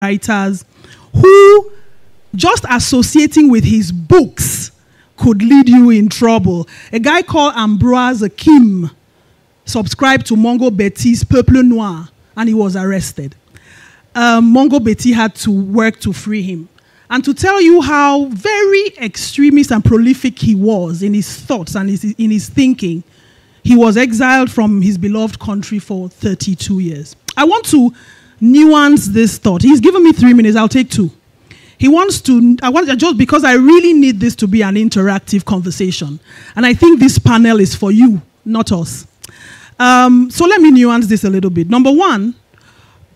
writers who just associating with his books could lead you in trouble. A guy called Ambroise Kim subscribed to Mongo Betty's Peuple Noir, and he was arrested. Mongo Betty had to work to free him. And to tell you how very extremist and prolific he was in his thoughts and in his thinking, he was exiled from his beloved country for 32 years. I want to nuance this thought. He's given me 3 minutes, I'll take 2. He wants to, just because I really need this to be an interactive conversation. And I think this panel is for you, not us. So let me nuance this a little bit. Number one,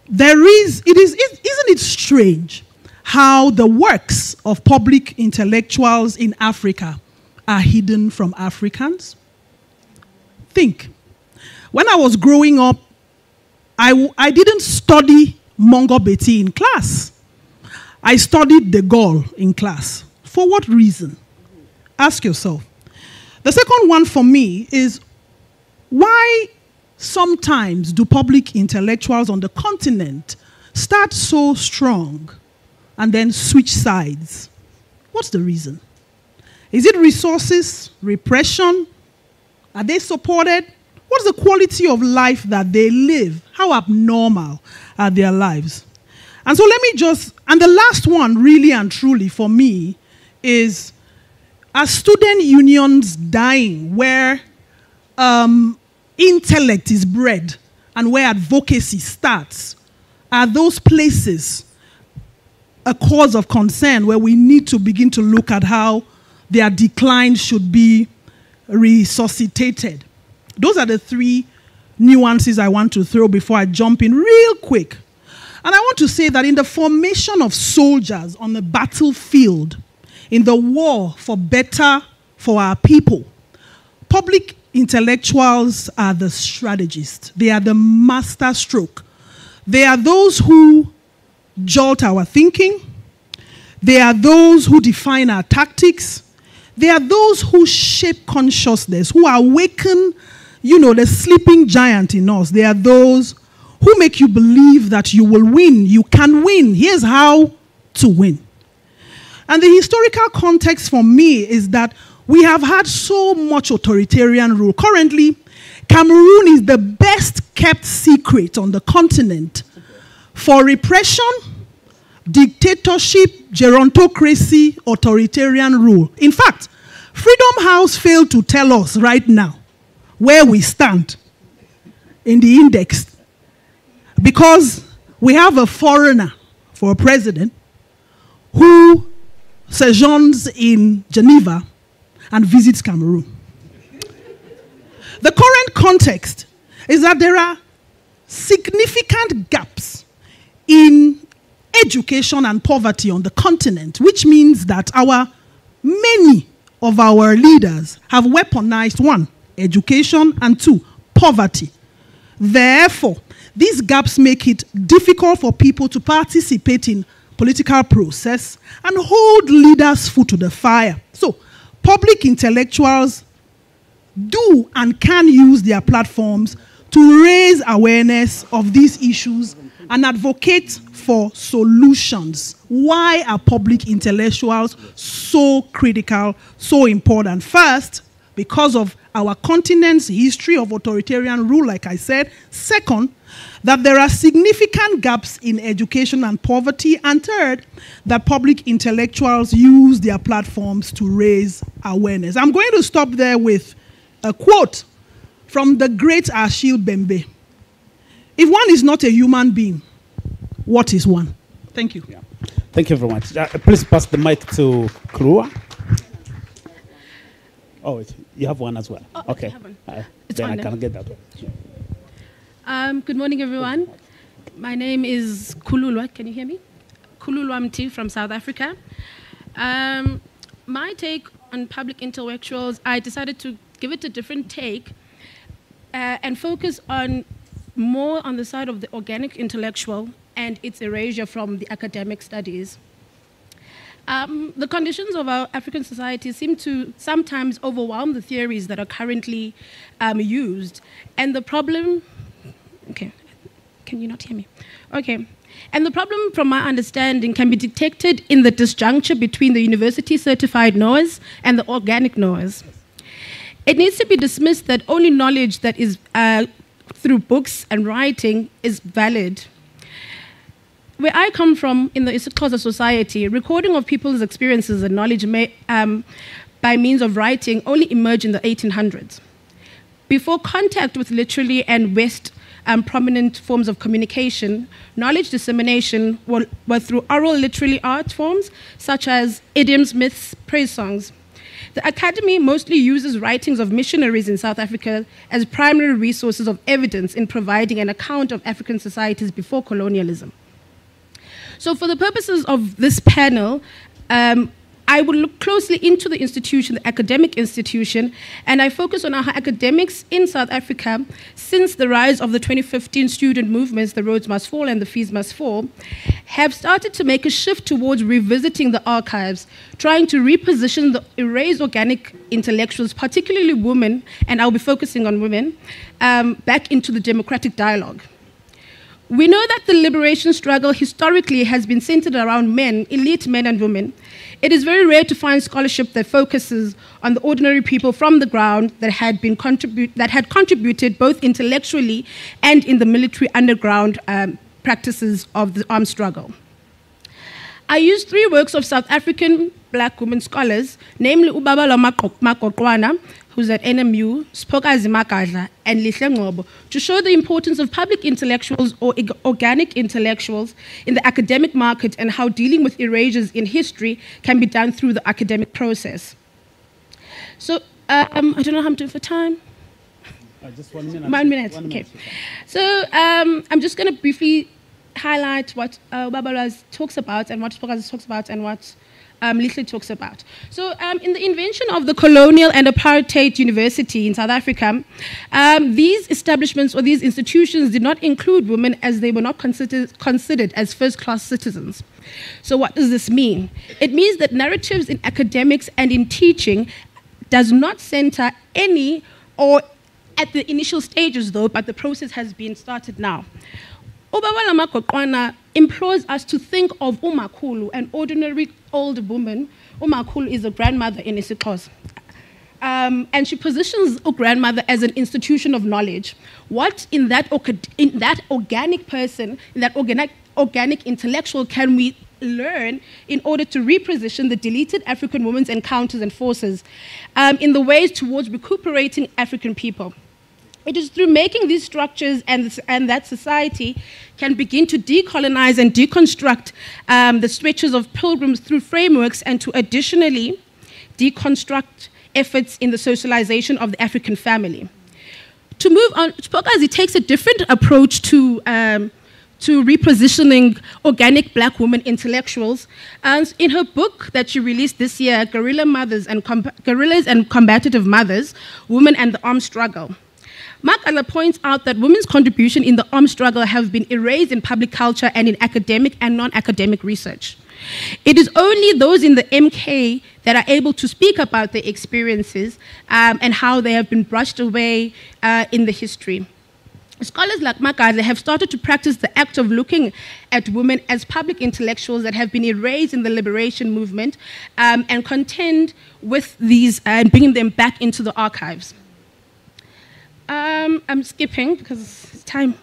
isn't it strange how the works of public intellectuals in Africa are hidden from Africans? Think. When I was growing up, I didn't study Mongo Betty in class. I studied De Gaulle in class. For what reason? Ask yourself. The second one for me is, why sometimes do public intellectuals on the continent start so strong and then switch sides? What's the reason? Is it resources, repression? Are they supported? What's the quality of life that they live? How abnormal are their lives? And so let me just, and the last one really and truly for me is, are student unions dying where intellect is bred and where advocacy starts? Are those places a cause of concern where we need to begin to look at how their decline should be resuscitated? Those are the 3 nuances I want to throw before I jump in real quick. And I want to say that in the formation of soldiers on the battlefield, in the war for better for our people, public intellectuals are the strategists. They are the master stroke. They are those who jolt our thinking. They are those who define our tactics. They are those who shape consciousness, who awaken, the sleeping giant in us. They are those who make you believe that you will win. You can win. Here's how to win. And the historical context for me is that we have had so much authoritarian rule. Currently, Cameroon is the best kept secret on the continent for repression, dictatorship, gerontocracy, authoritarian rule. In fact, Freedom House failed to tell us right now where we stand in the index, because we have a foreigner for a president who sojourns in Geneva and visits Cameroon. The current context is that there are significant gaps in education and poverty on the continent, which means that many of our leaders have weaponized 1, education, and 2, poverty. Therefore, these gaps make it difficult for people to participate in political process and hold leaders' foot to the fire. So, public intellectuals do and can use their platforms to raise awareness of these issues and advocate for solutions. Why are public intellectuals so critical, so important? First, because of our continent's history of authoritarian rule, like I said. Second, that there are significant gaps in education and poverty. And third, that public intellectuals use their platforms to raise awareness. I'm going to stop there with a quote from the great Achille Bembe. If one is not a human being, what is one? Thank you. Yeah. Thank you very much. Please pass the mic to Krua. Oh, you have one as well. Oh, okay. I have one. Then I can get that one. Sure. Good morning, everyone. My name is Kululwa. Can you hear me? Kululwa Mti from South Africa. My take on public intellectuals, I decided to give it a different take and focus more on the side of the organic intellectual and its erasure from the academic studies. The conditions of our African society seem to sometimes overwhelm the theories that are currently used. And the problem, okay, can you not hear me? Okay. And the problem, from my understanding, can be detected in the disjuncture between the university-certified knowers and the organic knowers. It needs to be dismissed that only knowledge that is through books and writing is valid. Where I come from, in the isiXhosa society, recording of people's experiences and knowledge by means of writing only emerged in the 1800s. Before contact with literary and West prominent forms of communication, knowledge dissemination were through oral literary art forms such as idioms, myths, praise songs. The Academy mostly uses writings of missionaries in South Africa as primary resources of evidence in providing an account of African societies before colonialism. So for the purposes of this panel, I will look closely into the institution, the academic institution, and I focus on how academics in South Africa, since the rise of the 2015 student movements, the roads must fall and the fees must fall, have started to make a shift towards revisiting the archives, trying to reposition the erased organic intellectuals, particularly women, and I'll be focusing on women, back into the democratic dialogue. We know that the liberation struggle historically has been centered around men, elite men and women. It is very rare to find scholarship that focuses on the ordinary people from the ground that had contributed both intellectually and in the military underground practices of the armed struggle. I used 3 works of South African black women scholars, namely Ubabalo Makokwana, who's at NMU, Spokazi Makadla, and Lihle Ngcobo, to show the importance of public intellectuals or organic intellectuals in the academic market and how dealing with erasures in history can be done through the academic process. So, I don't know how I'm doing for time. Just 1 minute. 1 minute, okay. So, I'm just going to briefly highlight what Ubabalo talks about and what Spokazi talks about and what Lihle talks about. So in the invention of the colonial and apartheid university in South Africa, these establishments or these institutions did not include women as they were not considered as first-class citizens. So what does this mean? It means that narratives in academics and in teaching does not center any, or at the initial stages though, but the process has been started now. Ubabalo Makokwana implores us to think of umakhulu, an ordinary old woman. Umakhulu is a grandmother in isiXhosa. And she positions a grandmother as an institution of knowledge. What in that organic person, in that organic intellectual can we learn in order to reposition the deleted African women's encounters and forces in the ways towards recuperating African people? It is through making these structures and that society can begin to decolonize and deconstruct the stretches of pilgrims through frameworks and to additionally deconstruct efforts in the socialization of the African family. To move on, Spokazi takes a different approach to repositioning organic black women intellectuals. And in her book that she released this year, Guerrillas and Combative Mothers, Women and the Armed Struggle, Makala points out that women's contribution in the armed struggle have been erased in public culture and in academic and non-academic research. It is only those in the MK that are able to speak about their experiences and how they have been brushed away in the history. Scholars like Makadla have started to practice the act of looking at women as public intellectuals that have been erased in the liberation movement and contend with these and bringing them back into the archives. I'm skipping because it's time.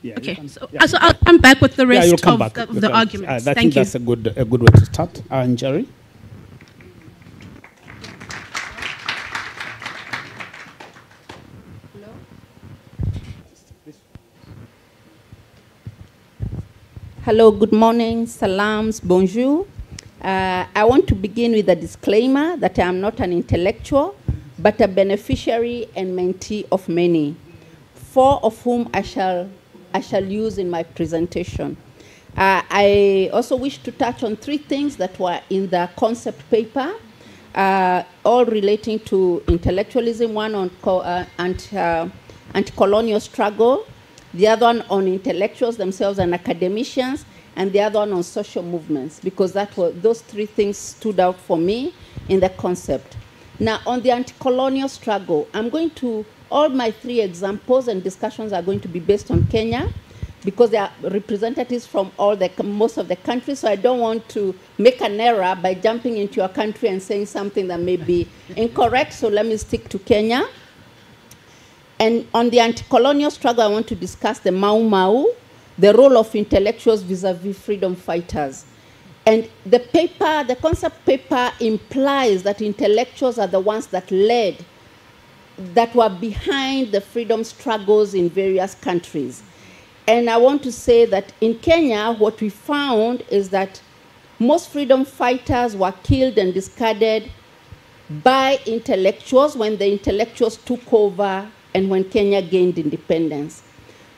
Yeah, okay, so I'll come back with the rest of the arguments. I think that's a good way to start. Njeri? Hello, good morning, salams, bonjour. I want to begin with a disclaimer that I am not an intellectual, but a beneficiary and mentee of many, 4 of whom I shall use in my presentation. I also wish to touch on 3 things that were in the concept paper, all relating to intellectualism, one on anti-colonial struggle, the other one on intellectuals themselves and academicians, and the other one on social movements, because those 3 things stood out for me in the concept. Now, on the anti-colonial struggle, all my 3 examples and discussions are going to be based on Kenya, because they are representatives from most of the countries, so I don't want to make an error by jumping into your country and saying something that may be incorrect, so let me stick to Kenya. And on the anti-colonial struggle, I want to discuss the Mau Mau, the role of intellectuals vis-a-vis freedom fighters. And the paper, the concept paper implies that intellectuals are the ones that were behind the freedom struggles in various countries. And I want to say that in Kenya, what we found is that most freedom fighters were killed and discarded by intellectuals when the intellectuals took over and when Kenya gained independence.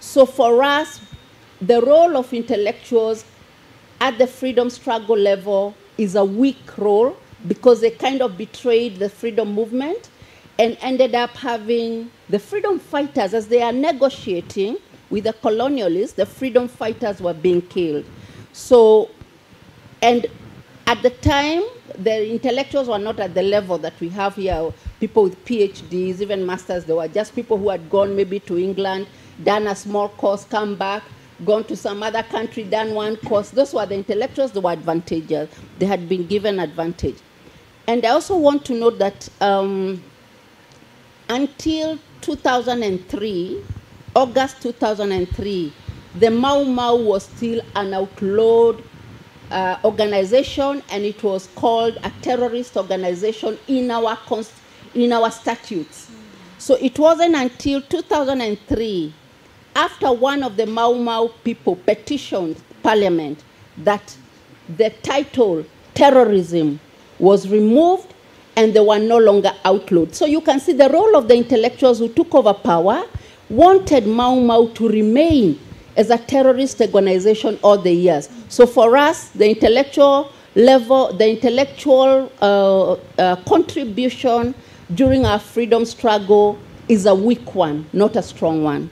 So for us, the role of intellectuals at the freedom struggle level is a weak role because they kind of betrayed the freedom movement and ended up having the freedom fighters, as they are negotiating with the colonialists, the freedom fighters were being killed. So, and at the time, the intellectuals were not at the level that we have here, people with PhDs, even masters. They were just people who had gone maybe to England, done a small course, come back, gone to some other country, done one course. Those were the intellectuals, they were advantageous. They had been given advantage. And I also want to note that until 2003, August 2003, the Mau Mau was still an outlawed organization, and it was called a terrorist organization in our statutes. So it wasn't until 2003, after one of the Mau Mau people petitioned Parliament, that the title terrorism was removed and they were no longer outlawed. So you can see the role of the intellectuals who took over power wanted Mau Mau to remain as a terrorist organization all the years. So for us, the intellectual level, the intellectual contribution during our freedom struggle is a weak one, not a strong one.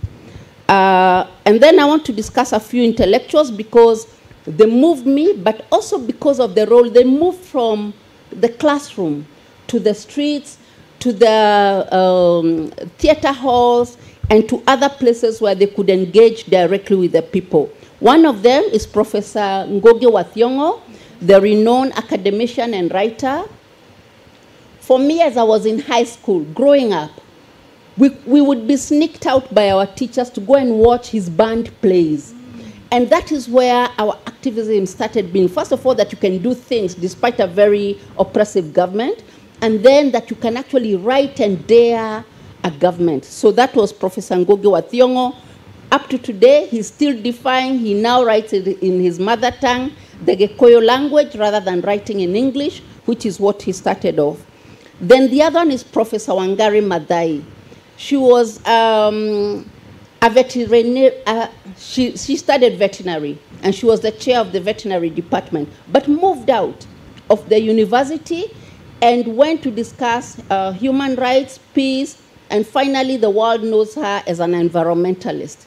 And then I want to discuss a few intellectuals because they moved me, but also because of the role. They moved from the classroom to the streets, to the theater halls, and to other places where they could engage directly with the people. One of them is Professor Ngugi wa Thiong'o, the renowned academician and writer. For me, as I was in high school, growing up, we would be sneaked out by our teachers to go and watch his band plays. And that is where our activism started being, first of all, that you can do things despite a very oppressive government, and then that you can actually write and dare a government. So that was Professor Ngugi wa Thiong'o. Up to today, he's still defying. He now writes it in his mother tongue, the Gikuyu language, rather than writing in English, which is what he started off. Then the other one is Professor Wangari Maathai. She was a veterinarian. She studied veterinary, and she was the chair of the veterinary department, but moved out of the university and went to discuss human rights, peace, and finally the world knows her as an environmentalist.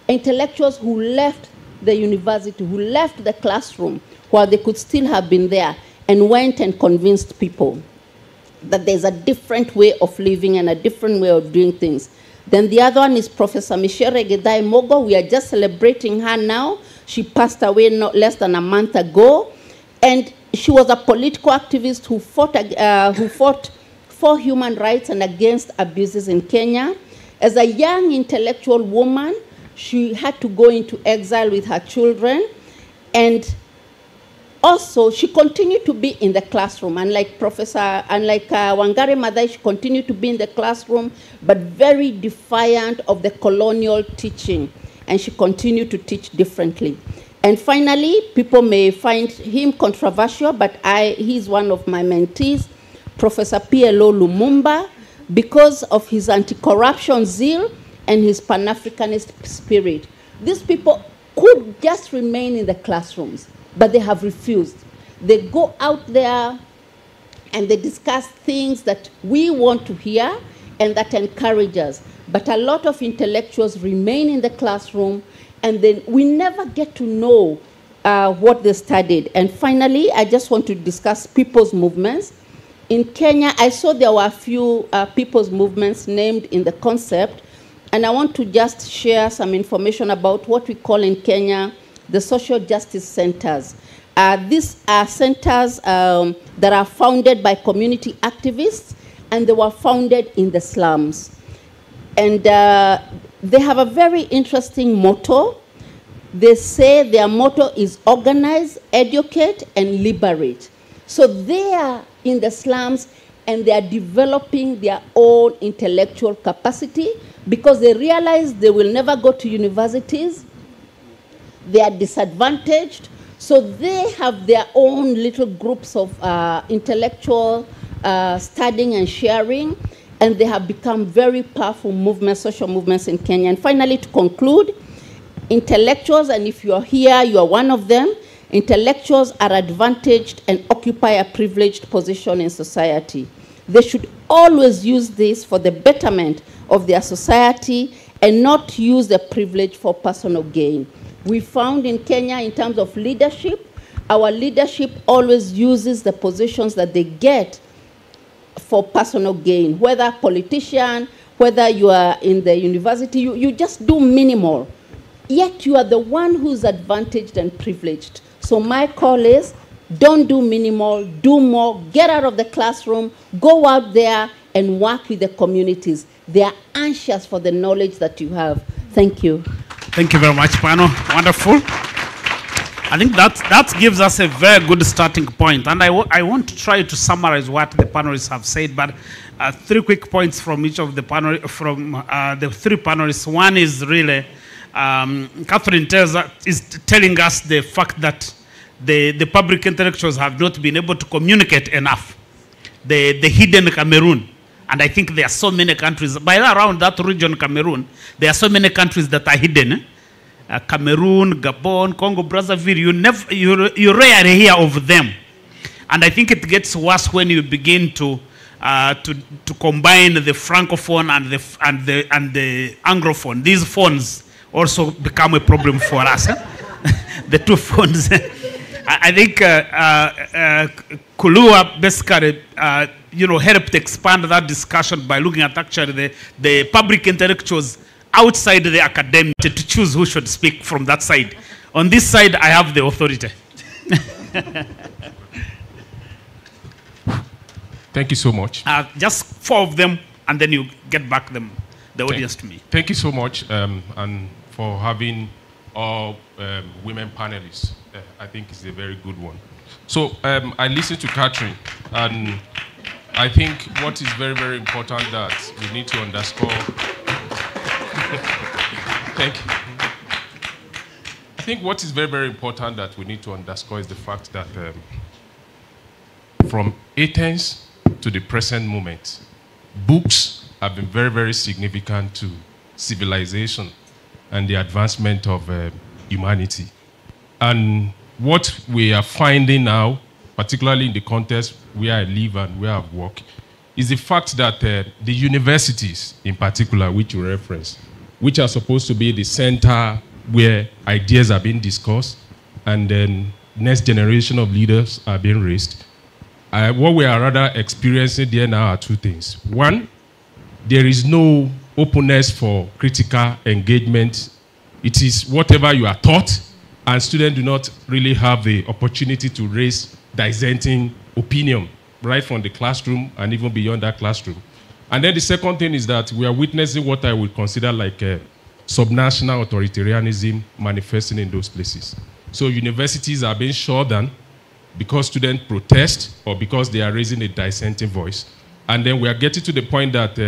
Intellectuals who left the university, who left the classroom, while they could still have been there, and went and convinced people that there's a different way of living and a different way of doing things. Then the other one is Professor Michelle Gedai Mogo. We are just celebrating her now. She passed away not less than a month ago. And she was a political activist who fought for human rights and against abuses in Kenya. As a young intellectual woman, she had to go into exile with her children. And also, she continued to be in the classroom. Unlike Wangari Maathai, she continued to be in the classroom, but very defiant of the colonial teaching. And she continued to teach differently. And finally, people may find him controversial, but he's one of my mentees, Professor PLO Lumumba, because of his anti-corruption zeal and his Pan-Africanist spirit. These people could just remain in the classrooms, but they have refused. They go out there and they discuss things that we want to hear and that encourage us. But a lot of intellectuals remain in the classroom, and then we never get to know what they studied. And finally, I just want to discuss people's movements. In Kenya, I saw there were a few people's movements named in the concept. And I want to just share some information about what we call in Kenya the social justice centers. These are centers that are founded by community activists, and they were founded in the slums. And they have a very interesting motto. They say their motto is organize, educate, and liberate. So they are in the slums and they are developing their own intellectual capacity because they realize they will never go to universities. They are disadvantaged. So they have their own little groups of intellectual studying and sharing, and they have become very powerful movements, social movements in Kenya. And finally, to conclude, intellectuals, and if you are here, you are one of them, intellectuals are advantaged and occupy a privileged position in society. They should always use this for the betterment of their society and not use the privilege for personal gain. We found in Kenya, in terms of leadership, our leadership always uses the positions that they get for personal gain. Whether politician, whether you are in the university, you just do minimal. Yet you are the one who's advantaged and privileged. So my call is, don't do minimal, do more, get out of the classroom, go out there and work with the communities. They are anxious for the knowledge that you have. Thank you. Thank you very much, Pano. Wonderful. I think that gives us a very good starting point. And I want to try to summarize what the panelists have said, but 3 quick points from each of the the 3 panelists. One is really, Catherine is telling us the fact that the public intellectuals have not been able to communicate enough. The hidden Cameroon. And I think there are so many countries, by around that region, Cameroon, there are so many countries that are hidden. Cameroon, Gabon, Congo, Brazzaville, you rarely hear of them. And I think it gets worse when you begin to combine the Francophone and the Anglophone. These phones also become a problem for us. The 2 phones. I think Kulua basically helped expand that discussion by looking at actually the public intellectuals outside the academy to choose who should speak from that side. On this side, I have the authority. Thank you so much. Just 4 of them, and then you get back the audience to me. Thank you so much, and for having all women panelists. I think it's a very good one. So I listened to Catherine, and I think what is very, very important that we need to underscore. Thank you. I think what is very, very important that we need to underscore is the fact that from Athens to the present moment, books have been very, very significant to civilization and the advancement of humanity. And what we are finding now, particularly in the context where I live and where I work, is the fact that the universities in particular, which you reference, which are supposed to be the center where ideas are being discussed and then next generation of leaders are being raised, what we are rather experiencing there now are 2 things. One, there is no openness for critical engagement. It is whatever you are taught, and students do not really have the opportunity to raise dissenting opinion right from the classroom and even beyond that classroom. And then the second thing is that we are witnessing what I would consider like a subnational authoritarianism manifesting in those places. So universities are being shut down because students protest or because they are raising a dissenting voice. And then we are getting to the point that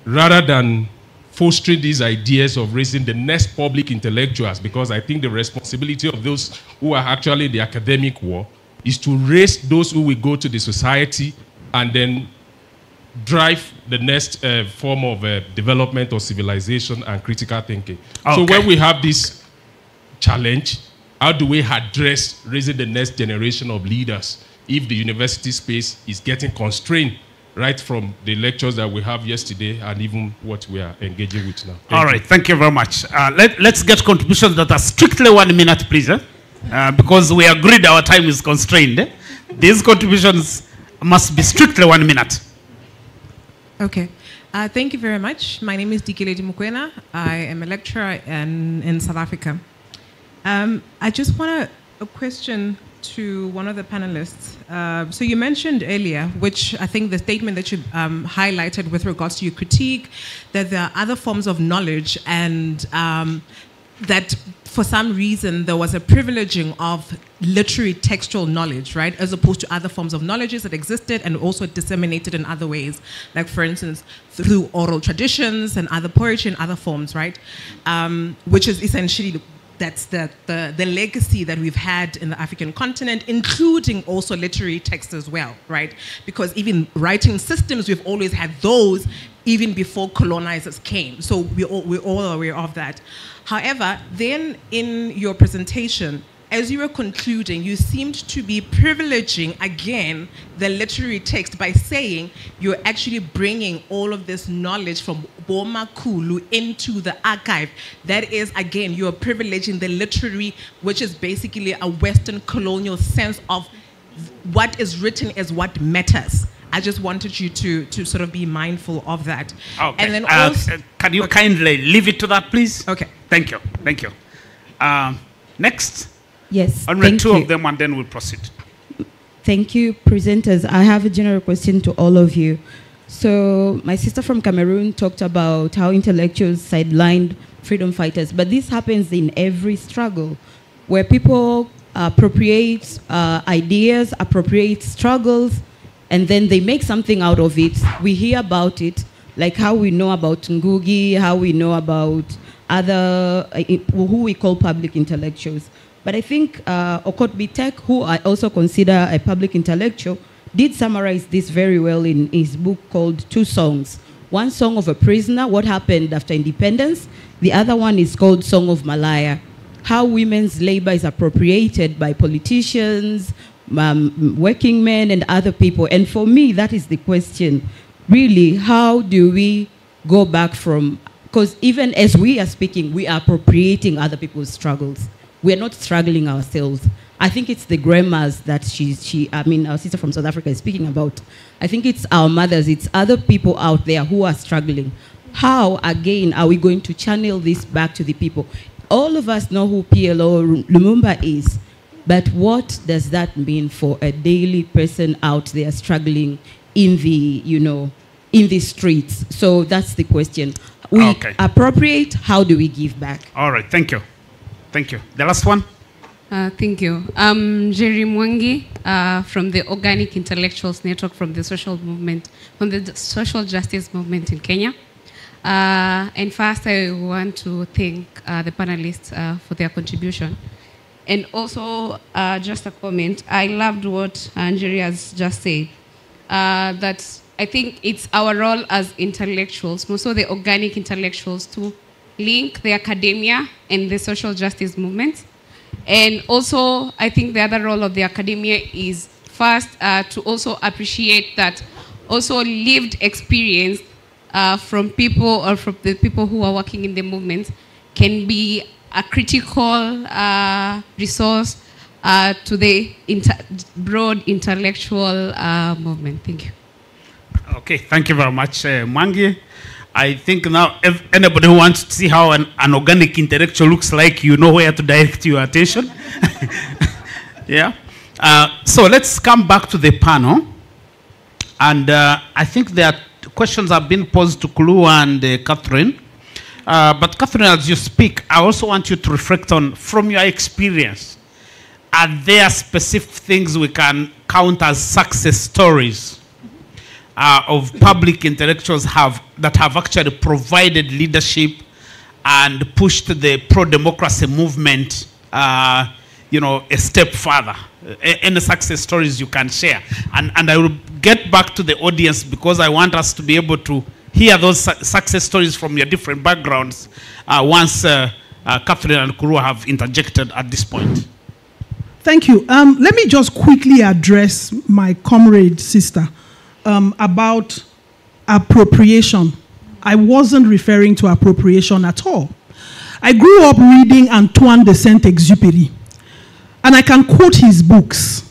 rather than fostering these ideas of raising the next public intellectuals, because I think the responsibility of those who are actually in the academic war is to raise those who will go to the society and then drive the next form of development of civilization and critical thinking. Okay. So when we have this challenge, how do we address raising the next generation of leaders if the university space is getting constrained right from the lectures that we have yesterday and even what we are engaging with now? All right, thank you very much. Let's get contributions that are strictly 1 minute, please, because we agreed our time is constrained. These contributions must be strictly 1 minute. Okay. Thank you very much. My name is Dikeledi Mukwena. I am a lecturer in South Africa. I just want a question to one of the panelists. So you mentioned earlier, which I think the statement that you highlighted with regards to your critique, that there are other forms of knowledge and that for some reason there was a privileging of literary textual knowledge, right, as opposed to other forms of knowledges that existed and also disseminated in other ways, like for instance through oral traditions and other poetry and other forms, right, which is essentially that's the legacy that we've had in the African continent, including also literary texts as well, right? Because even writing systems, we've always had those even before colonizers came. So we're all aware of that. However, then in your presentation, as you were concluding, you seemed to be privileging, again, the literary text by saying you're actually bringing all of this knowledge from Boma Kulu into the archive. That is, again, you're privileging the literary, which is basically a Western colonial sense of what is written as what matters. I just wanted you to sort of be mindful of that. Okay. And then also, can you kindly leave it to that, please? Okay. Thank you. Thank you. Next. Yes. Only two of them, and then we'll proceed. Thank you, presenters. I have a general question to all of you. So my sister from Cameroon talked about how intellectuals sidelined freedom fighters, but this happens in every struggle, where people appropriate ideas, appropriate struggles, and then they make something out of it. We hear about it, like how we know about Ngugi, how we know about other, who we call public intellectuals. But I think Okot Bitek, who I also consider a public intellectual, did summarize this very well in his book called Two Songs. One song of a prisoner, what happened after independence. The other one is called Song of Malaya, how women's labor is appropriated by politicians, working men and other people. And for me, that is the question. Really, how do we go back from, because even as we are speaking, we are appropriating other people's struggles. We are not struggling ourselves. I think it's the grandmas that our sister from South Africa is speaking about. I think it's our mothers, it's other people out there who are struggling. How, again, are we going to channel this back to the people? All of us know who PLO Lumumba is, but what does that mean for a daily person out there struggling in the, in the streets? So that's the question. We appropriate, how do we give back? All right, thank you. Thank you. The last one? Thank you. I'm Jerry Mwangi from the Organic Intellectuals Network from the social movement, from the social justice movement in Kenya. And first, I want to thank the panelists for their contribution. And also, just a comment, I loved what Jerry has just said, that I think it's our role as intellectuals, most of the organic intellectuals, to link the academia and the social justice movement. And also, I think the other role of the academia is first to also appreciate that also lived experience from people or from the people who are working in the movement can be a critical resource to the broad intellectual movement. Thank you. Okay, thank you very much, Mwangi. I think now if anybody who wants to see how an organic intellectual looks like, you know where to direct your attention. Yeah. So let's come back to the panel. And I think there are questions have been posed to Kulu and Catherine. But Catherine, as you speak, I also want you to reflect on, from your experience, are there specific things we can count as success stories of public intellectuals that have actually provided leadership and pushed the pro-democracy movement, a step further? Any success stories you can share? And I will get back to the audience because I want us to be able to hear those success stories from your different backgrounds once Catherine and Kuru have interjected at this point. Thank you. Let me just quickly address my comrade sister about appropriation. I wasn't referring to appropriation at all. I grew up reading Antoine de Saint-Exupéry, and I can quote his books.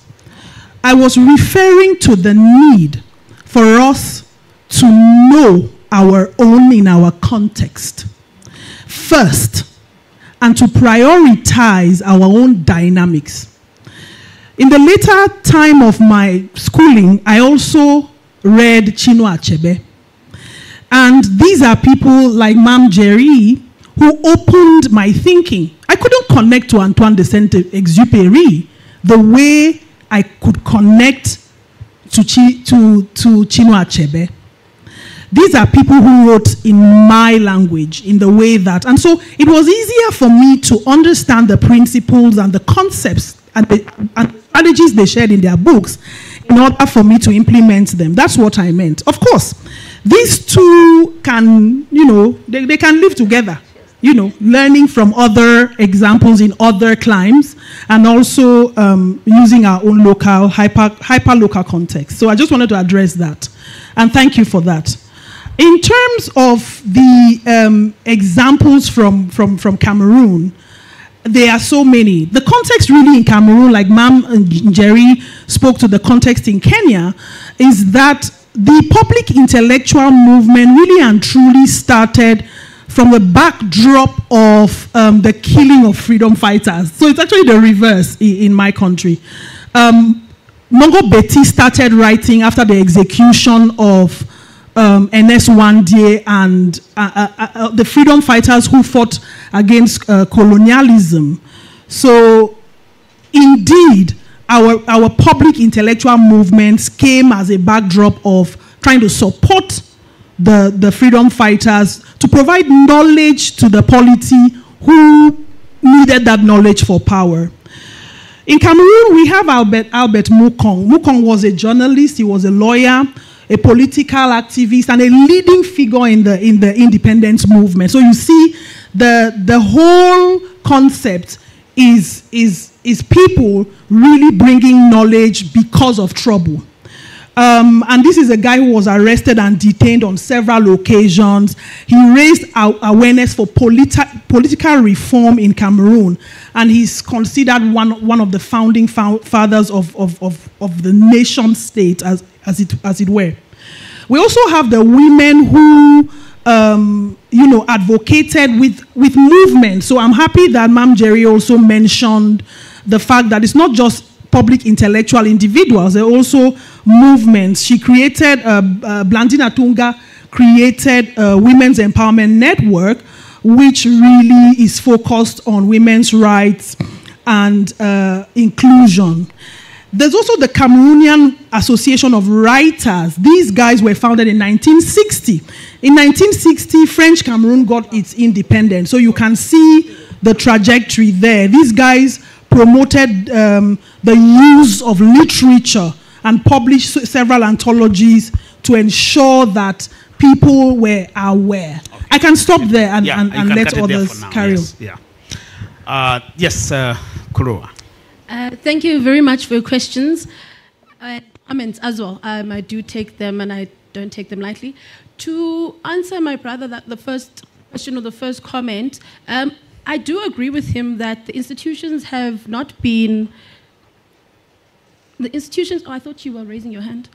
I was referring to the need for us to know our own in our context first, and to prioritize our own dynamics. In the later time of my schooling, I also read Chinua Achebe. And these are people like Mam Jerry who opened my thinking. I couldn't connect to Antoine de Saint-Exupéry the way I could connect to Chinua Achebe. These are people who wrote in my language, in the way that, and so it was easier for me to understand the principles and the concepts and the strategies they shared in their books in order for me to implement them. That's what I meant. Of course, these two can, they can live together, learning from other examples in other climes and also using our own local, hyper-local context. So I just wanted to address that. And thank you for that. In terms of the examples from Cameroon, there are so many. The context really in Cameroon, like Mam and Jerry spoke to the context in Kenya, is that the public intellectual movement really and truly started from the backdrop of the killing of freedom fighters. So it's actually the reverse in my country. Mongo Betty started writing after the execution of Ernest Wandie and the freedom fighters who fought against colonialism. So indeed, our public intellectual movements came as a backdrop of trying to support the freedom fighters, to provide knowledge to the polity who needed that knowledge for power. In Cameroon, we have Albert Mukong. Mukong was a journalist, he was a lawyer, a political activist, and a leading figure in the independence movement. So you see, the whole concept is people really bringing knowledge because of trouble. And this is a guy who was arrested and detained on several occasions. He raised awareness for political reform in Cameroon, and he's considered one of the founding fathers of the nation state, as it were. We also have the women who advocated with movement. So I'm happy that Mam Jerry also mentioned the fact that it's not just public intellectual individuals, they're also movements. She created, Blandina Tunga created a Women's Empowerment Network, which really is focused on women's rights and inclusion. There's also the Cameroonian Association of Writers. These guys were founded in 1960. In 1960, French Cameroon got its independence. So you can see the trajectory there. These guys promoted the use of literature and published several anthologies to ensure that people were aware. Okay. I can stop there and let others carry on. Yeah. Yes, Kurua. Thank you very much for your questions. Comments as well. I do take them and I don't take them lightly. To answer my brother, the first question or the first comment, I do agree with him that the institutions have not been... I thought you were raising your hand.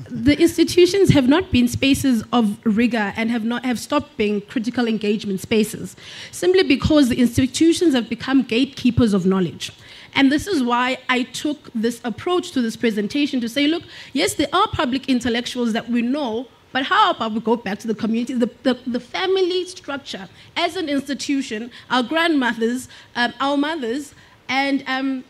The institutions have not been spaces of rigor and have stopped being critical engagement spaces, simply because the institutions have become gatekeepers of knowledge. And this is why I took this approach to this presentation to say, look, yes, there are public intellectuals that we know, but how about we go back to the community, the family structure as an institution, our grandmothers, our mothers, and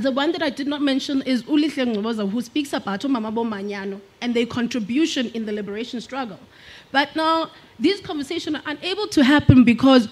the one that I did not mention is Unaweza, who speaks about Mamabo Manyano and their contribution in the liberation struggle. But now, these conversations are unable to happen because,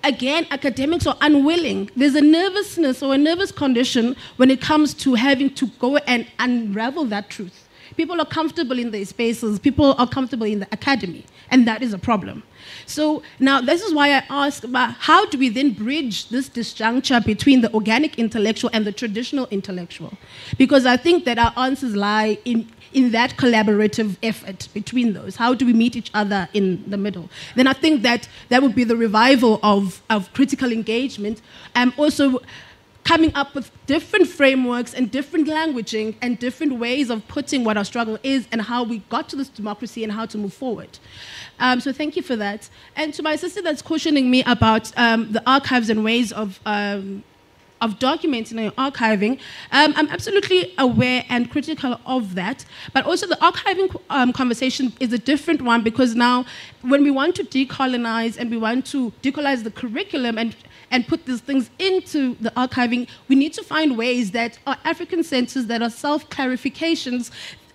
again, academics are unwilling. There's a nervousness or a nervous condition when it comes to having to go and unravel that truth. People are comfortable in their spaces. People are comfortable in the academy, and that is a problem. So now this is why I ask about how do we then bridge this disjuncture between the organic intellectual and the traditional intellectual? Because I think that our answers lie in that collaborative effort between those. How do we meet each other in the middle? Then I think that would be the revival of critical engagement. Also, coming up with different frameworks and different languaging and different ways of putting what our struggle is and how we got to this democracy and how to move forward. So thank you for that. And to my sister that's cautioning me about the archives and ways of documenting and archiving, I'm absolutely aware and critical of that. But also the archiving conversation is a different one, because now when we want to decolonize and we want to decolonize the curriculum and put these things into the archiving, we need to find ways that are African centers, that are self-clarifications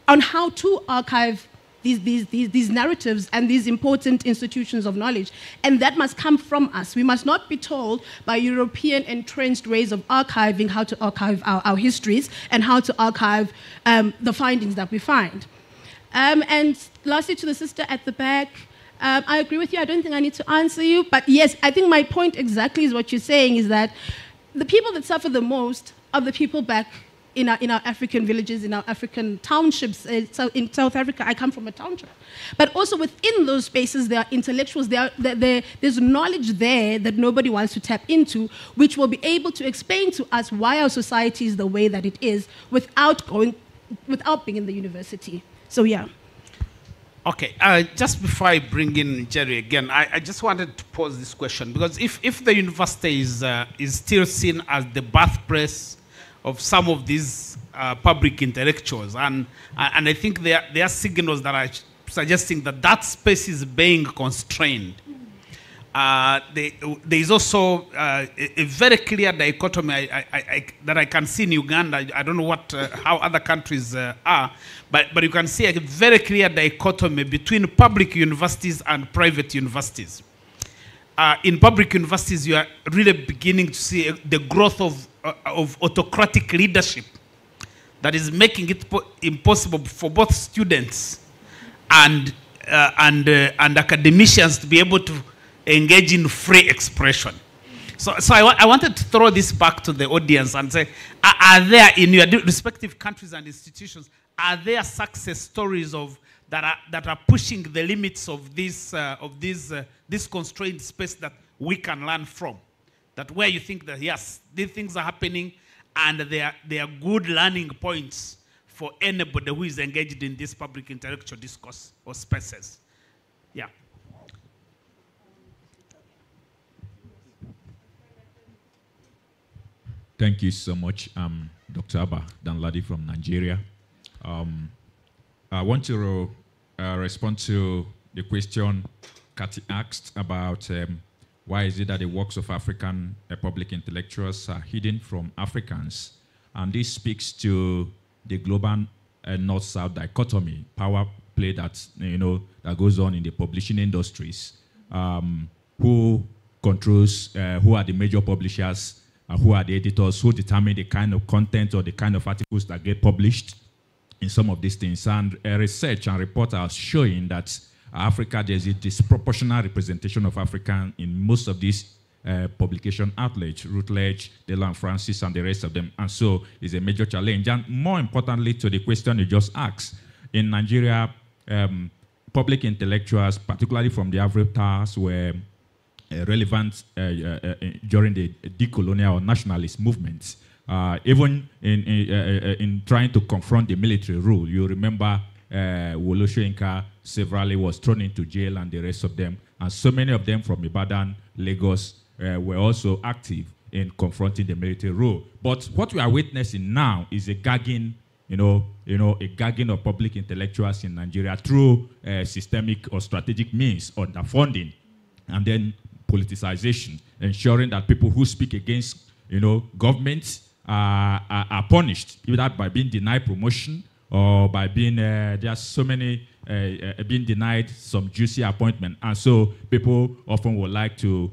on how to archive these narratives and these important institutions of knowledge. And that must come from us. We must not be told by European entrenched ways of archiving how to archive our histories and how to archive the findings that we find. And lastly, to the sister at the back, I agree with you. I don't think I need to answer you. But yes, I think my point exactly is what you're saying, is that the people that suffer the most are the people back in our African villages, in our African townships. So in South Africa, I come from a township. But also within those spaces, there are intellectuals, there's knowledge there that nobody wants to tap into, which will be able to explain to us why our society is the way that it is without being in the university. So yeah. Okay, just before I bring in Jerry again, I just wanted to pose this question, because if the university is still seen as the birthplace of some of these public intellectuals, and I think there are signals that are suggesting that space is being constrained. There is also a very clear dichotomy that I can see in Uganda. I don't know how other countries are, but you can see a very clear dichotomy between public universities and private universities. In public universities, you are really beginning to see the growth of autocratic leadership that is making it impossible for both students and academicians to be able to engage in free expression. So I wanted to throw this back to the audience and say, are there in your respective countries and institutions, are there success stories that are pushing the limits of this constrained space that we can learn from? That where you think that, yes, these things are happening and they are good learning points for anybody who is engaged in this public intellectual discourse or spaces. Yeah. Thank you so much. Dr. Abba Danladi from Nigeria. I want to respond to the question Kathy asked about why is it that the works of African public intellectuals are hidden from Africans? And this speaks to the global North-South dichotomy, power play that goes on in the publishing industries. Who controls, who are the major publishers, who are the editors, who determine the kind of content or the kind of articles that get published in some of these things. And research and reports are showing that Africa, there's a disproportionate representation of African in most of these publication outlets, Routledge, Deland Francis, and the rest of them. And so it's a major challenge. And more importantly, to the question you just asked, in Nigeria, public intellectuals, particularly from the Africans, were relevant during the decolonial or nationalist movements. Even in trying to confront the military rule, you remember Wole Soyinka severally was thrown into jail and the rest of them. And so many of them from Ibadan, Lagos, were also active in confronting the military rule. But what we are witnessing now is a gagging, a gagging of public intellectuals in Nigeria through systemic or strategic means, underfunding, and then politicization, ensuring that people who speak against, governments are punished, either by being denied promotion or by being, there's so many being denied some juicy appointment. And so people often would like to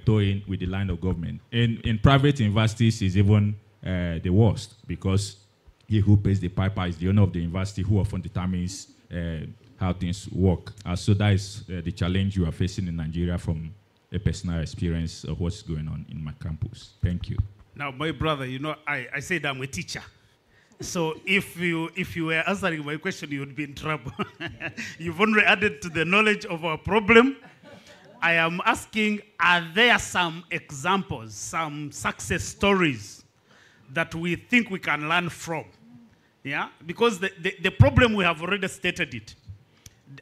toe in with the line of government. In private universities is even the worst, because he who pays the piper is the owner of the university, who often determines how things work. So that is the challenge you are facing in Nigeria from a personal experience of what's going on in my campus. Thank you. Now, my brother, I said I'm a teacher. So if you were answering my question, you would be in trouble. You've only added to the knowledge of our problem. I am asking, are there some examples, some success stories that we think we can learn from. Yeah, because the problem, we have already stated it.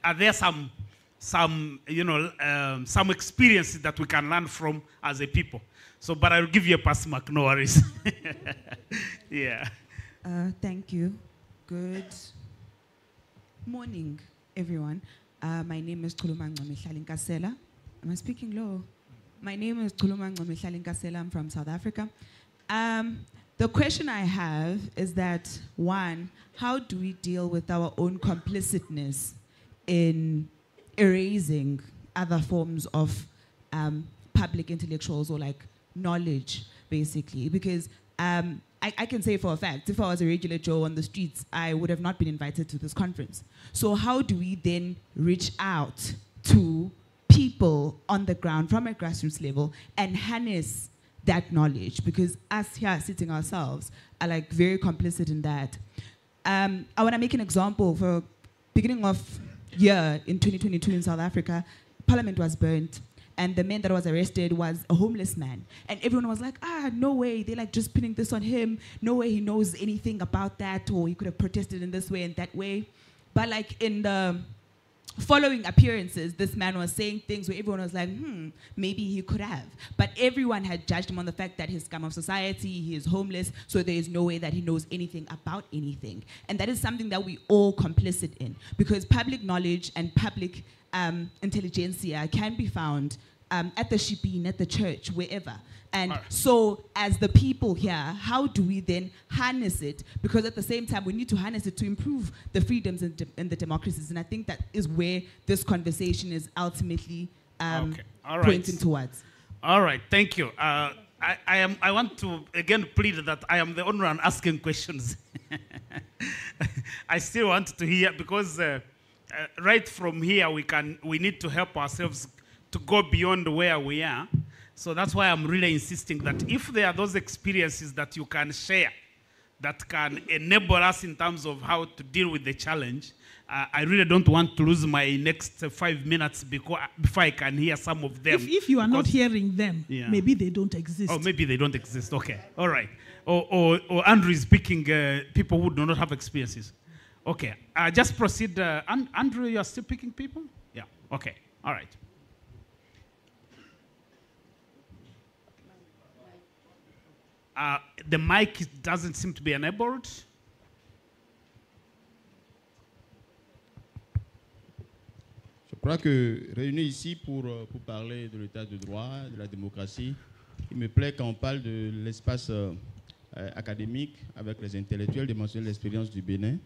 Are there some some experiences that we can learn from as a people? So, but I'll give you a pass, Mark, no worries. Yeah. Thank you. Good morning, everyone. My name is Kuluma Nkasela. Am I speaking low? My name is Kuluma Nkasela. I'm from South Africa. The question I have is that, one, how do we deal with our own complicitness in erasing other forms of public intellectuals or like knowledge, basically? Because I can say for a fact, if I was a regular Joe on the streets, I would have not been invited to this conference. So how do we then reach out to people on the ground from a grassroots level and harness that knowledge? Because us here sitting ourselves are like very complicit in that. I want to make an example. For beginning of year in 2022 in South Africa, Parliament was burnt. And the man that was arrested was a homeless man. And everyone was like, no way, they're like just pinning this on him. No way he knows anything about that, or he could have protested in this way and that way. But like in the following appearances, this man was saying things where everyone was like, maybe he could have. But everyone had judged him on the fact that he's scum of society, he is homeless, so there is no way that he knows anything about anything. And that is something that we all complicit in, because public knowledge and public intelligentsia can be found at the shipin, at the church, wherever. And so as the people here, how do we then harness it? Because at the same time, we need to harness it to improve the freedoms and the democracies. And I think that is where this conversation is ultimately pointing towards. All right, thank you. I want to again plead that I am the only one asking questions. I still want to hear, because right from here we need to help ourselves to go beyond where we are. So that's why I'm really insisting that if there are those experiences that you can share that can enable us in terms of how to deal with the challenge, I really don't want to lose my next 5 minutes before I can hear some of them. If you are not hearing them, maybe they don't exist. Oh, maybe they don't exist. Okay, all right. Or Andrew is picking people who do not have experiences. Okay, just proceed. Andrew, you are still picking people? Yeah, okay, all right. The mic doesn't seem to be enabled. Je crois que réunis ici pour parler de l'état de droit, de la démocratie, il me plaît quand on parle de l'espace académique avec les intellectuels de mentionner l'expérience du Bénin,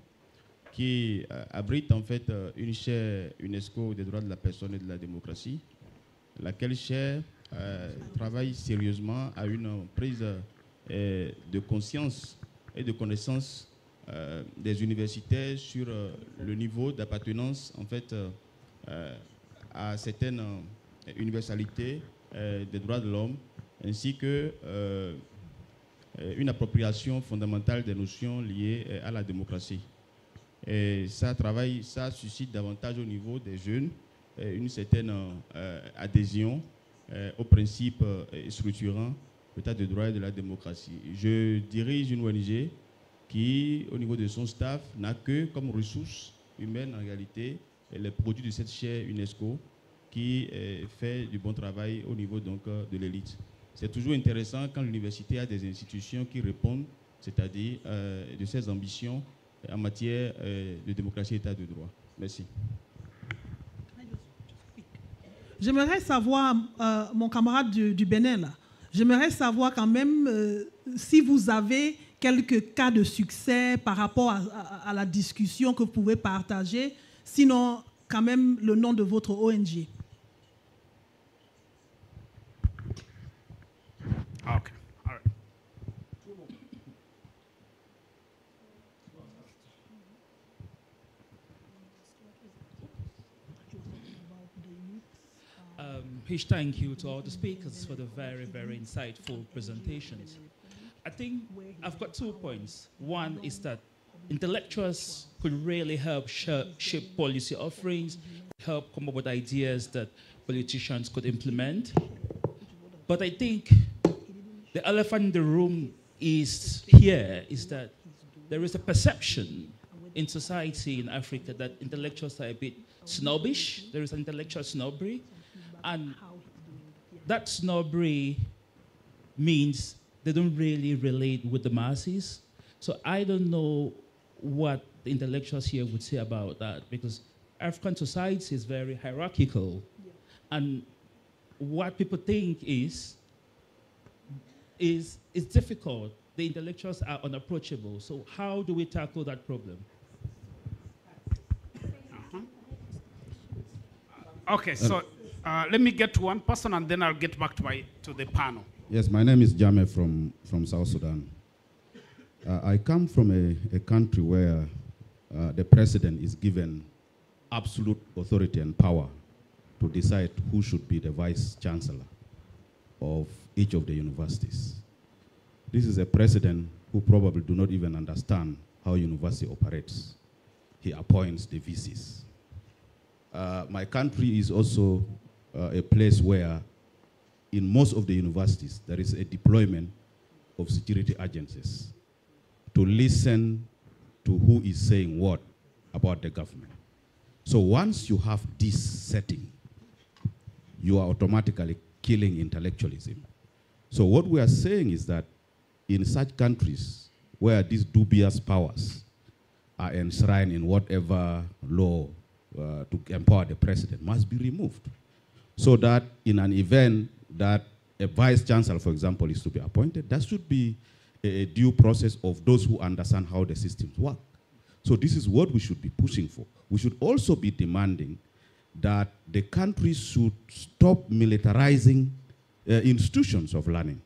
qui abrite en fait une chaire UNESCO des droits de la personne et de la démocratie, laquelle chaire travaille sérieusement à une prise de conscience et de connaissance des universitaires sur le niveau d'appartenance en fait à certaines universalités des droits de l'homme, ainsi que une appropriation fondamentale des notions liées à la démocratie. Et ça suscite davantage au niveau des jeunes une certaine adhésion aux principes structurants de l'état de droit et de la démocratie. Je dirige une ONG qui, au niveau de son staff, n'a que comme ressources humaines en réalité les produits de cette chaire UNESCO qui fait du bon travail au niveau donc, de l'élite. C'est toujours intéressant quand l'université a des institutions qui répondent, c'est-à-dire de ses ambitions en matière de démocratie et d'état de droit. Merci. J'aimerais savoir, mon camarade du Bénin, là, j'aimerais savoir quand même si vous avez quelques cas de succès par rapport à la discussion que vous pouvez partager, sinon quand même le nom de votre ONG. Okay. All right. Huge thank you to all the speakers for the very, very insightful presentations. I think I've got 2 points. One is that intellectuals could really help shape policy offerings, help come up with ideas that politicians could implement. But I think the elephant in the room is here is that there is a perception in society in Africa that intellectuals are a bit snobbish. There is intellectual snobbery. And that snobbery means they don't really relate with the masses. So I don't know what the intellectuals here would say about that, because African society is very hierarchical. Yeah. And what people think is difficult. The intellectuals are unapproachable. So how do we tackle that problem? Okay, so let me get to one person and then I'll get back to the panel. Yes, my name is Jame from South Sudan. I come from a country where the president is given absolute authority and power to decide who should be the vice chancellor of each of the universities. This is a president who probably do not even understand how university operates. He appoints the VCs. My country is also a place where in most of the universities there is a deployment of security agencies to listen to who is saying what about the government. So once you have this setting, you are automatically killing intellectualism. So what we are saying is that in such countries where these dubious powers are enshrined in whatever law to empower the president must be removed, so that in an event that a vice chancellor, for example, is to be appointed, that should be a due process of those who understand how the systems work. So this is what we should be pushing for. We should also be demanding that the country should stop militarizing institutions of learning.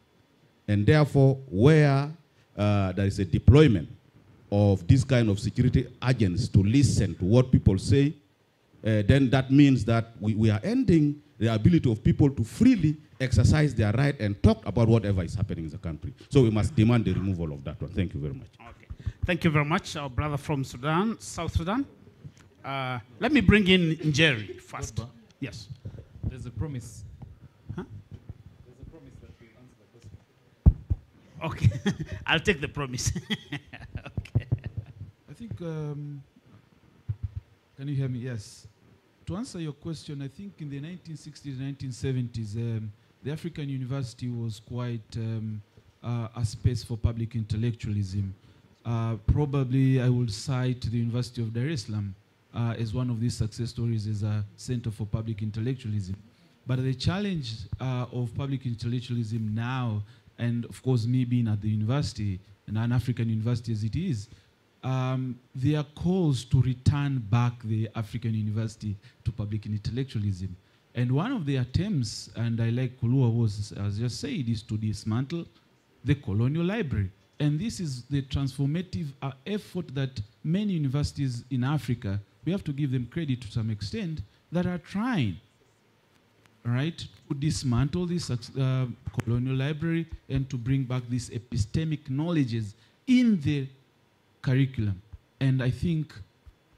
And therefore, where there is a deployment of this kind of security agents to listen to what people say, then that means that we are ending the ability of people to freely exercise their right and talk about whatever is happening in the country. So we must demand the removal of that one. Thank you very much. Okay. Thank you very much, our brother from Sudan, South Sudan. Let me bring in Jerry first. Yes. There's a promise. Huh? There's a promise that we answer the question. Okay. I'll take the promise. Okay. I think, can you hear me? Yes. To answer your question, I think in the 1960s, 1970s, the African University was quite a space for public intellectualism. Probably I will cite the University of Dar es Salaam as one of these success stories as a center for public intellectualism. But the challenge of public intellectualism now, and of course me being at the university, and an African university as it is, there are calls to return back the African university to public intellectualism. And one of the attempts, and I like Kulua was, as just said, is to dismantle the colonial library. And this is the transformative effort that many universities in Africa, we have to give them credit to some extent, that are trying, right, to dismantle this colonial library and to bring back these epistemic knowledges in the curriculum. And I think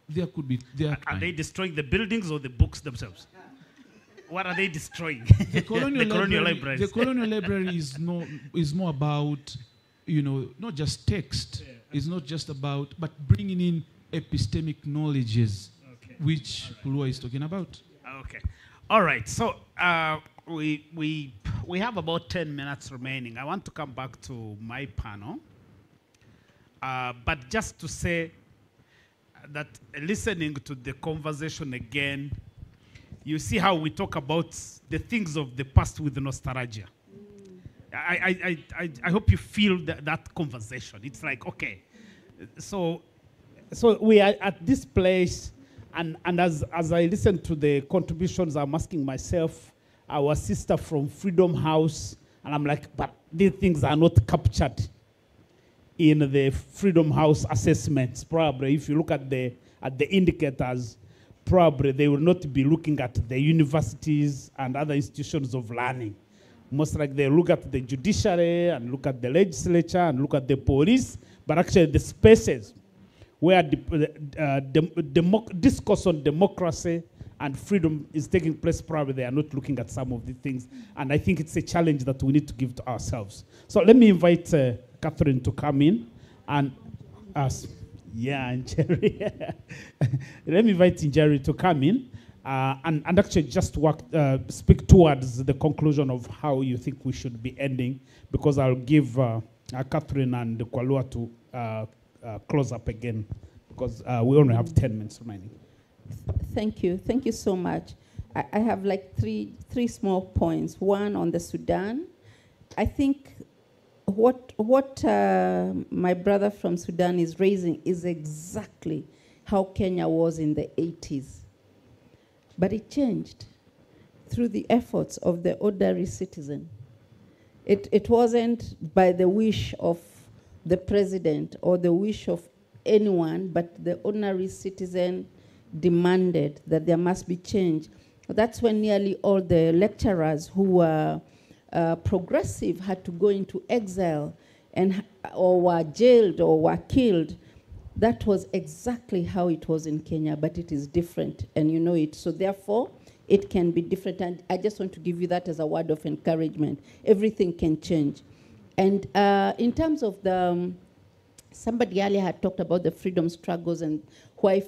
there could be... Are they destroying the buildings or the books themselves? What are they destroying? The colonial, library. The colonial library is more about, you know, not just text. Yeah. It's not just about, but bringing in epistemic knowledges, okay, which Kulua is talking about. Okay. All right. So we have about 10 minutes remaining. I want to come back to my panel. But just to say that listening to the conversation again, you see how we talk about the things of the past with nostalgia. I hope you feel that conversation. It's like, okay, so we are at this place, and as I listen to the contributions, I'm asking myself, our sister from Freedom House, and I'm like, but these things are not captured in the Freedom House assessments. Probably, if you look at the indicators, probably they will not be looking at the universities and other institutions of learning. Most like they look at the judiciary and look at the legislature and look at the police, but actually the spaces where discourse on democracy and freedom is taking place, probably they are not looking at some of the things. And I think it's a challenge that we need to give to ourselves. So let me invite Catherine to come in and us. Yeah, and Jerry. Let me invite Jerry to come in and actually just speak towards the conclusion of how you think we should be ending, because I'll give Catherine and Kwalua to close up again, because we only have 10 minutes remaining. Thank you. Thank you so much. I have like three small points. One on the Sudan. I think what my brother from Sudan is raising is exactly how Kenya was in the 80s. But it changed through the efforts of the ordinary citizen. It wasn't by the wish of the president or the wish of anyone, but the ordinary citizen demanded that there must be change. That's when nearly all the lecturers who were progressive had to go into exile or were jailed or were killed. That was exactly how it was in Kenya, but it is different, and you know it. So therefore, it can be different, and I just want to give you that as a word of encouragement. Everything can change. And in terms of somebody earlier had talked about the freedom struggles and why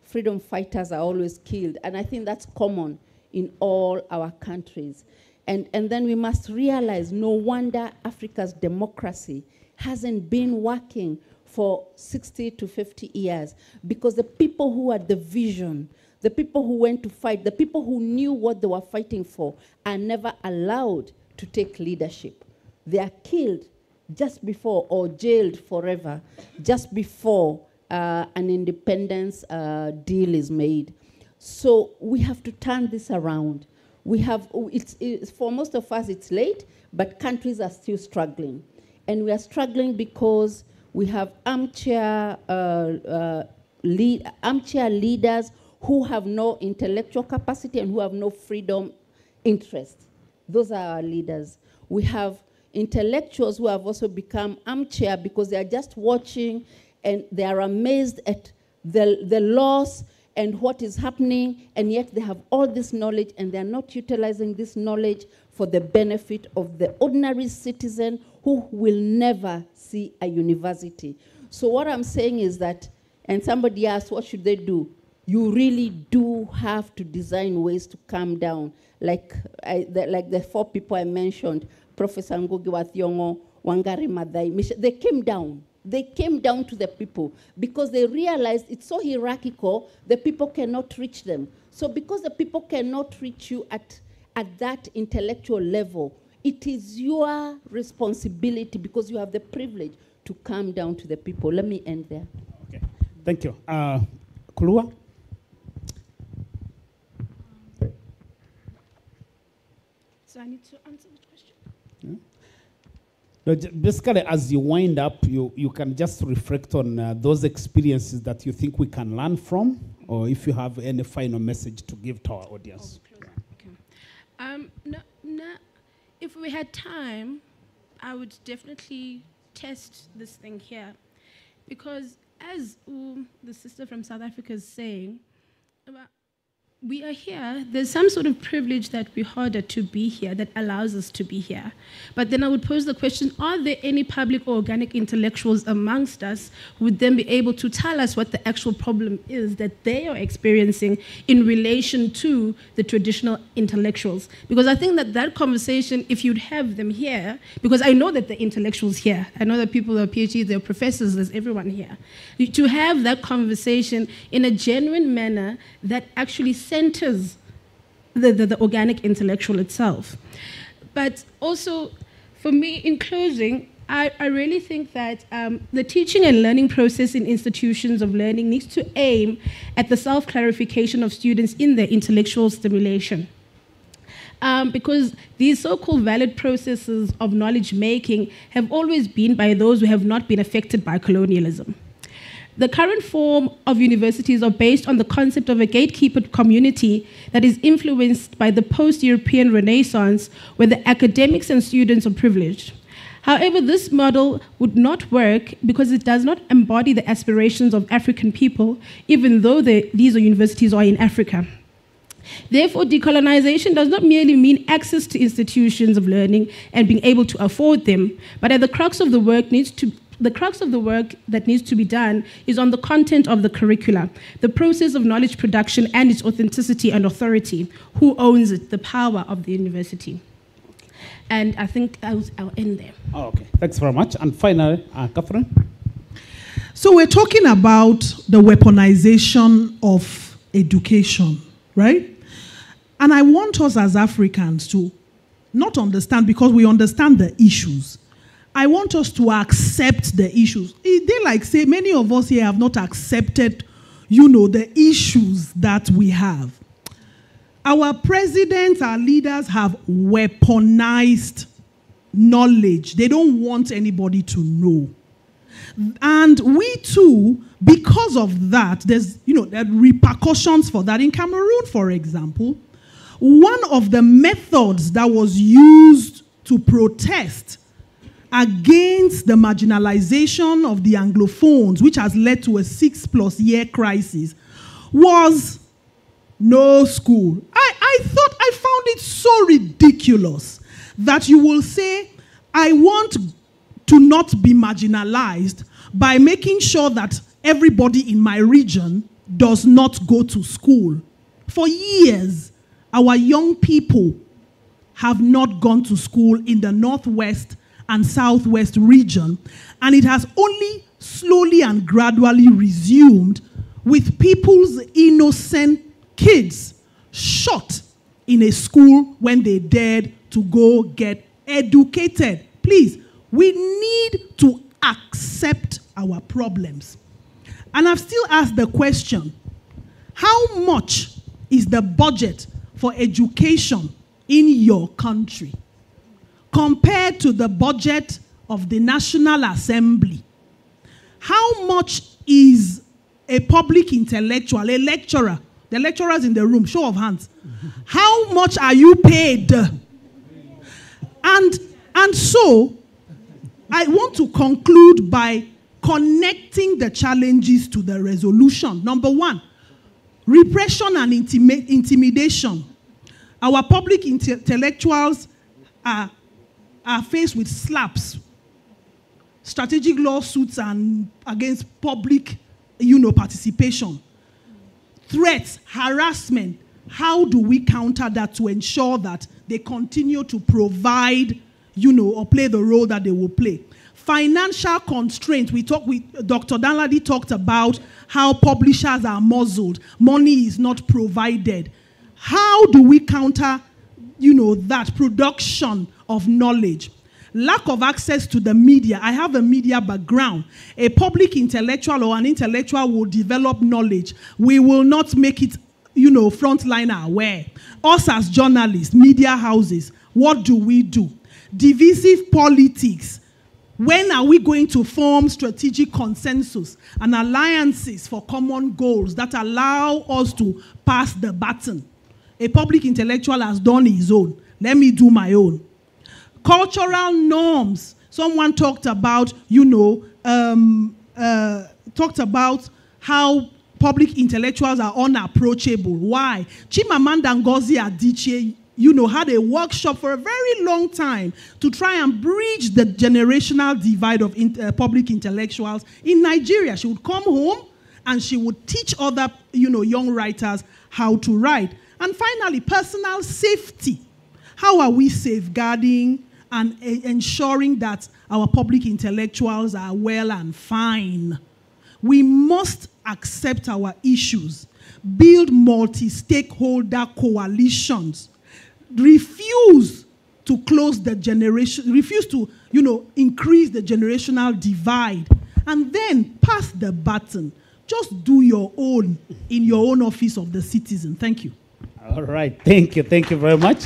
freedom fighters are always killed. And I think that's common in all our countries. And then we must realize no wonder Africa's democracy hasn't been working for 60 to 50 years, because the people who had the vision, the people who went to fight, the people who knew what they were fighting for are never allowed to take leadership. They are killed just before, or jailed forever, just before an independence deal is made. So we have to turn this around. We have, for most of us it's late, but countries are still struggling. And we are struggling because we have armchair leaders who have no intellectual capacity and who have no freedom interest. Those are our leaders. We have intellectuals who have also become armchair because they are just watching and they are amazed at the loss and what is happening, and yet they have all this knowledge and they are not utilizing this knowledge for the benefit of the ordinary citizen who will never see a university. So what I'm saying is that, and somebody asked, what should they do? You really do have to design ways to calm down. Like the 4 people I mentioned, Professor Ngugi wa Thiong'o, Wangari Maathai, they came down. They came down to the people because they realized it's so hierarchical, the people cannot reach them. So because the people cannot reach you at that intellectual level, it is your responsibility, because you have the privilege, to come down to the people. Let me end there. Okay, thank you. Kulua? So I need to answer the question? Yeah. No, basically, as you wind up, you can just reflect on those experiences that you think we can learn from, or if you have any final message to give to our audience. Okay. If we had time, I would definitely test this thing here, because as the sister from South Africa is saying, we are here, there's some sort of privilege that we hold to be here that allows us to be here. But then I would pose the question, are there any public or organic intellectuals amongst us who would then be able to tell us what the actual problem is that they are experiencing in relation to the traditional intellectuals? Because I think that conversation, if you'd have them here, because I know that the intellectuals here, I know that people are PhDs, they're professors, there's everyone here. To have that conversation in a genuine manner that actually centers the organic intellectual itself. But also, for me, in closing, I really think that the teaching and learning process in institutions of learning needs to aim at the self-clarification of students in their intellectual stimulation. Because these so-called valid processes of knowledge making have always been by those who have not been affected by colonialism. The current form of universities are based on the concept of a gatekeeper community that is influenced by the post-European Renaissance, where the academics and students are privileged. However, this model would not work because it does not embody the aspirations of African people, even though these universities are in Africa. Therefore, decolonization does not merely mean access to institutions of learning and being able to afford them, but at the crux of the work that needs to be done is on the content of the curricula, the process of knowledge production and its authenticity and authority. Who owns it? The power of the university. And I think I'll end there. Oh, okay, thanks very much. And finally, Catherine. So we're talking about the weaponization of education, right? And I want us as Africans to not understand, because we understand the issues. I want us to accept the issues. They like say, many of us here have not accepted, the issues that we have. Our presidents, our leaders have weaponized knowledge. They don't want anybody to know. And we too, because of that, there's, there are repercussions for that. In Cameroon, for example, one of the methods that was used to protest against the marginalization of the Anglophones, which has led to a 6+ year crisis, was no school. I found it so ridiculous that you will say, I want to not be marginalized by making sure that everybody in my region does not go to school. For years, our young people have not gone to school in the Northwest and Southwest region, and it has only slowly and gradually resumed with people's innocent kids shot in a school when they dared to go get educated. Please, we need to accept our problems. And I've still asked the question, how much is the budget for education in your country compared to the budget of the National Assembly? How much is a public intellectual, a lecturer, the lecturers in the room, show of hands, how much are you paid? And so, I want to conclude by connecting the challenges to the resolution. Number one, repression and intimidation. Our public intellectuals are faced with slaps, strategic lawsuits and against public, participation, threats, harassment. How do we counter that to ensure that they continue to provide, or play the role that they will play? Financial constraints. Dr. Danladi talked about how publishers are muzzled. Money is not provided. How do we counter, that production of knowledge? Lack of access to the media. I have a media background. A public intellectual or an intellectual will develop knowledge. We will not make it, frontliner aware. Us as journalists, media houses, what do? Divisive politics. When are we going to form strategic consensus and alliances for common goals that allow us to pass the baton? A public intellectual has done his own. Let me do my own. Cultural norms. Someone talked about, how public intellectuals are unapproachable. Why? Chimamanda Ngozi Adichie, had a workshop for a very long time to try and bridge the generational divide of public intellectuals in Nigeria. She would come home and she would teach other, young writers how to write. And finally, personal safety. How are we safeguarding and ensuring that our public intellectuals are well and fine? We must accept our issues, build multi-stakeholder coalitions, refuse to close the generation, refuse to, increase the generational divide, and then pass the baton. Just do your own in your own office of the citizen. Thank you. All right, thank you very much.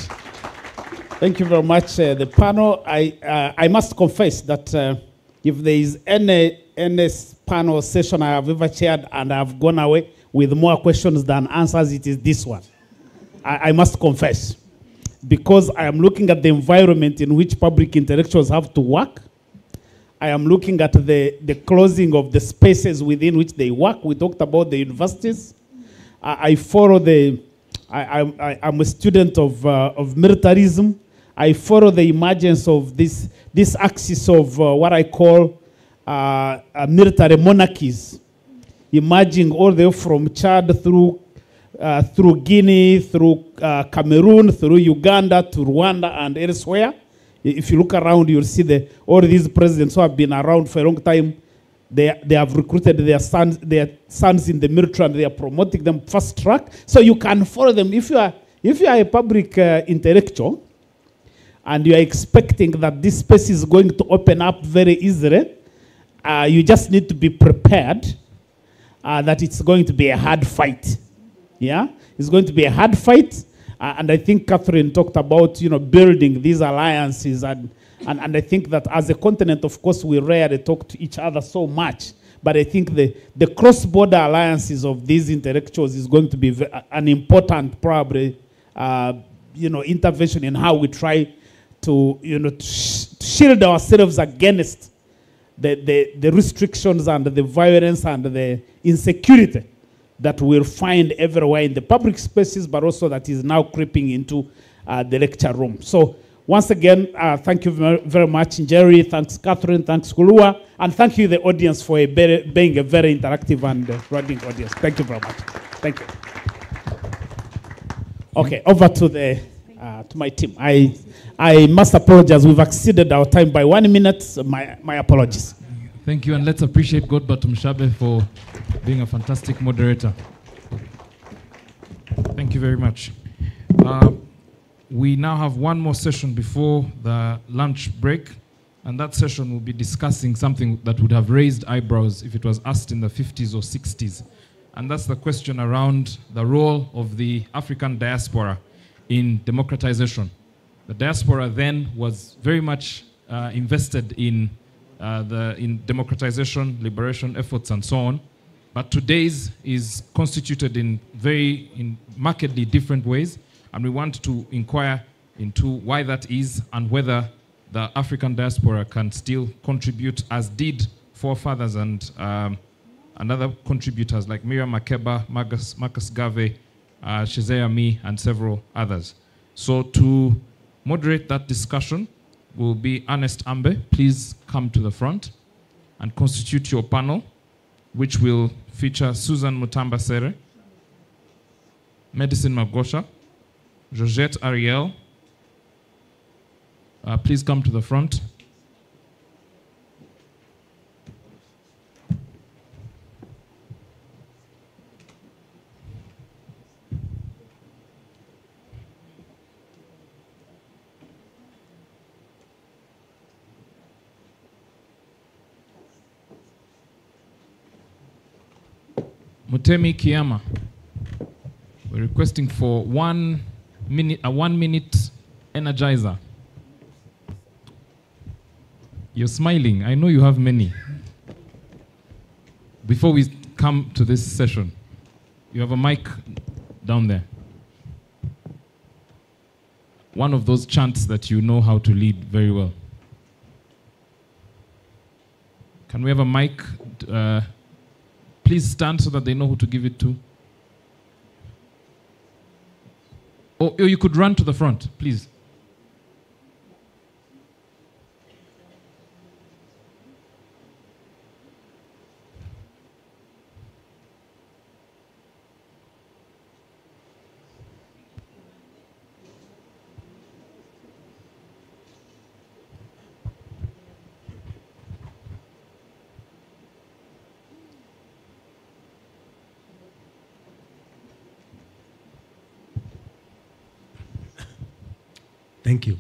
Thank you very much, the panel. I must confess that if there is any panel session I have ever chaired and I have gone away with more questions than answers, it is this one. I must confess. Because I am looking at the environment in which public intellectuals have to work. I am looking at the closing of the spaces within which they work. We talked about the universities. I follow the I'm a student of militarism. I follow the emergence of this axis of what I call military monarchies, emerging all the way from Chad through Guinea, through Cameroon, through Uganda, to Rwanda and elsewhere. If you look around, you'll see all these presidents who have been around for a long time. They have recruited their sons in the military, and they are promoting them fast track. So you can follow them. If you are a public intellectual, and you are expecting that this space is going to open up very easily, you just need to be prepared that it's going to be a hard fight. Yeah, it's going to be a hard fight. And I think Catherine talked about, building these alliances. And I think that as a continent, of course, we rarely talk to each other so much. But I think the cross-border alliances of these intellectuals is going to be an important, probably, intervention in how we try to, shield ourselves against the restrictions and the violence and the insecurity that we'll find everywhere in the public spaces, but also that is now creeping into the lecture room. So once again, thank you very much, Jerry. Thanks, Catherine. Thanks, Kulua. And thank you, the audience, for being a very interactive and writing audience. Thank you very much. Thank you. Okay, over to my team. I must apologize. We've exceeded our time by 1 minute. My apologies. Thank you, and let's appreciate Godbert Mshabe for being a fantastic moderator. Thank you very much. We now have one more session before the lunch break, and that session will be discussing something that would have raised eyebrows if it was asked in the 50s or 60s. And that's the question around the role of the African diaspora in democratization. The diaspora then was very much invested in democratization, liberation efforts, and so on. But today's is constituted in markedly different ways, and we want to inquire into why that is and whether the African diaspora can still contribute as did forefathers and other contributors like Miriam Makeba, Marcus Garvey, Shizaya Mi, and several others. So to moderate that discussion will be Ernest Ambe. Please come to the front and constitute your panel, which will feature Susan Mutamba Sere, Medicine Magosha, Georgette Ariel. Please come to the front. Mutemi Kiyama, we're requesting for 1 minute, a 1 minute energizer. You're smiling. I know you have many. Before we come to this session, you have a mic down there. One of those chants that you know how to lead very well. Can we have a mic? Please stand so that they know who to give it to. Or you could run to the front, please. Thank you.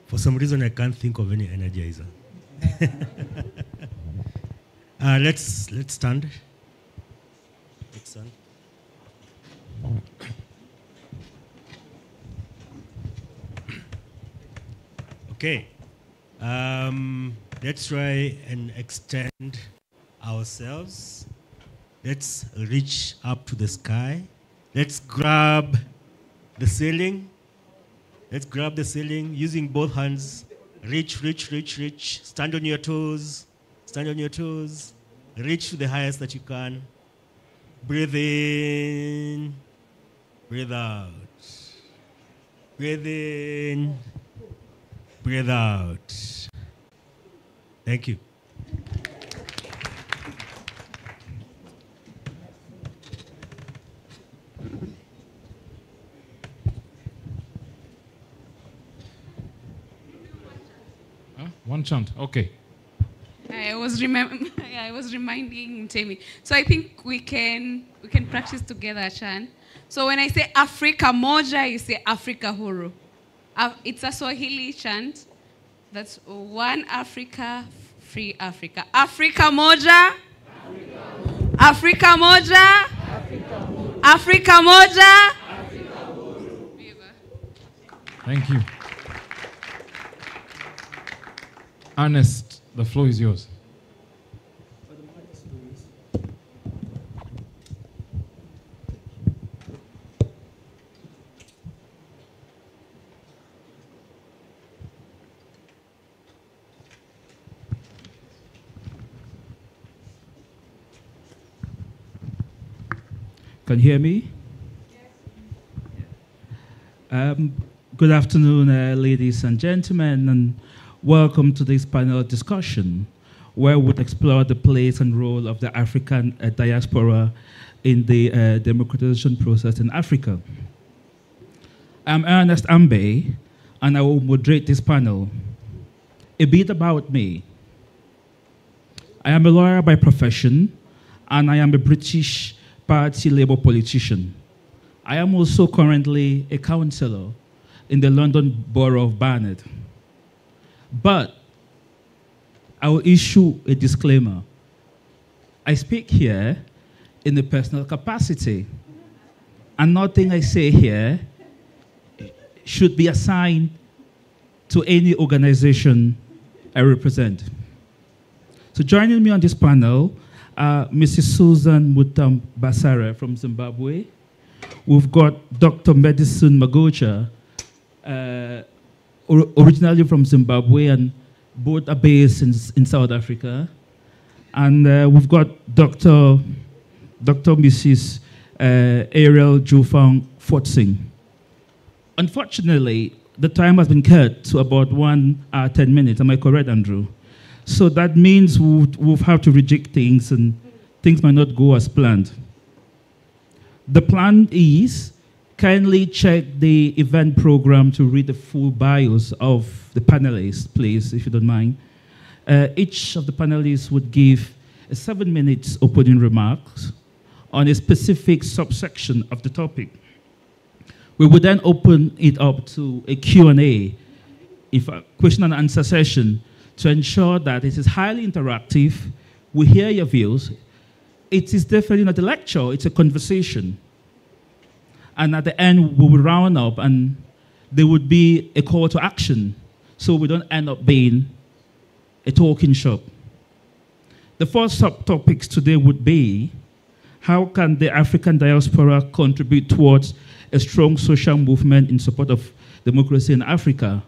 For some reason, I can't think of any energizer. Let's stand. Let's stand. Okay. Let's try and extend ourselves. Let's reach up to the sky. Let's grab the ceiling. Let's grab the ceiling using both hands. Reach, reach, reach, reach. Stand on your toes. Stand on your toes. Reach to the highest that you can. Breathe in. Breathe out. Breathe in. Breathe out. Thank you. One chant, okay. I was reminding Temi. So I think we can practice together a chant. So when I say Afrika Moja, you say Afrika Huru. It's a Swahili chant. That's one Africa, free Africa. Afrika Moja. Afrika Moja. Afrika Moja. Thank you. Ernest, the floor is yours. Can you hear me? Good afternoon, ladies and gentlemen, and welcome to this panel discussion where we'll explore the place and role of the African diaspora in the democratization process in Africa. I'm Ernest Ambe, and I will moderate this panel. A bit about me. I am a lawyer by profession, and I am a British Party Labour politician. I am also currently a councillor in the London Borough of Barnet. But I will issue a disclaimer. I speak here in a personal capacity, and nothing I say here should be assigned to any organization I represent. So joining me on this panel, Mrs. Susan Mutambasare from Zimbabwe. We've got Dr. Medicine Magocha, originally from Zimbabwe, and both are based in South Africa. And we've got Dr. Mrs. Ariel Jufang Fortsing. Unfortunately, the time has been cut to about 1 hour, 10 minutes. Am I correct, Andrew? So that means we'll have to reject things, and things might not go as planned. The plan is kindly check the event program to read the full bios of the panelists, please, if you don't mind. Each of the panelists would give a 7 minutes opening remarks on a specific subsection of the topic. We would then open it up to a Q&A, question and answer session, to ensure that it is highly interactive. We hear your views. It is definitely not a lecture, it's a conversation. And at the end, we will round up, and there would be a call to action, so we don't end up being a talking shop. The first subtopics today would be, how can the African diaspora contribute towards a strong social movement in support of democracy in Africa?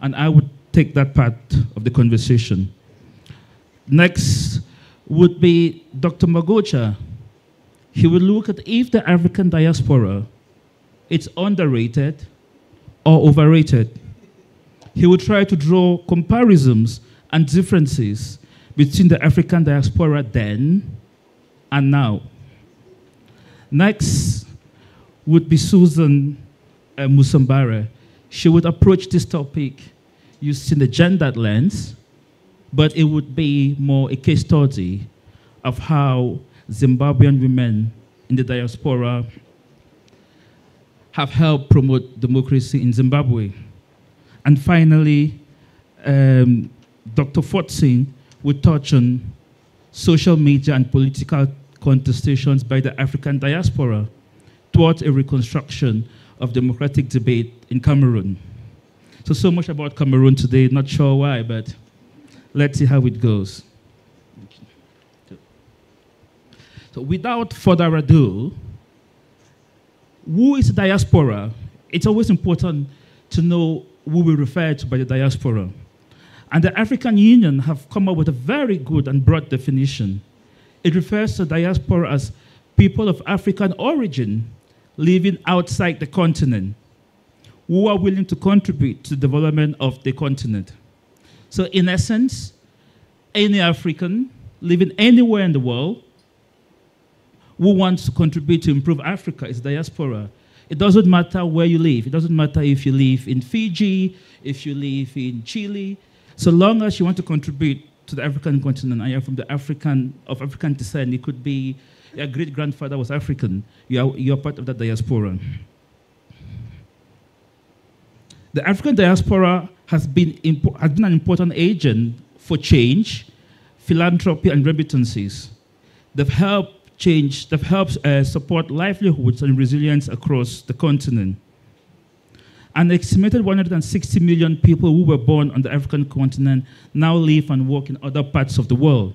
And I would take that part of the conversation. Next would be Dr. Magocha. He will look at if the African diaspora is underrated or overrated. He will try to draw comparisons and differences between the African diaspora then and now. Next would be Susan Musambara. She would approach this topic using the gendered lens, but it would be more a case study of how Zimbabwean women in the diaspora have helped promote democracy in Zimbabwe. And finally, Dr. Fortsing would touch on social media and political contestations by the African diaspora towards a reconstruction of democratic debate in Cameroon. So much about Cameroon today, not sure why, but let's see how it goes. So without further ado, who is the diaspora? It's always important to know who we refer to by the diaspora. And the African Union have come up with a very good and broad definition. It refers to diaspora as people of African origin living outside the continent who are willing to contribute to the development of the continent. So in essence, any African living anywhere in the world who wants to contribute to improve Africa is diaspora. It doesn't matter where you live. It doesn't matter if you live in Fiji, if you live in Chile. So long as you want to contribute to the African continent and you're from the African descent, it could be your great-grandfather was African, you're part of that diaspora. The African diaspora has been an important agent for change, philanthropy, and remittances. They've helped support livelihoods and resilience across the continent. An estimated 160 million people who were born on the African continent now live and work in other parts of the world.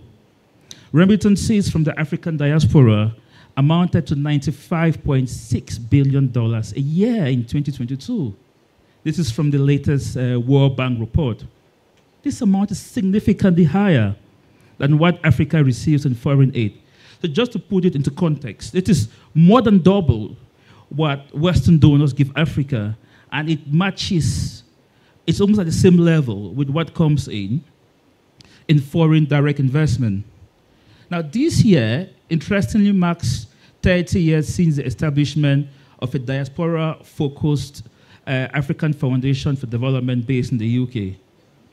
Remittances from the African diaspora amounted to $95.6 billion a year in 2022. This is from the latest World Bank report. This amount is significantly higher than what Africa receives in foreign aid. So just to put it into context, it is more than double what Western donors give Africa, and it matches, it's almost at the same level with what comes in foreign direct investment. Now this year, interestingly, marks 30 years since the establishment of a diaspora-focused African Foundation for Development based in the UK.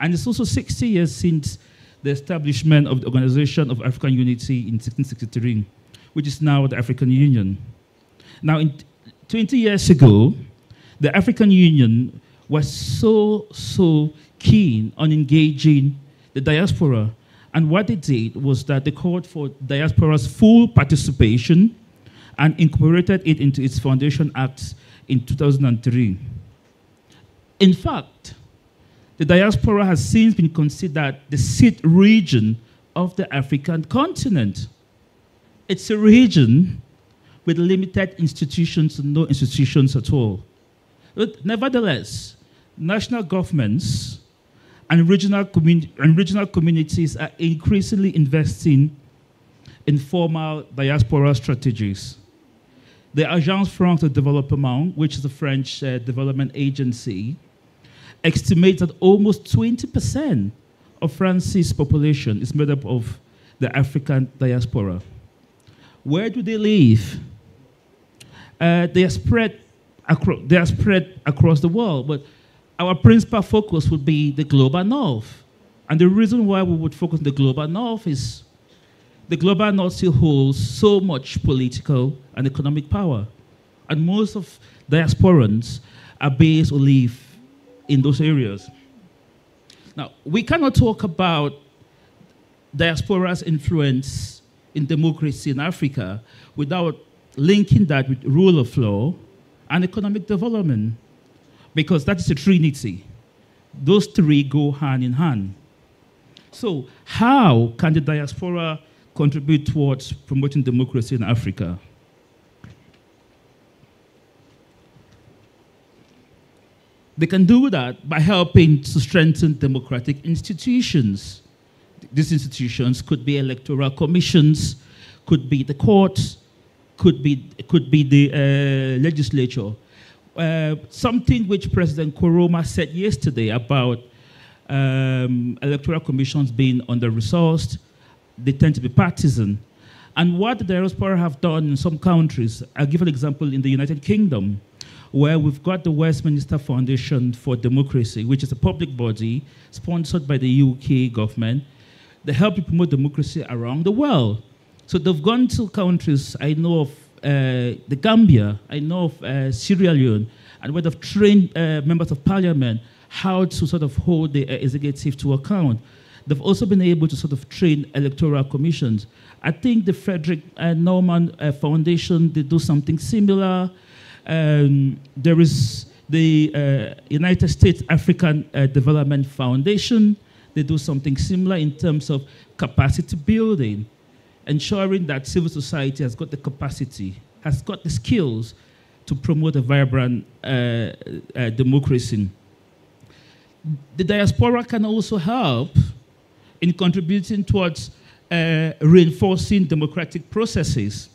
And it's also 60 years since the establishment of the Organization of African Unity in 1663, which is now the African Union. Now, 20 years ago, the African Union was so keen on engaging the diaspora. And what they did was that they called for diaspora's full participation and incorporated it into its Foundation Act in 2003. In fact, the diaspora has since been considered the seat region of the African continent. It's a region with limited institutions and no institutions at all. But nevertheless, national governments and regional communities are increasingly investing in formal diaspora strategies. The Agence France de Développement, which is a French development agency, estimates that almost 20% of France's population is made up of the African diaspora. Where do they live? They are spread across the world, but our principal focus would be the global north. And the reason why we would focus on the global north is the global north still holds so much political and economic power. And most of diasporans are based or live in those areas. Now, we cannot talk about diaspora's influence in democracy in Africa without linking that with rule of law and economic development, because that is a trinity. Those three go hand in hand. So how can the diaspora contribute towards promoting democracy in Africa? They can do that by helping to strengthen democratic institutions. These institutions could be electoral commissions, could be the courts, could be the legislature. Something which President Koroma said yesterday about electoral commissions being under-resourced, they tend to be partisan. And what the diaspora have done in some countries, I'll give an example in the United Kingdom, where we've got the Westminster Foundation for Democracy, which is a public body sponsored by the UK government. They help to promote democracy around the world. So they've gone to countries, I know of the Gambia, I know of Sierra Leone, and where they've trained members of parliament how to sort of hold the executive to account. They've also been able to sort of train electoral commissions. I think the Frederick Norman Foundation, they do something similar. There is the United States African Development Foundation. They do something similar in terms of capacity building, ensuring that civil society has got the capacity, has got the skills to promote a vibrant democracy. The diaspora can also help in contributing towards reinforcing democratic processes.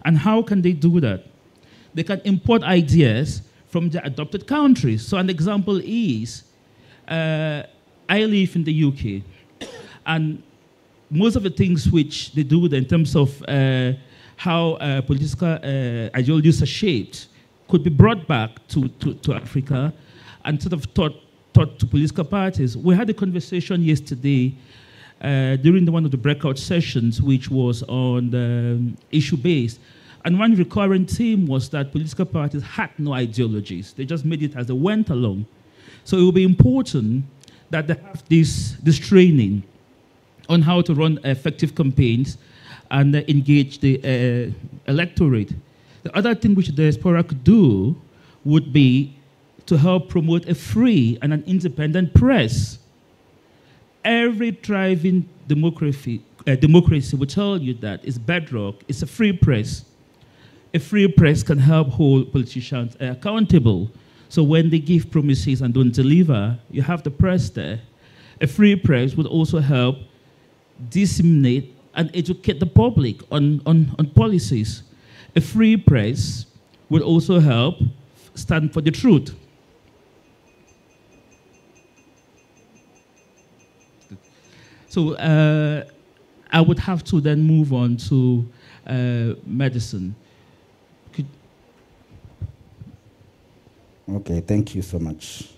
And how can they do that? they can import ideas from the adopted countries. So an example is, I live in the UK, and most of the things which they do in terms of how political ideologies are shaped could be brought back to Africa and sort of taught to political parties. We had a conversation yesterday during one of the breakout sessions, which was on the issue-based. And one recurrent theme was that political parties had no ideologies. They just made it as they went along. So it will be important that they have this training on how to run effective campaigns and engage the electorate. The other thing which the diaspora could do would be to help promote a free and an independent press. Every thriving democracy will tell you that it's bedrock, it's a free press. A free press can help hold politicians accountable. So when they give promises and don't deliver, you have the press there. A free press would also help disseminate and educate the public on policies. A free press would also help stand for the truth. So I would have to then move on to medicine. Okay, thank you so much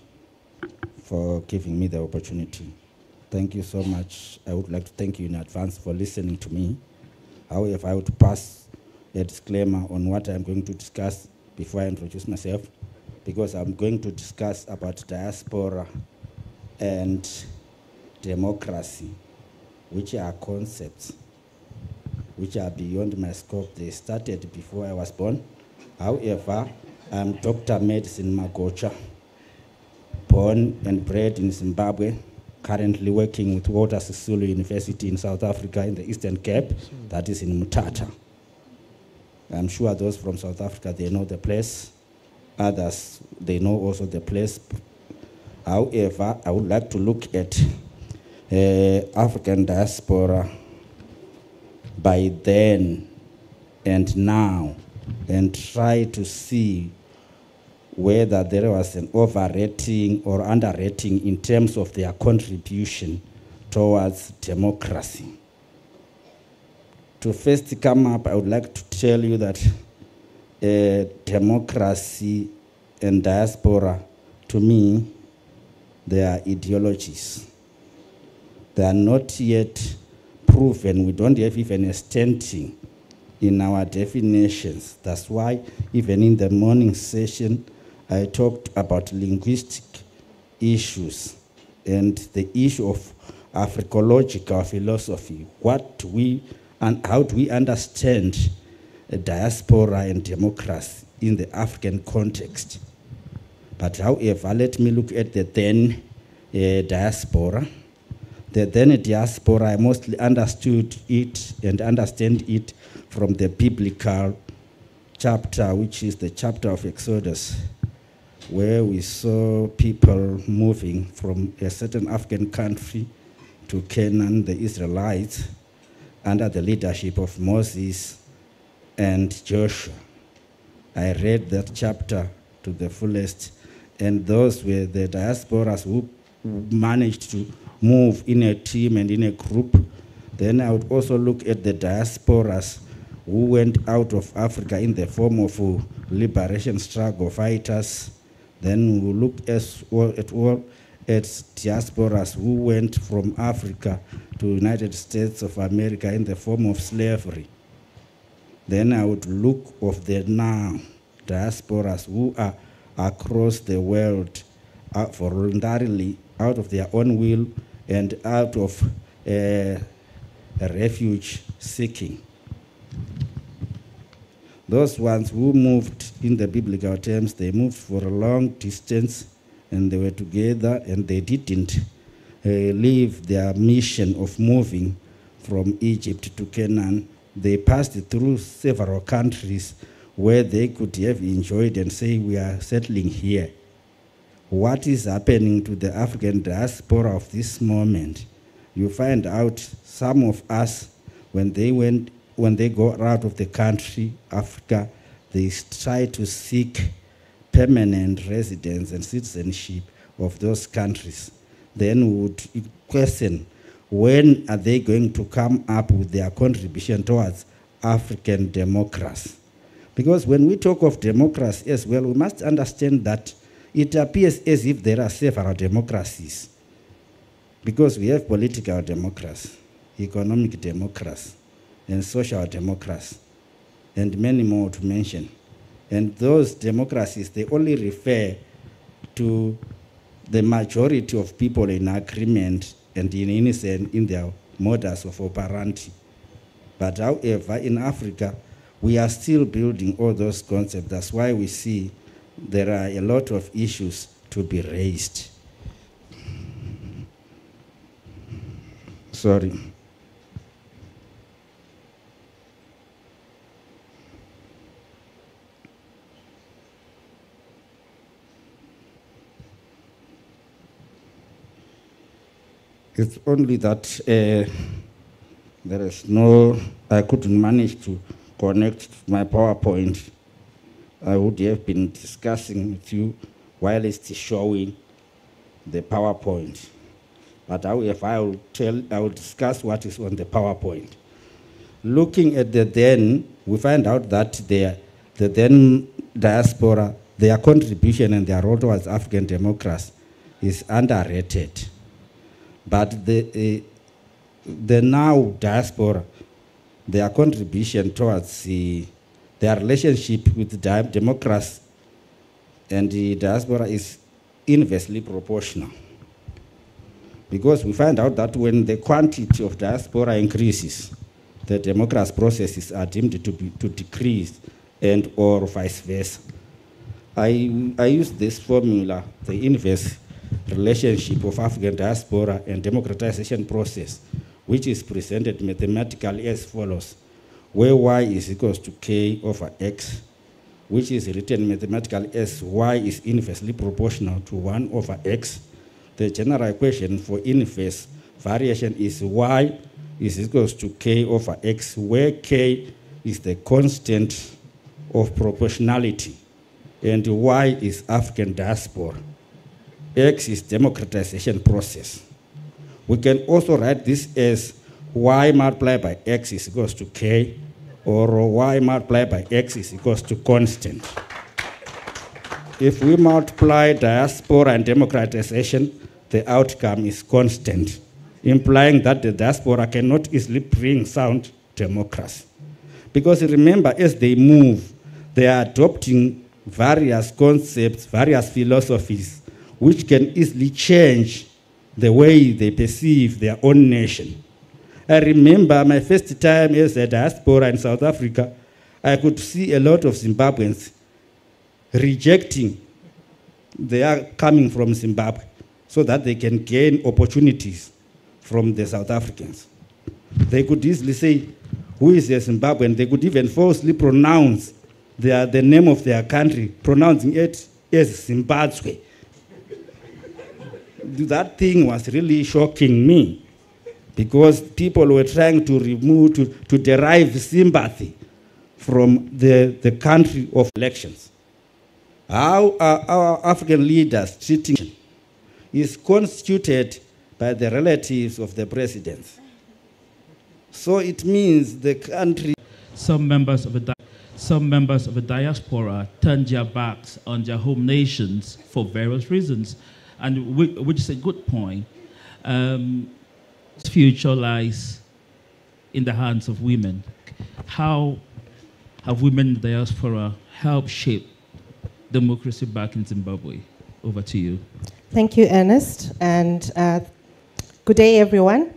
for giving me the opportunity. Thank you so much. I would like to thank you in advance for listening to me. However, I would pass a disclaimer on what I'm going to discuss before I introduce myself, because I'm going to discuss about diaspora and democracy, which are concepts which are beyond my scope. They started before I was born. However, I'm Dr. Medicine Magocha, born and bred in Zimbabwe, currently working with Walter Sisulu University in South Africa in the Eastern Cape, that is in Mutata. I'm sure those from South Africa, they know the place. Others, they know also the place. However, I would like to look at African diaspora by then and now and try to see whether there was an overrating or underrating in terms of their contribution towards democracy. To first come up, I would like to tell you that democracy and diaspora, to me, they are ideologies. They are not yet proven. We don't have even a standing in our definitions. That's why even in the morning session, I talked about linguistic issues and the issue of Africological philosophy. What do we and how do we understand a diaspora and democracy in the African context? But however, let me look at the then diaspora. The then diaspora, I mostly understood it and understand it from the biblical chapter, which is the chapter of Exodus, where we saw people moving from a certain African country to Canaan, the Israelites, under the leadership of Moses and Joshua. I read that chapter to the fullest, and those were the diasporas who managed to move in a team and in a group. Then I would also look at the diasporas who went out of Africa in the form of liberation struggle fighters. Then we look at diasporas who went from Africa to United States of America in the form of slavery. Then I would look of the now diasporas who are across the world voluntarily, out of their own will and out of refuge seeking. Those ones who moved in the biblical terms, they moved for a long distance and they were together and they didn't leave their mission of moving from Egypt to Canaan. They passed through several countries where they could have enjoyed and say, we are settling here. What is happening to the African diaspora of this moment? You find out some of us, when they go out of the country, Africa, they try to seek permanent residence and citizenship of those countries, then we would question when are they going to come up with their contribution towards African democracy. Because when we talk of democracy as well, we must understand that it appears as if there are several democracies. Because we have political democracy, economic democracy, and social democracy, and many more to mention. And those democracies, they only refer to the majority of people in agreement and in unison in their modus of operandi. But however, in Africa, we are still building all those concepts. That's why we see there are a lot of issues to be raised. Sorry. It's only that there is no, I couldn't manage to connect my PowerPoint. I would have been discussing with you while it's showing the PowerPoint. But however, I will discuss what is on the PowerPoint. Looking at the then, we find out that the then diaspora, their contribution and their role towards African democracy is underrated. But the now diaspora, their contribution towards their relationship with democracy and the diaspora is inversely proportional. Because we find out that when the quantity of diaspora increases, the democracy processes are deemed to decrease and or vice versa. I use this formula, the inverse relationship of African diaspora and democratization process, which is presented mathematically as follows, where y is equals to k over x, which is written mathematically as y is inversely proportional to 1 over x. The general equation for inverse variation is y is equals to k over x, where k is the constant of proportionality and y is African diaspora. X is democratization process. We can also write this as y multiplied by x is equals to k, or y multiplied by x is equals to constant. If we multiply diaspora and democratization, the outcome is constant, implying that the diaspora cannot easily bring sound democracy. Because remember, as they move, they are adopting various concepts, various philosophies, which can easily change the way they perceive their own nation. I remember my first time as a diaspora in South Africa, I could see a lot of Zimbabweans rejecting their coming from Zimbabwe so that they can gain opportunities from the South Africans. They could easily say, who is a Zimbabwean? They could even falsely pronounce the name of their country, pronouncing it as Zimbabwe. That thing was really shocking me, because people were trying to remove, to derive sympathy from the country of elections. How are our African leaders treating is constituted by the relatives of the presidents. So it means the country... Some members of the diaspora turned their backs on their home nations for various reasons, and which is a good point. Future lies in the hands of women. How have women in the diaspora helped shape democracy back in Zimbabwe? Over to you. Thank you, Ernest, and good day, everyone.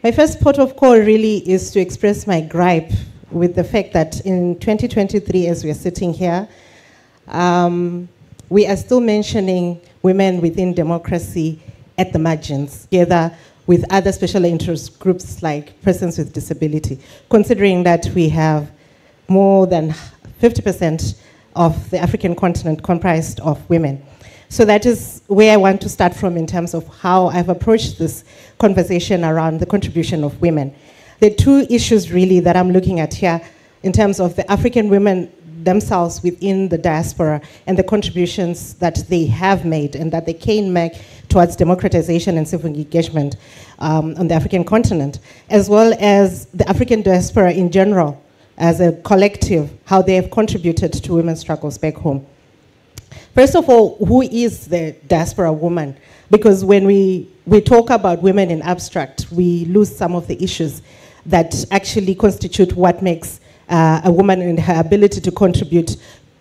My first port of call really is to express my gripe with the fact that in 2023, as we are sitting here, we are still mentioning women within democracy at the margins, together with other special interest groups like persons with disability, considering that we have more than 50% of the African continent comprised of women. So that is where I want to start from in terms of how I've approached this conversation around the contribution of women. There are two issues really that I'm looking at here in terms of the African women themselves within the diaspora and the contributions that they have made and that they can make towards democratization and civil engagement on the African continent, as well as the African diaspora in general as a collective, how they have contributed to women's struggles back home. First of all, who is the diaspora woman? Because when we talk about women in abstract, we lose some of the issues that actually constitute what makes a woman in her ability to contribute,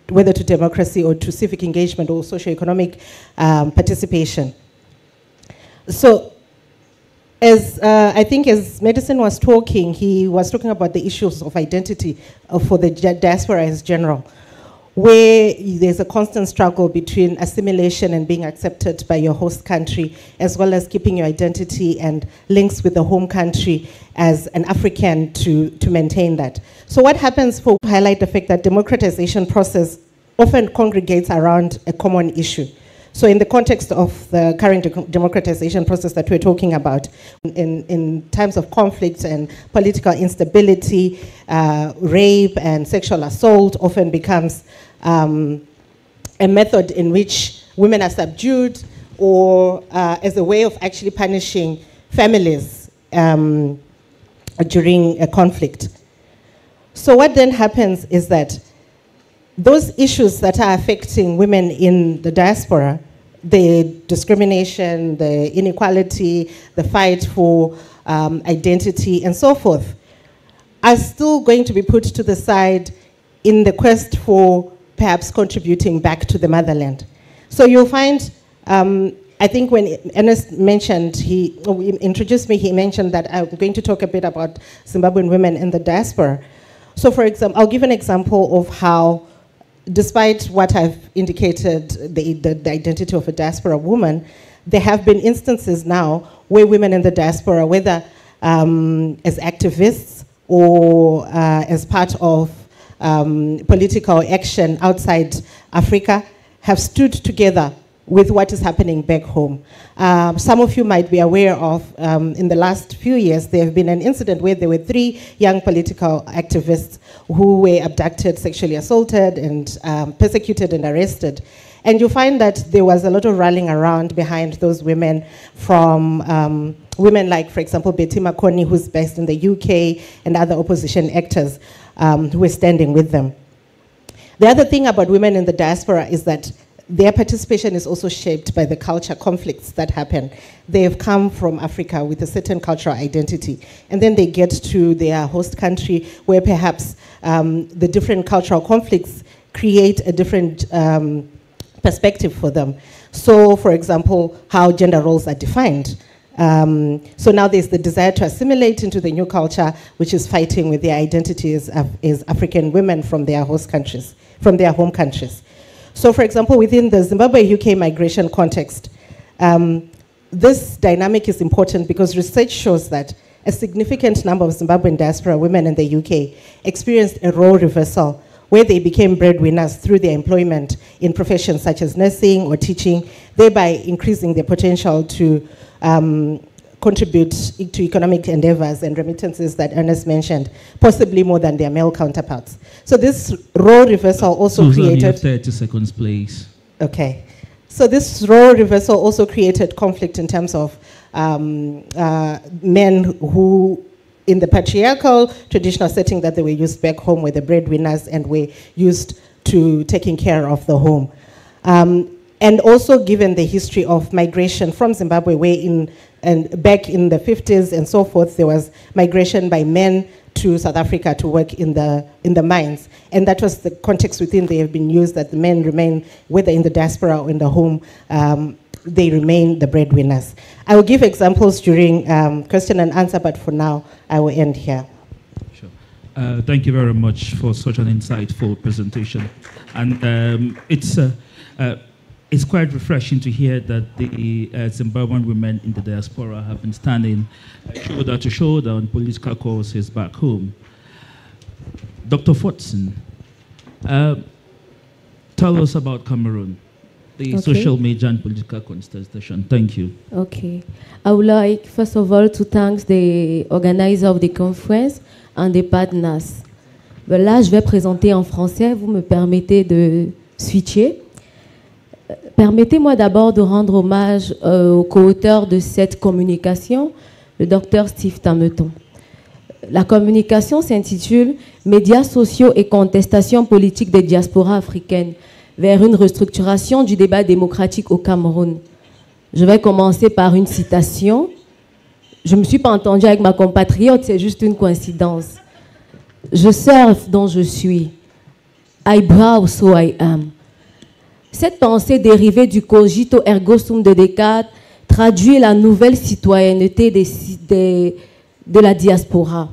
whether to democracy or to civic engagement or socioeconomic participation. So, I think as Medicine was talking, he was talking about the issues of identity for the diaspora as general, where there's a constant struggle between assimilation and being accepted by your host country, as well as keeping your identity and links with the home country as an African to maintain that. So what happens for highlight the fact that democratization process often congregates around a common issue. So in the context of the current democratization process that we're talking about, in times of conflict and political instability, rape and sexual assault often becomes a method in which women are subdued, or as a way of actually punishing families during a conflict. So what then happens is that those issues that are affecting women in the diaspora, the discrimination, the inequality, the fight for identity, and so forth, are still going to be put to the side in the quest for perhaps contributing back to the motherland. So you'll find, I think when Ernest mentioned, he introduced me, he mentioned that I'm going to talk a bit about Zimbabwean women in the diaspora. So for example, I'll give an example of how, despite what I've indicated, the identity of a diaspora woman, there have been instances now where women in the diaspora, whether as activists or as part of political action outside Africa, have stood together with what is happening back home. Some of you might be aware of, in the last few years, there have been an incident where there were 3 young political activists who were abducted, sexually assaulted, and persecuted and arrested. And you find that there was a lot of rallying around behind those women from women like, for example, Betty Makoni, who's based in the UK, and other opposition actors who were standing with them. The other thing about women in the diaspora is that their participation is also shaped by the culture conflicts that happen. They have come from Africa with a certain cultural identity, and then they get to their host country where perhaps the different cultural conflicts create a different perspective for them. So, for example, how gender roles are defined. So now there's the desire to assimilate into the new culture, which is fighting with their identities as African women from their host countries, from their home countries. So for example, within the Zimbabwe-UK migration context, this dynamic is important because research shows that a significant number of Zimbabwean diaspora women in the UK experienced a role reversal where they became breadwinners through their employment in professions such as nursing or teaching, thereby increasing their potential to contribute to economic endeavors and remittances that Ernest mentioned, possibly more than their male counterparts. So this role reversal also Susan, created... you have 30 seconds, please. Okay. So this role reversal also created conflict in terms of men who, in the patriarchal traditional setting that they were used back home, were the breadwinners and were used to taking care of the home. And also given the history of migration from Zimbabwe, where back in the 50s and so forth, there was migration by men to South Africa to work in the mines. And that was the context within they have been used, that the men remain, whether in the diaspora or in the home, they remain the breadwinners. I will give examples during question and answer, but for now, I will end here. Sure. Thank you very much for such an insightful presentation. And it's quite refreshing to hear that the Zimbabwean women in the diaspora have been standing shoulder to shoulder on political causes back home. Dr. Fortson, tell us about Cameroon, the social media and political contestation. Thank you. Okay. I would like, first of all, to thank the organizer of the conference and the partners. Là, je vais présenter en français, vous me permettez de switcher. Permettez-moi d'abord de rendre hommage au co-auteur de cette communication, le docteur Steve Tameton. La communication s'intitule « Médias sociaux et contestation politique des diasporas africaines vers une restructuration du débat démocratique au Cameroun ». Je vais commencer par une citation. Je ne me suis pas entendue avec ma compatriote, c'est juste une coïncidence. Je surfe dont je suis. I browse so I am. Cette pensée dérivée du cogito ergo sum de Descartes traduit la nouvelle citoyenneté de la diaspora.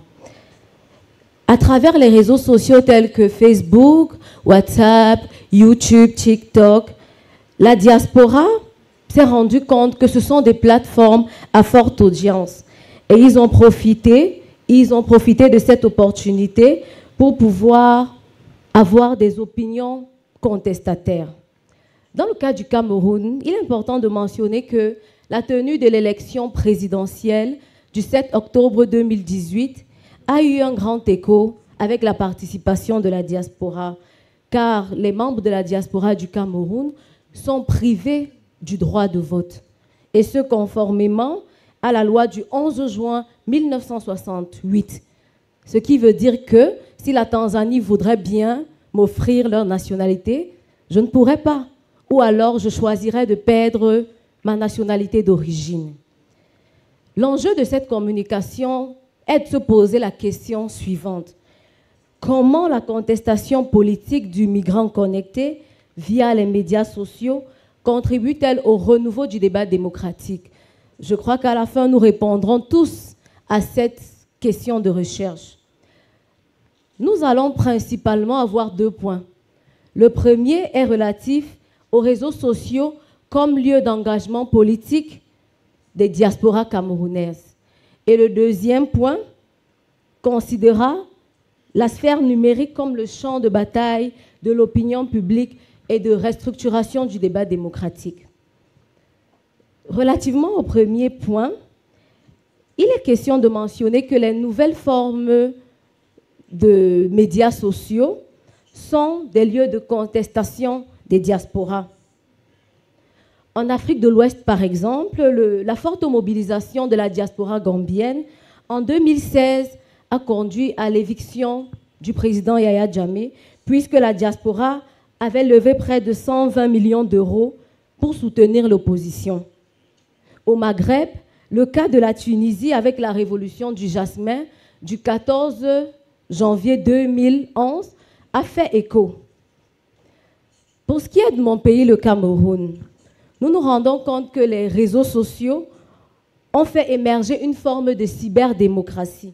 À travers les réseaux sociaux tels que Facebook, WhatsApp, YouTube, TikTok, la diaspora s'est rendu compte que ce sont des plateformes à forte audience. Et ils ont profité de cette opportunité pour pouvoir avoir des opinions contestataires. Dans le cas du Cameroun, il est important de mentionner que la tenue de l'élection présidentielle du 7 octobre 2018 a eu un grand écho avec la participation de la diaspora, car les membres de la diaspora du Cameroun sont privés du droit de vote, et ce conformément à la loi du 11 juin 1968. Ce qui veut dire que si la Tanzanie voudrait bien m'offrir leur nationalité, je ne pourrais pas, ou alors je choisirais de perdre ma nationalité d'origine. L'enjeu de cette communication est de se poser la question suivante. Comment la contestation politique du migrant connecté via les médias sociaux contribue-t-elle au renouveau du débat démocratique? Je crois qu'à la fin, nous répondrons tous à cette question de recherche. Nous allons principalement avoir 2 points. Le premier est relatif aux réseaux sociaux comme lieu d'engagement politique des diasporas camerounaises. Et le deuxième point considérera la sphère numérique comme le champ de bataille de l'opinion publique et de restructuration du débat démocratique. Relativement au premier point, il est question de mentionner que les nouvelles formes de médias sociaux sont des lieux de contestation des diasporas. En Afrique de l'Ouest, par exemple, la forte mobilisation de la diaspora gambienne en 2016 a conduit à l'éviction du président Yaya Jammeh, puisque la diaspora avait levé près de 120 millions d'euros pour soutenir l'opposition. Au Maghreb, le cas de la Tunisie avec la révolution du jasmin du 14 janvier 2011 a fait écho. Pour ce qui est de mon pays, le Cameroun, nous nous rendons compte que les réseaux sociaux ont fait émerger une forme de cyberdémocratie.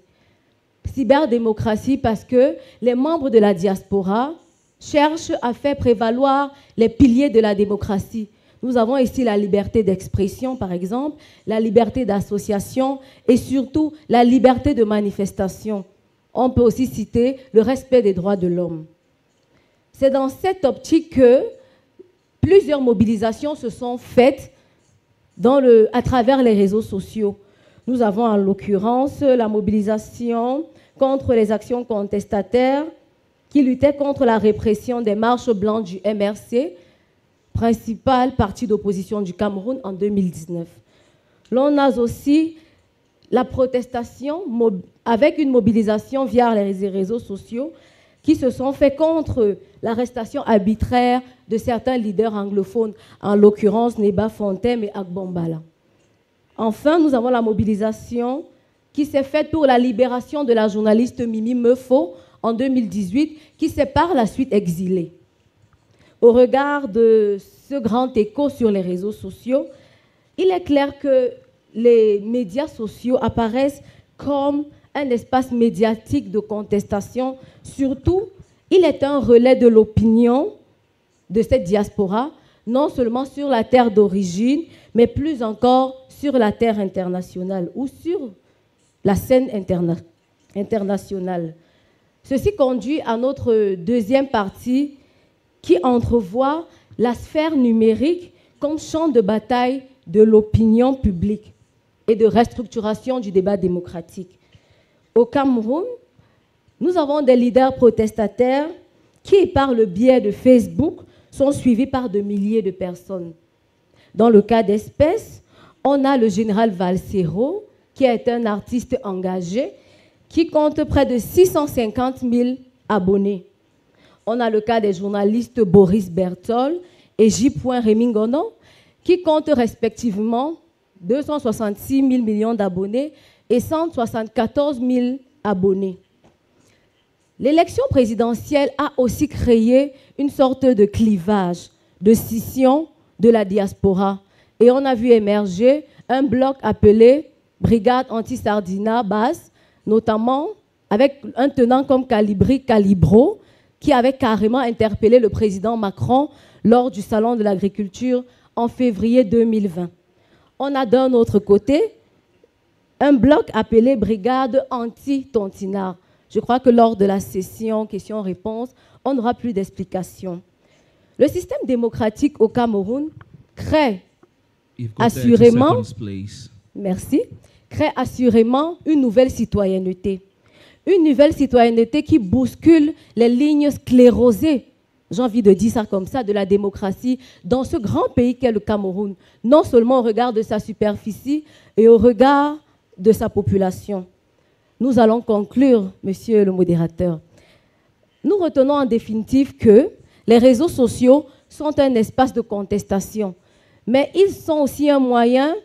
Cyberdémocratie parce que les membres de la diaspora cherchent à faire prévaloir les piliers de la démocratie. Nous avons ici la liberté d'expression, par exemple, la liberté d'association et surtout la liberté de manifestation. On peut aussi citer le respect des droits de l'homme. C'est dans cette optique que plusieurs mobilisations se sont faites à travers les réseaux sociaux. Nous avons en l'occurrence la mobilisation contre les actions contestataires qui luttaient contre la répression des marches blanches du MRC, principal parti d'opposition du Cameroun en 2019. L'on a aussi la protestation avec une mobilisation via les réseaux sociaux qui se sont faits contre l'arrestation arbitraire de certains leaders anglophones, en l'occurrence Neba Fontem et Agbombala. Enfin, nous avons la mobilisation qui s'est faite pour la libération de la journaliste Mimi Meufo en 2018, qui s'est par la suite exilée. Au regard de ce grand écho sur les réseaux sociaux, il est clair que les médias sociaux apparaissent comme un espace médiatique de contestation. Surtout, il est un relais de l'opinion de cette diaspora, non seulement sur la terre d'origine, mais plus encore sur la terre internationale ou sur la scène internationale. Ceci conduit à notre deuxième partie qui entrevoit la sphère numérique comme champ de bataille de l'opinion publique et de restructuration du débat démocratique. Au Cameroun, Nous avons des leaders protestataires qui, par le biais de Facebook, sont suivis par de milliers de personnes. Dans le cas d'espèce, on a le général Valsero, qui est un artiste engagé, qui compte près de 650 000 abonnés. On a le cas des journalistes Boris Bertol et J. Remingono, qui comptent respectivement 266 000 millions d'abonnés et 174 000 abonnés. L'élection présidentielle a aussi créé une sorte de clivage, de scission de la diaspora. Et on a vu émerger un bloc appelé Brigade anti-Sardina basse, notamment avec un tenant comme Calibro, qui avait carrément interpellé le président Macron lors du Salon de l'agriculture en février 2020. On a d'un autre côté un bloc appelé Brigade anti-Tontinard. Je crois que lors de la session questions-réponses, on n'aura plus d'explications. Le système démocratique au Cameroun crée assurément, crée assurément une nouvelle citoyenneté. Une nouvelle citoyenneté qui bouscule les lignes sclérosées, j'ai envie de dire ça comme ça, de la démocratie dans ce grand pays qu'est le Cameroun, non seulement au regard de sa superficie et au regard de sa population. Nous allons conclure, monsieur le modérateur. Nous retenons en définitive que les réseaux sociaux sont un espace de contestation, mais ils sont aussi un moyen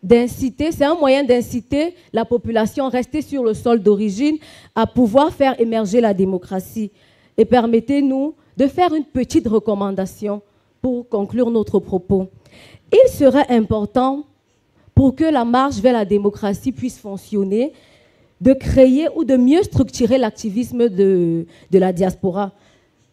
d'inciter, c'est un moyen d'inciter la population restée sur le sol d'origine à pouvoir faire émerger la démocratie. Et permettez-nous de faire une petite recommandation pour conclure notre propos. Il serait important, pour que la marche vers la démocratie puisse fonctionner, de créer ou de mieux structurer l'activisme de la diaspora.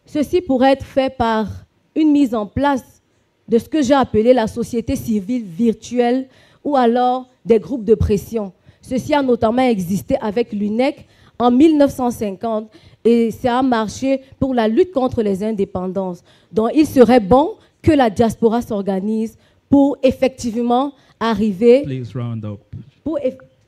Ceci pourrait être fait par une mise en place de ce que j'ai appelé la société civile virtuelle ou alors des groupes de pression. Ceci a notamment existé avec l'UNEC en 1950 et ça a marché pour la lutte contre les indépendances. Donc il serait bon que la diaspora s'organise pour effectivement arriver... Please round up.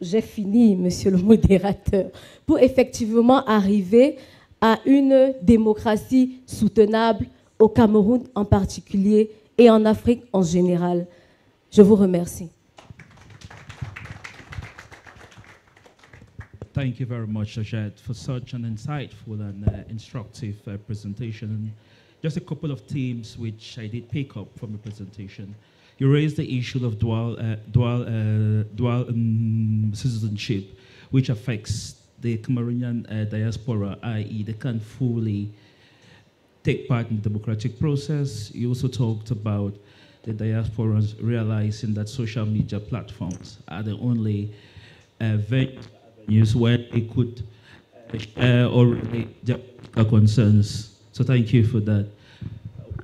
J'ai fini, monsieur le modérateur. Pour effectivement arriver à une démocratie soutenable au Cameroun en particulier et en Afrique en général. Je vous remercie. Thank you very much, Ajad, for such an insightful and instructive presentation. And just a couple of themes which I did pick up from the presentation. You raised the issue of dual citizenship, which affects the Cameroonian diaspora, i.e. they can't fully take part in the democratic process. You also talked about the diasporans realizing that social media platforms are the only venues where they could share or relate their concerns. So thank you for that.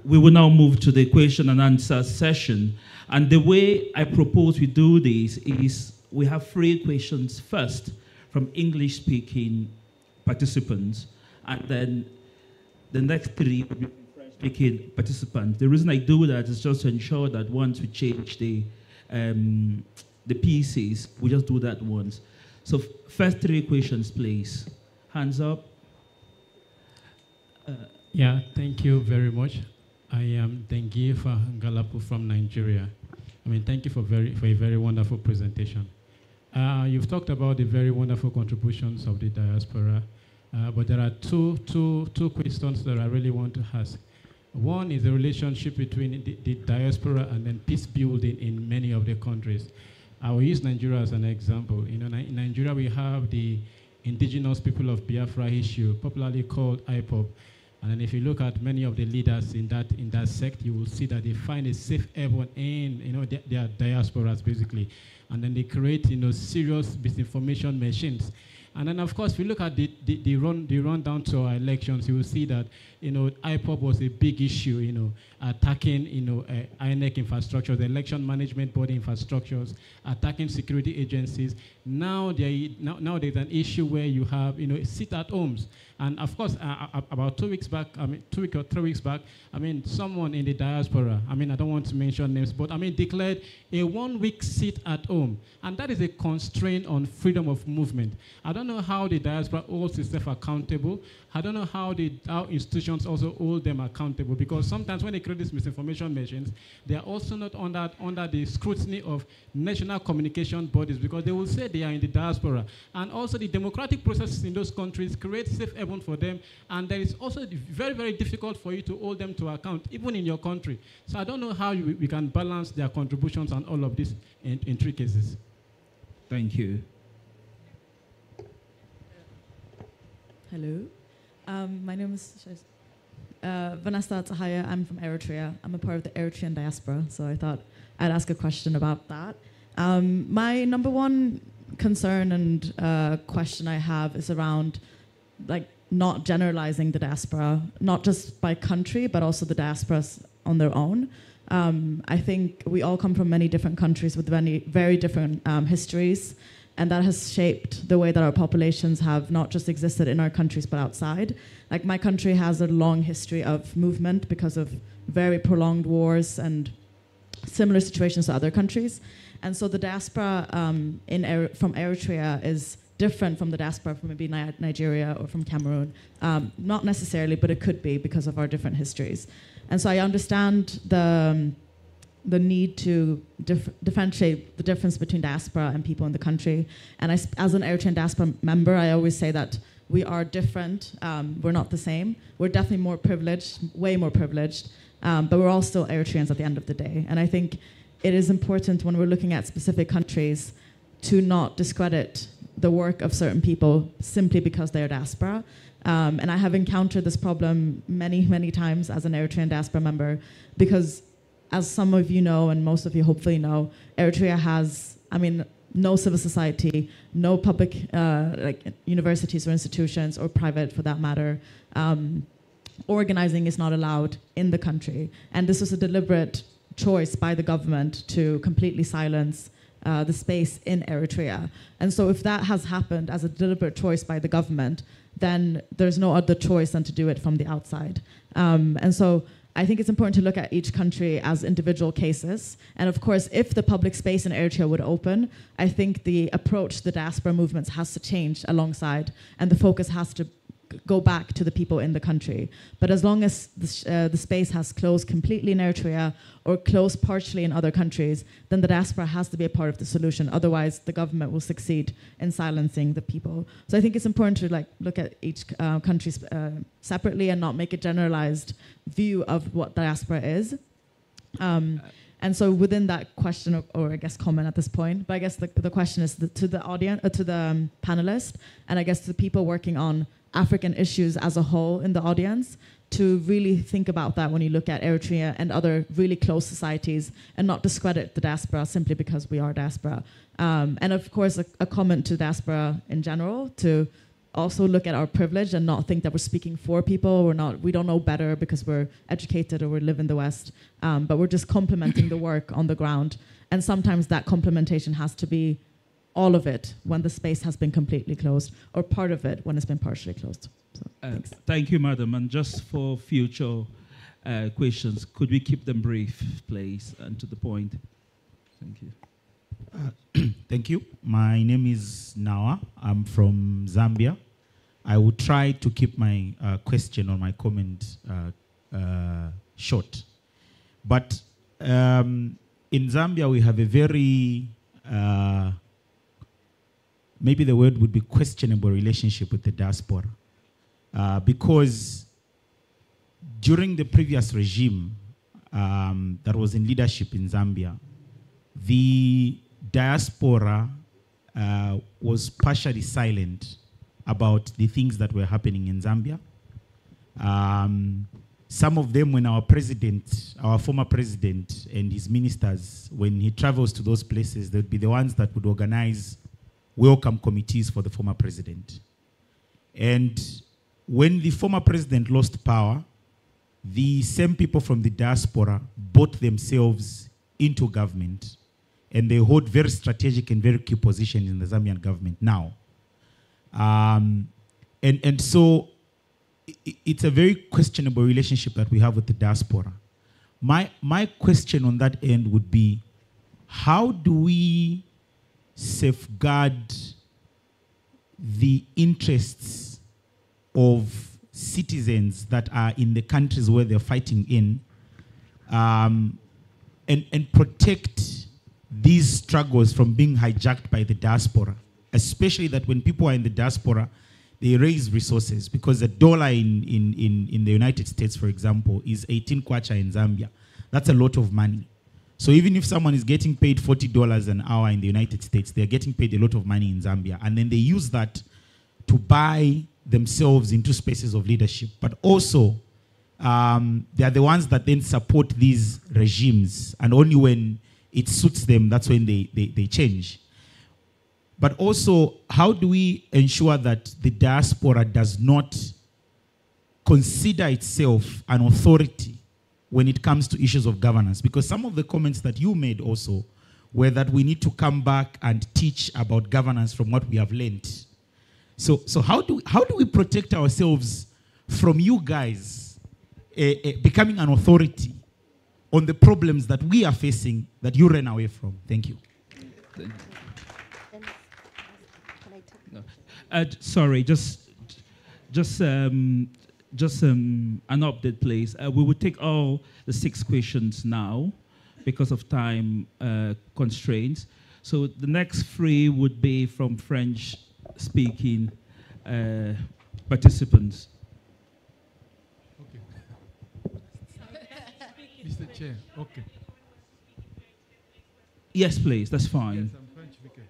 We will now move to the question and answer session. And the way I propose we do this is we have 3 questions first from English-speaking participants, and then the next 3 will be French-speaking participants. The reason I do that is just to ensure that once we change the pieces, we just do that once. So first 3 questions, please. Hands up. Yeah, thank you very much. I am Dengifa Ngalapu from Nigeria. Thank you for a very wonderful presentation. You've talked about the very wonderful contributions of the diaspora, but there are two questions that I really want to ask. One is the relationship between the diaspora and then peace building in many of the countries. I will use Nigeria as an example. In Nigeria, we have the indigenous people of Biafra issue, popularly called IPOB. And then if you look at many of the leaders in that sect, you will see that they find a safe haven in their diasporas basically, and then they create serious misinformation machines. And then of course, if you look at the run down to our elections, you will see that IPOB was a big issue, attacking INEC infrastructure, the election management body infrastructures, attacking security agencies, Now there's an issue where you have, sit-at-homes. And of course, about 2 weeks back, 2 weeks or 3 weeks back, someone in the diaspora, I don't want to mention names, but declared a 1 week sit-at-home. And that is a constraint on freedom of movement. I don't know how the diaspora holds itself accountable. I don't know how institutions also hold them accountable, because sometimes when they create these misinformation machines, they are also not under the scrutiny of national communication bodies, because they will say they are in the diaspora. And also the democratic processes in those countries create safe haven for them, and there is also very, very difficult for you to hold them to account, even in your country. So I don't know how we can balance their contributions and all of this in 3 cases. Thank you. Hello. My name is Vanessa Tahaya. I'm from Eritrea. I'm a part of the Eritrean diaspora, so I thought I'd ask a question about that. My number one concern and question I have is around not generalizing the diaspora, not just by country, but also the diasporas on their own. I think we all come from many different countries with many very different histories, and that has shaped the way that our populations have not just existed in our countries, but outside. Like my country has a long history of movement because of very prolonged wars and similar situations to other countries. And so the diaspora from Eritrea is different from the diaspora from maybe Nigeria or from Cameroon. Not necessarily, but it could be because of our different histories. And so I understand the need to differentiate the difference between diaspora and people in the country. And as an Eritrean diaspora member, I always say that we are different. We're not the same. We're definitely more privileged, way more privileged, but we're all still Eritreans at the end of the day. And I think it is important when we're looking at specific countries to not discredit the work of certain people simply because they're diaspora. And I have encountered this problem many, many times as an Eritrean diaspora member, because as some of you know, and most of you hopefully know, Eritrea has, no civil society, no public universities or institutions, or private for that matter. Organizing is not allowed in the country. And this was a deliberate choice by the government to completely silence the space in Eritrea. And so if that has happened as a deliberate choice by the government, then there's no other choice than to do it from the outside. And so I think it's important to look at each country as individual cases. And of course, if the public space in Eritrea would open, I think the approach to the diaspora movements has to change alongside, and the focus has to go back to the people in the country. But as long as the space has closed completely in Eritrea or closed partially in other countries, then the diaspora has to be a part of the solution. Otherwise, the government will succeed in silencing the people. So I think it's important to look at each country separately and not make a generalized view of what diaspora is. And so within that question, or I guess comment at this point, but I guess the question is to the audience, to the panelists, and I guess to the people working on African issues as a whole in the audience, to really think about that when you look at Eritrea and other really close societies, and not discredit the diaspora simply because we are diaspora. And of course, a comment to diaspora in general, to also look at our privilege and not think that we're speaking for people. We don't know better because we're educated or we live in the West, but we're just complementing the work on the ground. And sometimes that complementation has to be all of it when the space has been completely closed, or part of it when it's been partially closed. So, thanks. Thank you, madam. And just for future questions, could we keep them brief, please, and to the point? Thank you. Thank you. My name is Nawa. I'm from Zambia. I will try to keep my question or my comment short. But in Zambia, we have a very maybe the word would be questionable relationship with the diaspora. Because during the previous regime that was in leadership in Zambia, the diaspora was partially silent about the things that were happening in Zambia. Some of them, when our former president and his ministers, when he travels to those places, they would be the ones that would organize welcome committees for the former president. And when the former president lost power, the same people from the diaspora bought themselves into government and they hold very strategic and very key positions in the Zambian government now. And so it's a very questionable relationship that we have with the diaspora. My question on that end would be, how do we safeguard the interests of citizens that are in the countries where they're fighting in, and protect these struggles from being hijacked by the diaspora, especially that when people are in the diaspora, they raise resources, because a dollar in the United States, for example, is 18 kwacha in Zambia. That's a lot of money. So even if someone is getting paid $40 an hour in the United States, they're getting paid a lot of money in Zambia. And then they use that to buy themselves into spaces of leadership. But also, they are the ones that then support these regimes. And only when it suits them, that's when they change. But also, how do we ensure that the diaspora does not consider itself an authority when it comes to issues of governance? Because some of the comments that you made also were that we need to come back and teach about governance from what we have learned. So how do we protect ourselves from you guys becoming an authority on the problems that we are facing that you ran away from? Thank you. Sorry, just an update, please. We will take all the 6 questions now because of time constraints. So the next 3 would be from French-speaking participants. Mr. Chair, okay. Yes, please, that's fine. Yes, I'm French speaker.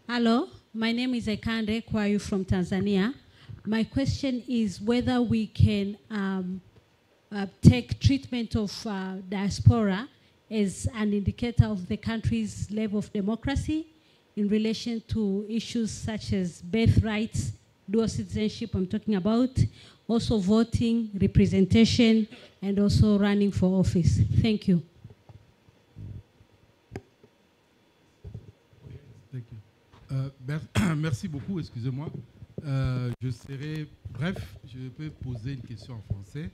Hello, my name is Ekande Kwayu from Tanzania. My question is whether we can take treatment of diaspora as an indicator of the country's level of democracy in relation to issues such as birthrights, dual citizenship I'm talking about, also voting, representation, and also running for office. Thank you. Thank you. Merci beaucoup, excusez-moi. Je serai bref, je peux poser une question en français.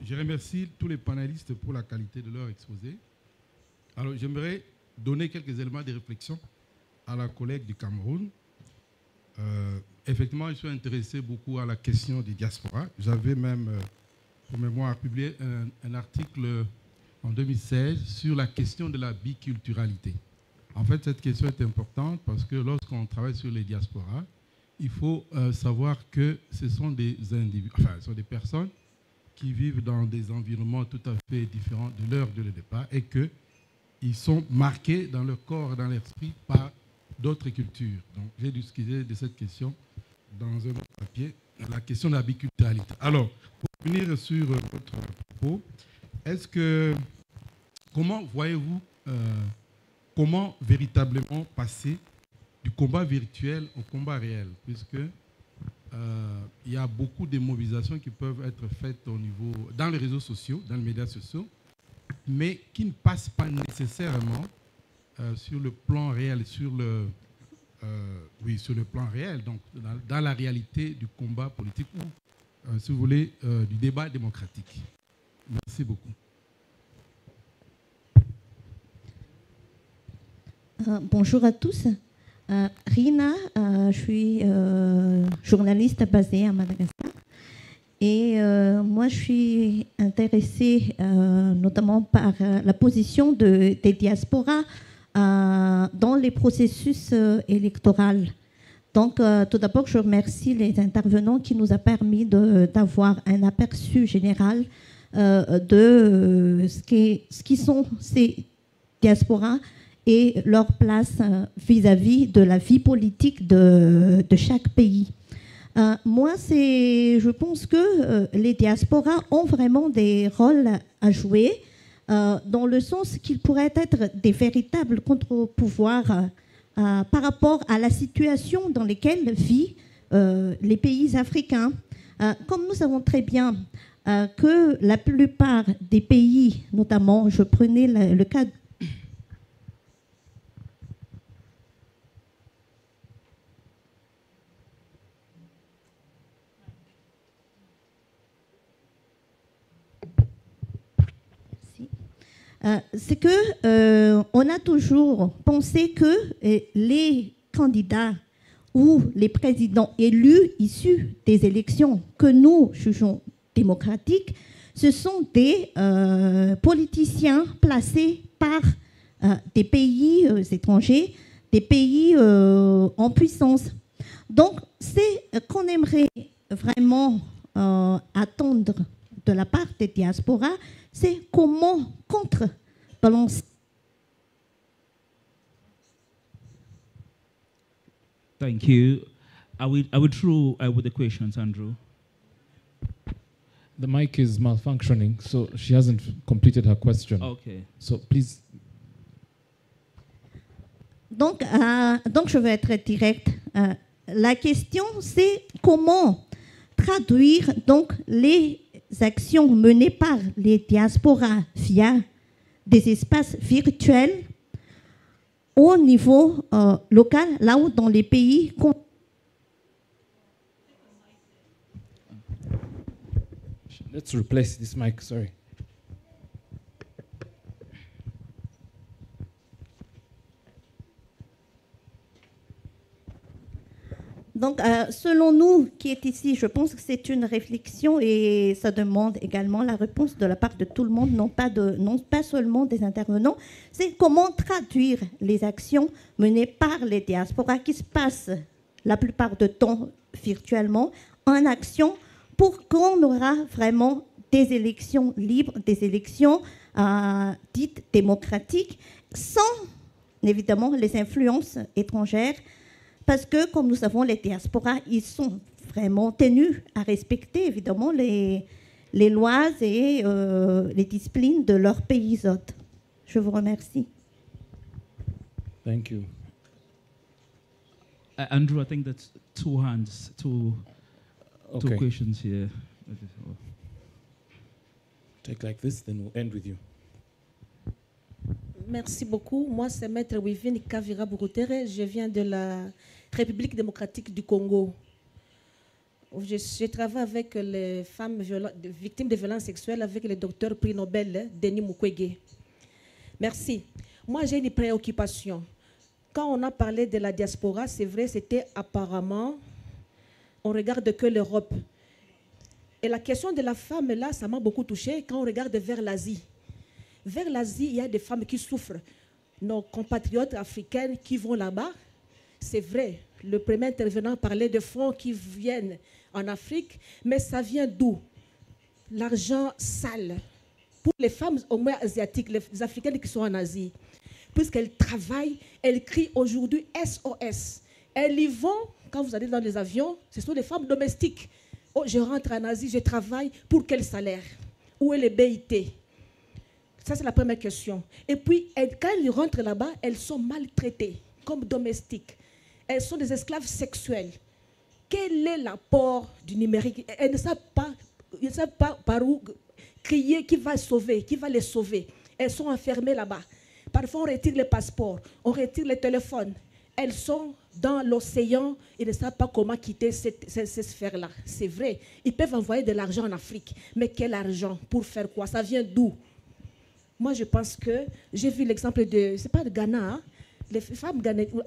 Je remercie tous les panélistes pour la qualité de leur exposé. Alors, j'aimerais donner quelques éléments de réflexion à la collègue du Cameroun. Effectivement, je suis intéressé beaucoup à la question des diasporas. J'avais même, pour mémoire, publié un article en 2016 sur la question de la biculturalité. En fait, cette question est importante parce que lorsqu'on travaille sur les diasporas, il faut savoir que ce sont des individus, enfin, ce sont des personnes qui vivent dans des environnements tout à fait différents de leur de départ et qu'ils sont marqués dans leur corps et dans l'esprit par d'autres cultures. Donc, j'ai discuté de cette question dans un autre papier, la question de la biculturalité. Alors, pour venir sur votre propos, comment voyez-vous comment véritablement passer du combat virtuel au combat réel, puisque il y a beaucoup de mobilisations qui peuvent être faites dans les réseaux sociaux, dans les médias sociaux, mais qui ne passent pas nécessairement sur le plan réel, sur le plan réel, donc dans la réalité du combat politique ou, si vous voulez, du débat démocratique. Merci beaucoup. Bonjour à tous. Rina, je suis journaliste basée à Madagascar et moi je suis intéressée notamment par la position des diasporas dans les processus électoraux. Donc tout d'abord je remercie les intervenants qui nous a permis d'avoir un aperçu général de ce qui sont ces diasporas et leur place vis-à-vis de la vie politique de chaque pays. Moi, je pense que les diasporas ont vraiment des rôles à jouer dans le sens qu'ils pourraient être des véritables contre-pouvoirs par rapport à la situation dans laquelle vivent les pays africains. Comme nous savons très bien, que la plupart des pays, notamment, je prenais le cas c'est que on a toujours pensé que les candidats ou les présidents élus issus des élections que nous jugeons démocratiques, ce sont des politiciens placés par des pays étrangers, des pays en puissance. Donc, c'est qu'on aimerait vraiment attendre de la part des diasporas, c'est comment contrebalancer. Thank you. I will through with the questions, Andrew. The mic is malfunctioning, so she hasn't completed her question. Okay. So please. Donc je vais être direct. La question, c'est comment traduire donc les actions menées par les diasporas via des espaces virtuels au niveau local, là où dans les pays Let's replace this mic, sorry. Donc, selon nous, qui est ici, je pense que c'est une réflexion et ça demande également la réponse de la part de tout le monde, non pas seulement des intervenants. C'est comment traduire les actions menées par les diasporas qui se passent la plupart du temps virtuellement en action pour qu'on aura vraiment des élections libres, des élections dites démocratiques, sans évidemment les influences étrangères. Parce que, comme nous savons, les diasporas, ils sont vraiment tenus à respecter, évidemment, les lois et les disciplines de leur pays hôte. Je vous remercie. Thank you. Andrew, I think that's two hands, two questions here. Take like this, then we'll end with you. Merci beaucoup. Moi, c'est Maître Wivine Kavira Burutere. Je viens de la République démocratique du Congo. Je travaille avec les femmes victimes de violences sexuelles avec le docteur prix Nobel Denis Mukwege. Merci. Moi, j'ai une préoccupation. Quand on a parlé de la diaspora, c'est vrai, c'était apparemment, on regarde que l'Europe. Et la question de la femme, là, ça m'a beaucoup touchée quand on regarde vers l'Asie. Vers l'Asie, il y a des femmes qui souffrent. Nos compatriotes africaines qui vont là-bas, c'est vrai, le premier intervenant parlait de fonds qui viennent en Afrique, mais ça vient d'où? L'argent sale. Pour les femmes au moins asiatiques, les africaines qui sont en Asie, puisqu'elles travaillent, elles crient aujourd'hui SOS. Elles y vont, quand vous allez dans les avions, ce sont des femmes domestiques. Oh, je rentre en Asie, je travaille, pour quel salaire? Où est le BIT? Ça, c'est la première question. Et puis, quand elles rentrent là-bas, elles sont maltraitées comme domestiques. Elles sont des esclaves sexuels. Quel est l'apport du numérique? Elles ne savent pas par où crier qui va sauver, qui va les sauver. Elles sont enfermées là-bas. Parfois, on retire les passeports, on retire les téléphones. Elles sont dans l'océan et ne savent pas comment quitter ces sphères-là. C'est vrai, ils peuvent envoyer de l'argent en Afrique. Mais quel argent? Pour faire quoi? Ça vient d'où? Moi, je pense que j'ai vu l'exemple de, c'est pas de Ghana, hein? Les femmes ghanéennes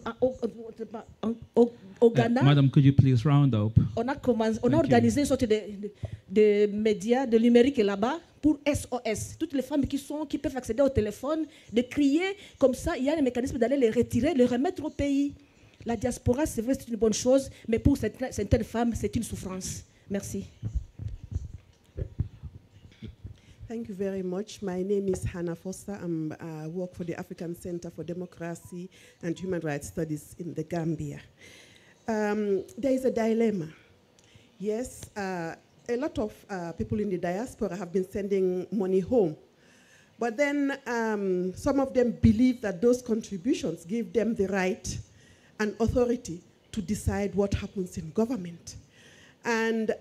au Ghana. Madam, could you please round up? On a organisé une sorte de médias, de numérique là-bas pour SOS. Toutes les femmes qui peuvent accéder au téléphone, de crier, comme ça, il y a un mécanisme d'aller les retirer, les remettre au pays. La diaspora, c'est vrai, c'est une bonne chose, mais pour certaines femmes, c'est une souffrance. Merci. Thank you very much. My name is Hannah Foster. I work for the African Center for Democracy and Human Rights Studies in the Gambia. There is a dilemma. Yes, a lot of people in the diaspora have been sending money home. But then some of them believe that those contributions give them the right and authority to decide what happens in government. And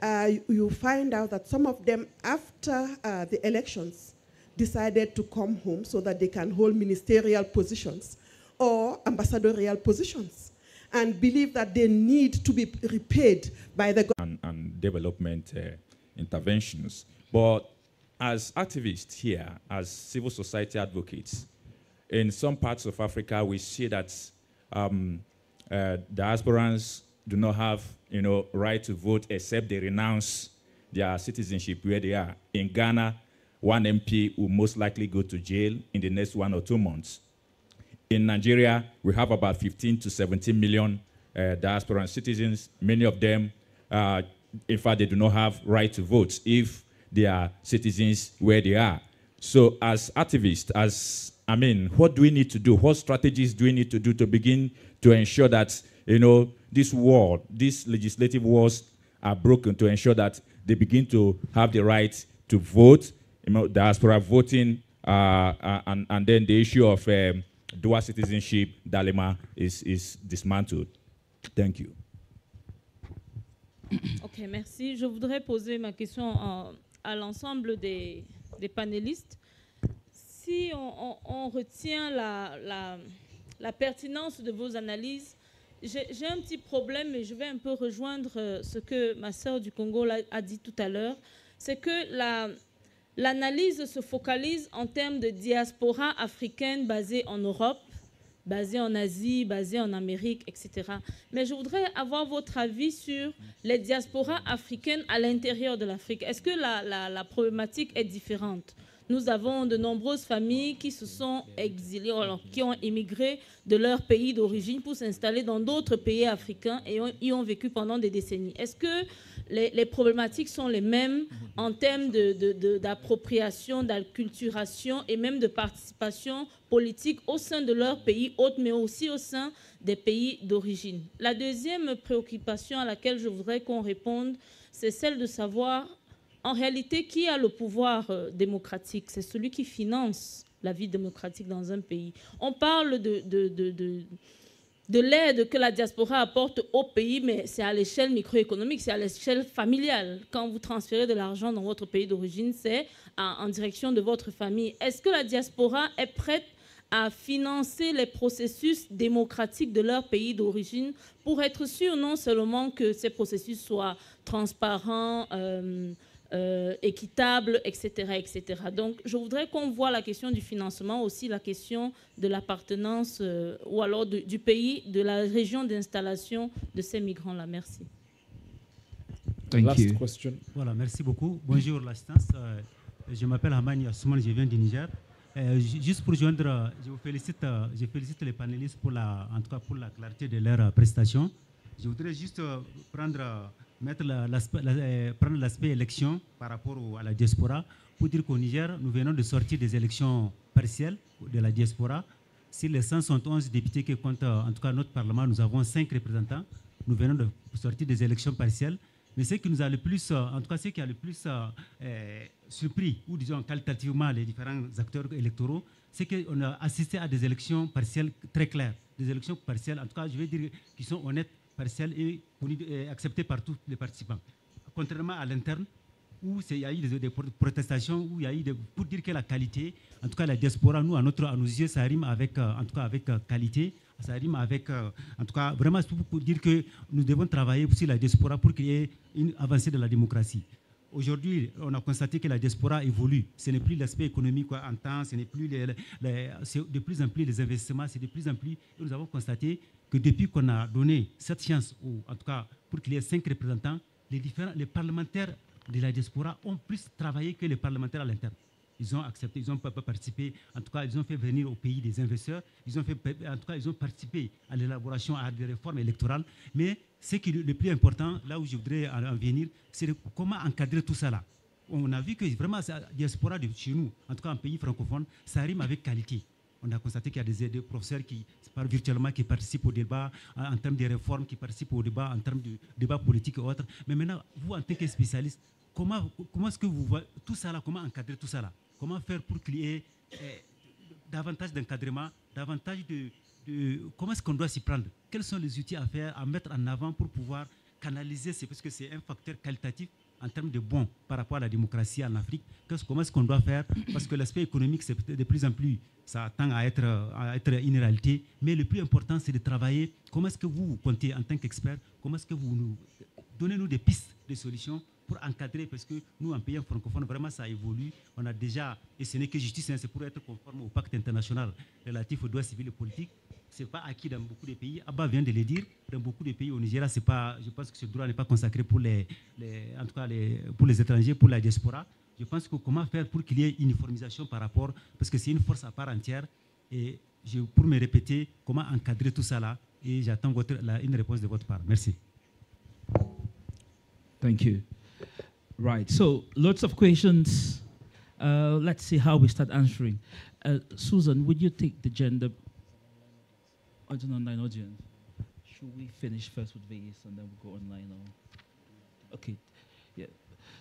you find out that some of them, after the elections, decided to come home so that they can hold ministerial positions or ambassadorial positions, and believe that they need to be repaid by the government. And development interventions. But as activists here, as civil society advocates, in some parts of Africa, we see that diasporans do not have, right to vote except they renounce their citizenship where they are. In Ghana, one MP will most likely go to jail in the next 1 or 2 months. In Nigeria, we have about 15 to 17 million diasporan citizens. Many of them, in fact, they do not have right to vote if they are citizens where they are. So as activists, what do we need to do? What strategies do we need to do to begin to ensure that, this wall, these legislative walls are broken, to ensure that they begin to have the right to vote, diaspora voting, and then the issue of dual citizenship dilemma is dismantled. Thank you. Ok, merci. Je voudrais poser ma question à l'ensemble des panélistes. Si on retient la pertinence de vos analyses, j'ai un petit problème et je vais un peu rejoindre ce que ma sœur du Congo a dit tout à l'heure. C'est que l'analyse se focalise en termes de diaspora africaine basée en Europe, basée en Asie, basée en Amérique, etc. Mais je voudrais avoir votre avis sur les diasporas africaines à l'intérieur de l'Afrique. Est-ce que la problématique est différente? Nous avons de nombreuses familles qui se sont exilées, qui ont immigré de leur pays d'origine pour s'installer dans d'autres pays africains et y ont vécu pendant des décennies. Est-ce que les problématiques sont les mêmes en termes d'appropriation, d'acculturation et même de participation politique au sein de leur pays hôte, mais aussi au sein des pays d'origine? La deuxième préoccupation à laquelle je voudrais qu'on réponde, c'est celle de savoir, en réalité, qui a le pouvoir démocratique? C'est celui qui finance la vie démocratique dans un pays. On parle de l'aide que la diaspora apporte au pays, mais c'est à l'échelle microéconomique, c'est à l'échelle familiale. Quand vous transférez de l'argent dans votre pays d'origine, c'est en direction de votre famille. Est-ce que la diaspora est prête à financer les processus démocratiques de leur pays d'origine pour être sûr non seulement que ces processus soient transparents, équitable, etc., etc. Donc, je voudrais qu'on voit la question du financement, aussi la question de l'appartenance ou alors du pays, de la région d'installation de ces migrants-là. Merci. Last question. Voilà, merci beaucoup. Bonjour l'assistance. Je m'appelle Hamani Assoumane, je viens du Niger. Juste pour joindre, je félicite les panélistes pour en tout cas pour la clarté de leurs prestations. Je voudrais juste prendre l'aspect élection par rapport à la diaspora pour dire qu'au Niger, nous venons de sortir des élections partielles de la diaspora. Sur les 171 députés qui comptent, en tout cas notre Parlement, nous avons 5 représentants. Nous venons de sortir des élections partielles. Mais ce qui nous a le plus, en tout cas ce qui a le plus surpris, ou disons qualitativement les différents acteurs électoraux, c'est qu'on a assisté à des élections partielles très claires. Des élections partielles, en tout cas je vais dire, qui sont honnêtes, partielles et acceptées par tous les participants. Contrairement à l'interne, où il y a eu des protestations, où il y a eu pour dire que la qualité, en tout cas la diaspora, nous, à nos yeux, ça rime avec, en tout cas avec qualité, ça rime avec, en tout cas, vraiment pour dire que nous devons travailler aussi la diaspora pour qu'il y ait une avancée de la démocratie. Aujourd'hui, on a constaté que la diaspora évolue. Ce n'est plus l'aspect économique en temps, ce n'est plus c'est de plus en plus les investissements, c'est de plus en plus. Et nous avons constaté que depuis qu'on a donné cette chance, en tout cas pour qu'il y ait 5 représentants, les parlementaires de la diaspora ont plus travaillé que les parlementaires à l'interne. Ils ont accepté, ils ont participé, en tout cas ils ont fait venir au pays des investisseurs, en tout cas ils ont participé à l'élaboration à des réformes électorales. Mais ce qui est le plus important, là où je voudrais en venir, c'est comment encadrer tout ça là. On a vu que vraiment la diaspora de chez nous, en tout cas en pays francophone, ça rime avec qualité. On a constaté qu'il y a des professeurs qui parlent virtuellement, qui participent au débat en termes de réformes, qui participent au débat en termes de débat politique et autres. Mais maintenant, vous en tant que spécialiste, comment est-ce que vous voyez tout ça là, comment encadrer tout ça là? Comment faire pour qu'il y ait davantage d'encadrement, davantage comment est-ce qu'on doit s'y prendre? Quels sont les outils à faire, à mettre en avant pour pouvoir canaliser, c'est parce que c'est un facteur qualitatif en termes de bons par rapport à la démocratie en Afrique. Comment est-ce qu'on doit faire? Parce que l'aspect économique, c'est de plus en plus, ça tend à être une réalité. Mais le plus important, c'est de travailler. Comment est-ce que vous comptez en tant qu'expert? Comment est-ce que vous nous donnez-nous des pistes, des solutions pour encadrer? Parce que nous, en pays francophone, vraiment, ça évolue. On a déjà, et ce n'est que justice, hein, c'est pour être conforme au pacte international relatif aux droits civils et politiques. Ce n'est pas acquis dans beaucoup de pays. Abba vient de le dire. Dans beaucoup de pays, au Nigeria, c'est pas, je pense que ce droit n'est pas consacré pour en tout cas pour les étrangers, pour la diaspora. Je pense que comment faire pour qu'il y ait une uniformisation par rapport, parce que c'est une force à part entière. Et pour me répéter, comment encadrer tout ça là? Et j'attends une réponse de votre part. Merci. Thank you. Right, so lots of questions. Let's see how we start answering. Susan, would you take the gender as an online audience? Should we finish first with these and then we'll go online? Or? Okay, yeah.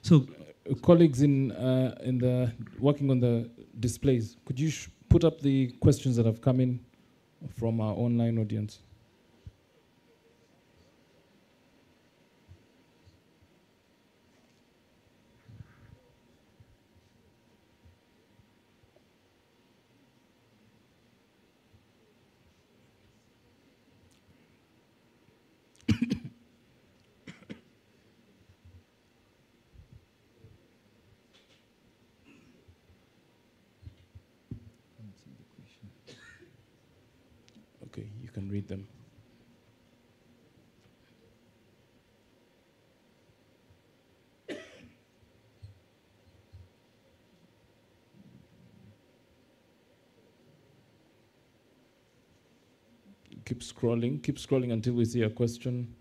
So, colleagues in the working on the displays, could you put up the questions that have come in from our online audience? Okay, you can read them. Keep scrolling until we see a question.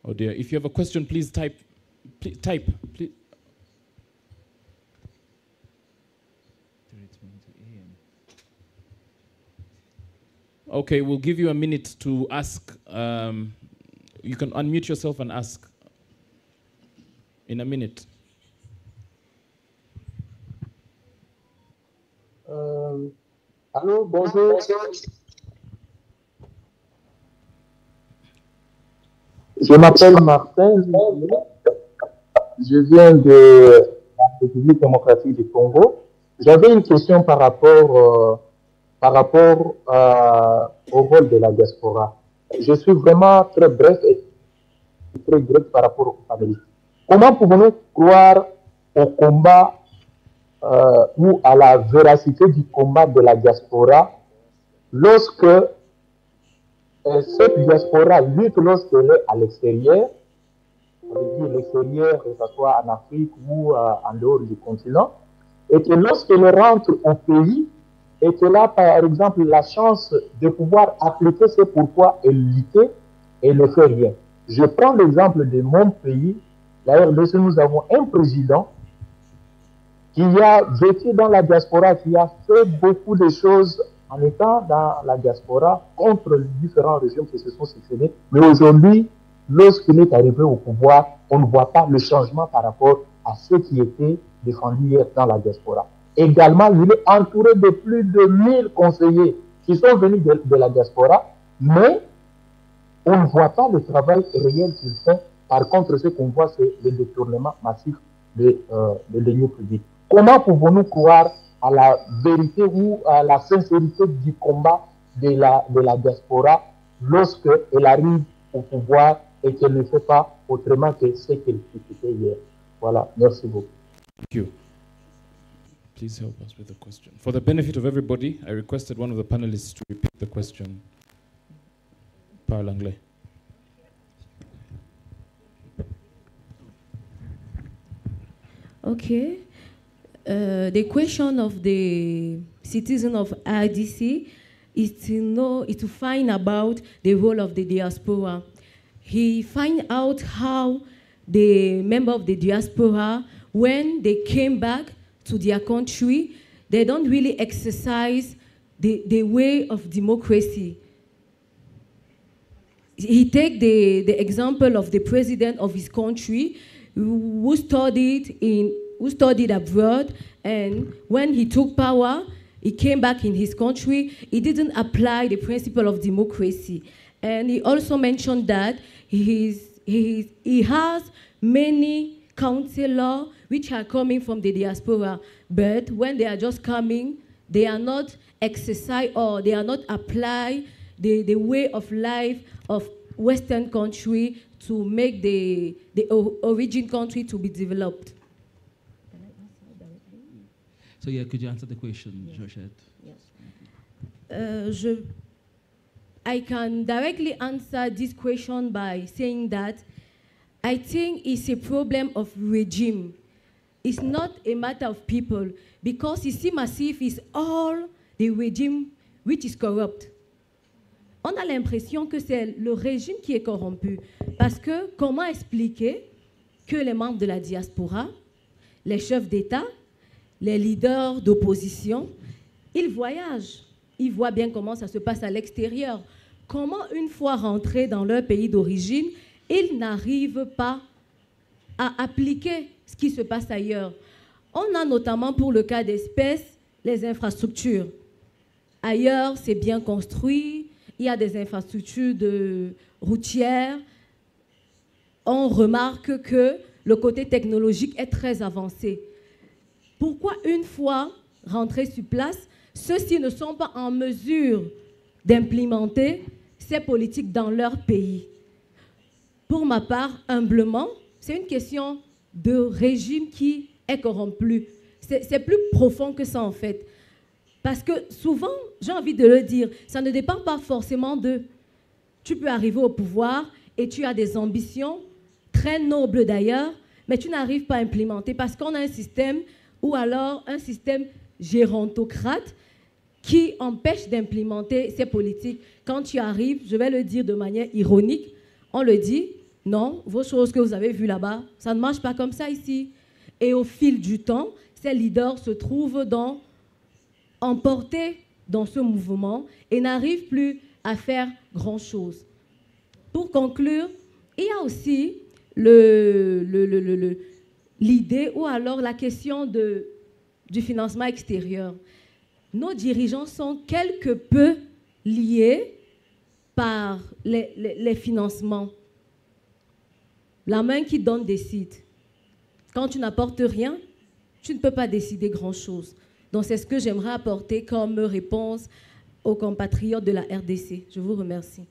Oh dear, if you have a question, please type. Please type. Please. Okay, we'll give you a minute to ask. You can unmute yourself and ask in a minute. Allô, bonjour. Je m'appelle Martin. Je viens de la République démocratique du Congo. J'avais une question par rapport au rôle de la diaspora. Je suis vraiment très bref et très direct par rapport aux panélistes. Comment pouvons-nous croire au combat ou à la véracité du combat de la diaspora lorsque cette diaspora lutte lorsqu'elle est à l'extérieur, ça veut dire l'extérieur, que ce soit en Afrique ou en dehors du continent, et que lorsqu'elle rentre au pays, et qu'elle a par exemple la chance de pouvoir appliquer ce pourquoi elle luttait, elle ne fait rien. Je prends l'exemple de mon pays, la RDC, nous avons un président qui a vécu dans la diaspora, qui a fait beaucoup de choses en étant dans la diaspora contre les différents régimes qui se sont succédés. Mais aujourd'hui, lorsqu'il est arrivé au pouvoir, on ne voit pas le changement par rapport à ce qui était défendu hier dans la diaspora. Également, il est entouré de plus de 1000 conseillers qui sont venus de la diaspora, mais on ne voit pas le travail réel qu'il fait. Par contre, ce qu'on voit, c'est le détournement massif de deniers publics. Comment pouvons-nous croire à la vérité ou à la sincérité du combat de la diaspora lorsqu'elle arrive au pouvoir et qu'elle ne fait pas autrement que ce qu'elle critiquait hier? Voilà, merci beaucoup. Thank you. Please help us with the question. For the benefit of everybody, I requested one of the panelists to repeat the question. Par l'anglais. Okay. The question of the citizen of RDC is to find about the role of the diaspora. He find out how the member of the diaspora, when they came back to their country, they don't really exercise the way of democracy. He take the example of the president of his country who who studied abroad, and when he took power, he came back in his country, he didn't apply the principle of democracy. And he also mentioned that he has many councillors which are coming from the diaspora, but when they are just coming, they are not exercise or they are not apply the way of life of Western country to make the origin country to be developed. So yeah, could you answer the question, Georgette? Yes. I can directly answer this question by saying that I think it's a problem of regime. It's not a matter of people, because ici Massif is all the regime which is corrupt. On a l'impression que c'est le régime qui est corrompu. Parce que comment expliquer que les membres de la diaspora, les chefs d'État, les leaders d'opposition, ils voyagent. Ils voient bien comment ça se passe à l'extérieur. Comment, une fois rentrés dans leur pays d'origine, ils n'arrivent pas à appliquer ce qui se passe ailleurs. On a notamment, pour le cas d'espèce, les infrastructures. Ailleurs, c'est bien construit, il y a des infrastructures routières. On remarque que le côté technologique est très avancé. Pourquoi, une fois rentrés sur place, ceux-ci ne sont pas en mesure d'implémenter ces politiques dans leur pays? Pour ma part, humblement, c'est une question de régime qui est corrompu. C'est plus profond que ça, en fait. Parce que souvent, j'ai envie de le dire, ça ne dépend pas forcément de... Tu peux arriver au pouvoir et tu as des ambitions, très nobles d'ailleurs, mais tu n'arrives pas à implémenter parce qu'on a un système, ou alors un système gérontocrate qui empêche d'implémenter ces politiques. Quand tu arrives, je vais le dire de manière ironique, on le dit, non, vos choses que vous avez vues là-bas, ça ne marche pas comme ça ici. Et au fil du temps, ces leaders se trouvent emportés dans ce mouvement et n'arrivent plus à faire grand-chose. Pour conclure, il y a aussi l'idée ou alors la question du financement extérieur. Nos dirigeants sont quelque peu liés par les financements. La main qui donne décide. Quand tu n'apportes rien, tu ne peux pas décider grand-chose. Donc c'est ce que j'aimerais apporter comme réponse aux compatriotes de la RDC. Je vous remercie.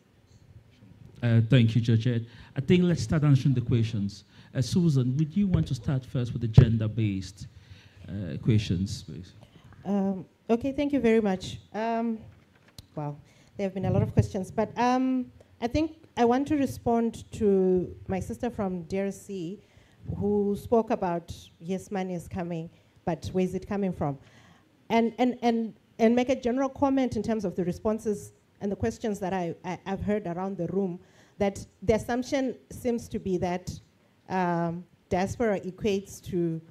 Thank you, Georgette. I think let's start answering the questions. Susan, would you want to start first with the gender-based questions, please? Okay, thank you very much. Wow, there have been a lot of questions, but I think I want to respond to my sister from DRC who spoke about, yes, money is coming, but where is it coming from? And make a general comment in terms of the responses and the questions that I've heard around the room, that the assumption seems to be that diaspora equates to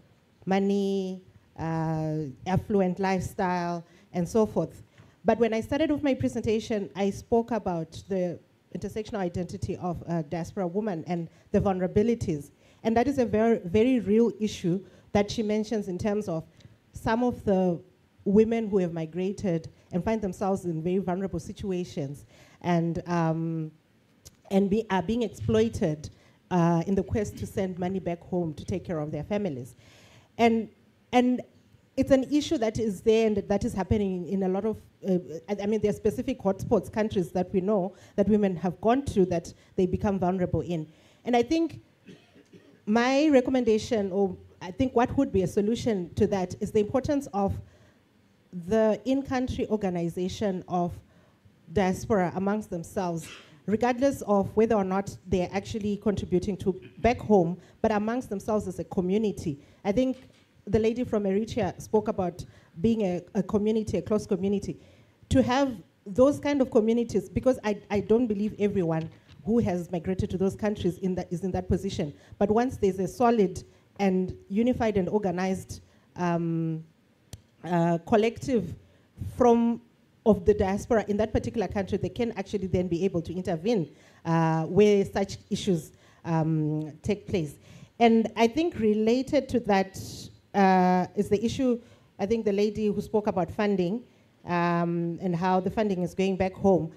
money, affluent lifestyle, and so forth. But when I started with my presentation, I spoke about the intersectional identity of diaspora women and the vulnerabilities. And that is a very, very real issue that she mentions in terms of some of the women who have migrated and find themselves in very vulnerable situations and are being exploited in the quest to send money back home to take care of their families. And it's an issue that is there and that is happening in a lot of, I mean, there are specific hotspots, countries that we know that women have gone to that they become vulnerable in. And I think my recommendation, or I think what would be a solution to that, is the importance of the in-country organization of diaspora amongst themselves, regardless of whether or not they're actually contributing to back home, but amongst themselves as a community. I think the lady from Eritrea spoke about being a community, a close community. To have those kind of communities, because I don't believe everyone who has migrated to those countries is in that position. But once there's a solid and unified and organized collective of the diaspora in that particular country, they can actually then be able to intervene where such issues take place. And I think related to that, is the issue, I think the lady who spoke about funding and how the funding is going back home.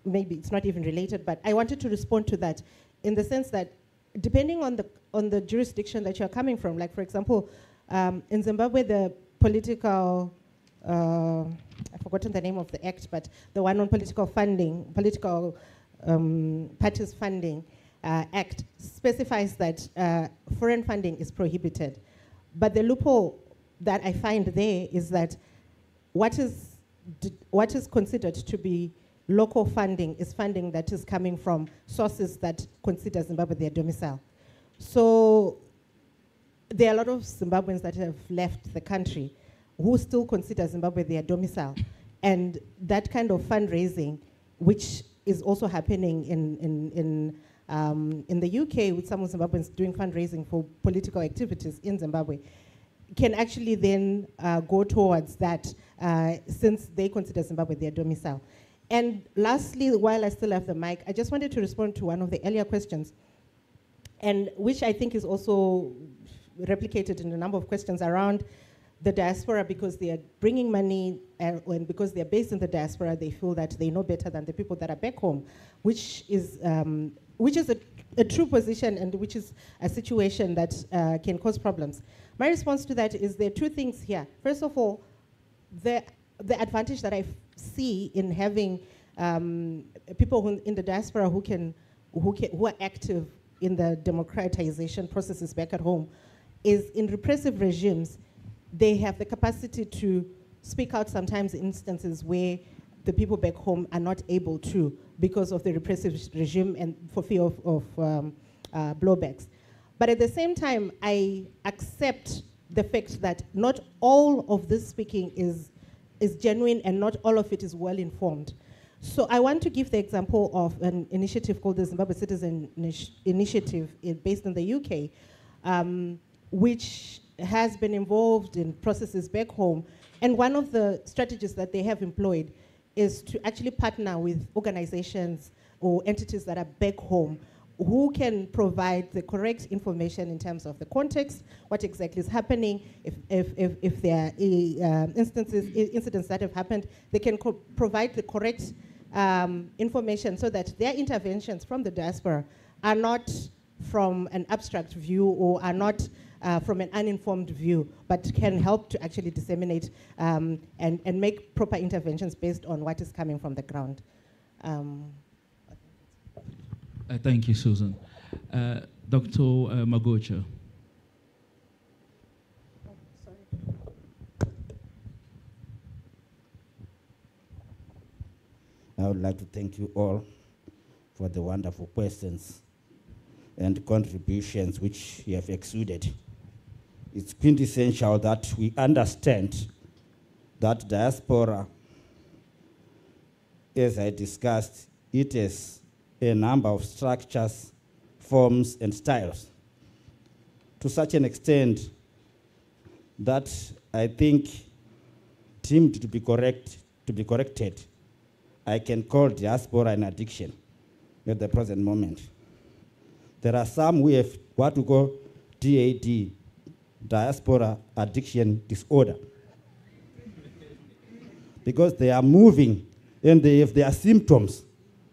Maybe it's not even related, but I wanted to respond to that in the sense that depending on the jurisdiction that you're coming from, like for example, in Zimbabwe, the political, I've forgotten the name of the act, but the one on political funding, political parties funding act specifies that foreign funding is prohibited. But the loophole that I find there is that what is considered to be local funding is funding that is coming from sources that consider Zimbabwe their domicile. So there are a lot of Zimbabweans that have left the country who still consider Zimbabwe their domicile. And that kind of fundraising, which is also happening in the UK with some Zimbabweans doing fundraising for political activities in Zimbabwe, can actually then go towards that since they consider Zimbabwe their domicile. And lastly, while I still have the mic, I just wanted to respond to one of the earlier questions, and which I think is also replicated in a number of questions around the diaspora, because they are bringing money and because they're based in the diaspora, they feel that they know better than the people that are back home, which is a true position and which is a situation that can cause problems. My response to that is there are two things here. First of all, the advantage that I see in having people in the diaspora who are active in the democratization processes back at home is in repressive regimes, they have the capacity to speak out sometimes in instances where the people back home are not able to because of the repressive regime and for fear of blowbacks. But at the same time, I accept the fact that not all of this speaking is genuine and not all of it is well informed. So I want to give the example of an initiative called the Zimbabwe Citizen Initiative based in the UK, which has been involved in processes back home. And one of the strategies that they have employed is to actually partner with organizations or entities that are back home who can provide the correct information in terms of the context, what exactly is happening, if there are incidents that have happened, they can provide the correct information so that their interventions from the diaspora are not from an abstract view or are not from an uninformed view, but can help to actually disseminate and make proper interventions based on what is coming from the ground. Thank you, Susan. Dr. Magocha. I would like to thank you all for the wonderful questions and contributions which you have exuded. It's quintessential that we understand that diaspora, as I discussed, it is a number of structures, forms, and styles. To such an extent that I think deemed to be corrected, I can call diaspora an addiction at the present moment. There are some who have what we call DAD, diaspora addiction disorder, because they are moving and they have their symptoms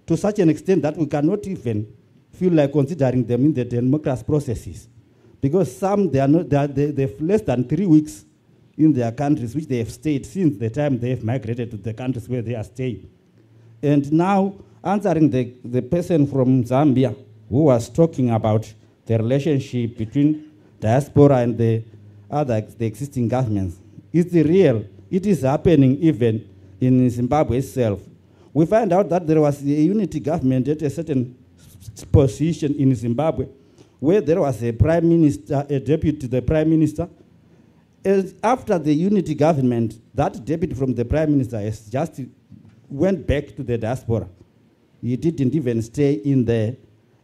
to such an extent that we cannot even feel like considering them in the democracy processes, because some they have less than 3 weeks in their countries which they have stayed since the time they have migrated to the countries where they are staying. And now, answering the person from Zambia who was talking about the relationship between diaspora and the existing governments, it's real. It is happening even in Zimbabwe itself. We find out that there was a unity government at a certain position in Zimbabwe where there was a prime minister, a deputy to the prime minister. And after the unity government, that deputy from the prime minister has just went back to the diaspora. He didn't even stay in there.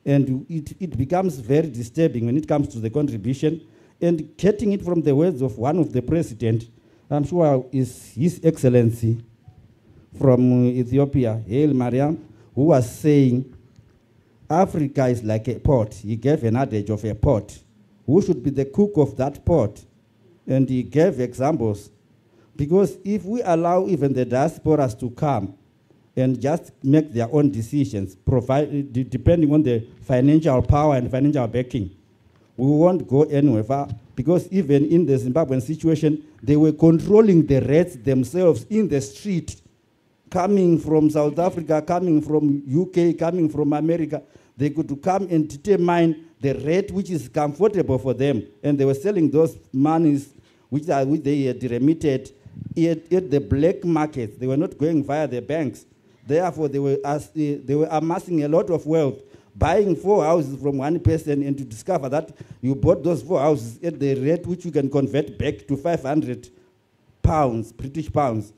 And it becomes very disturbing when it comes to the contribution. And getting it from the words of one of the president, I'm sure is His Excellency from Ethiopia, Haile Mariam, who was saying, Africa is like a pot. He gave an adage of a pot. Who should be the cook of that pot? And he gave examples. Because if we allow even the diasporas to come and just make their own decisions, depending on the financial power and financial backing, we won't go anywhere far. Because even in the Zimbabwean situation, they were controlling the rates themselves in the street, coming from South Africa, coming from UK, coming from America. They could come and determine the rate which is comfortable for them. And they were selling those monies which they had remitted at the black market. They were not going via the banks. Therefore, they were amassing a lot of wealth, buying 4 houses from one person, and to discover that you bought those 4 houses at the rate which you can convert back to 500 pounds, British pounds,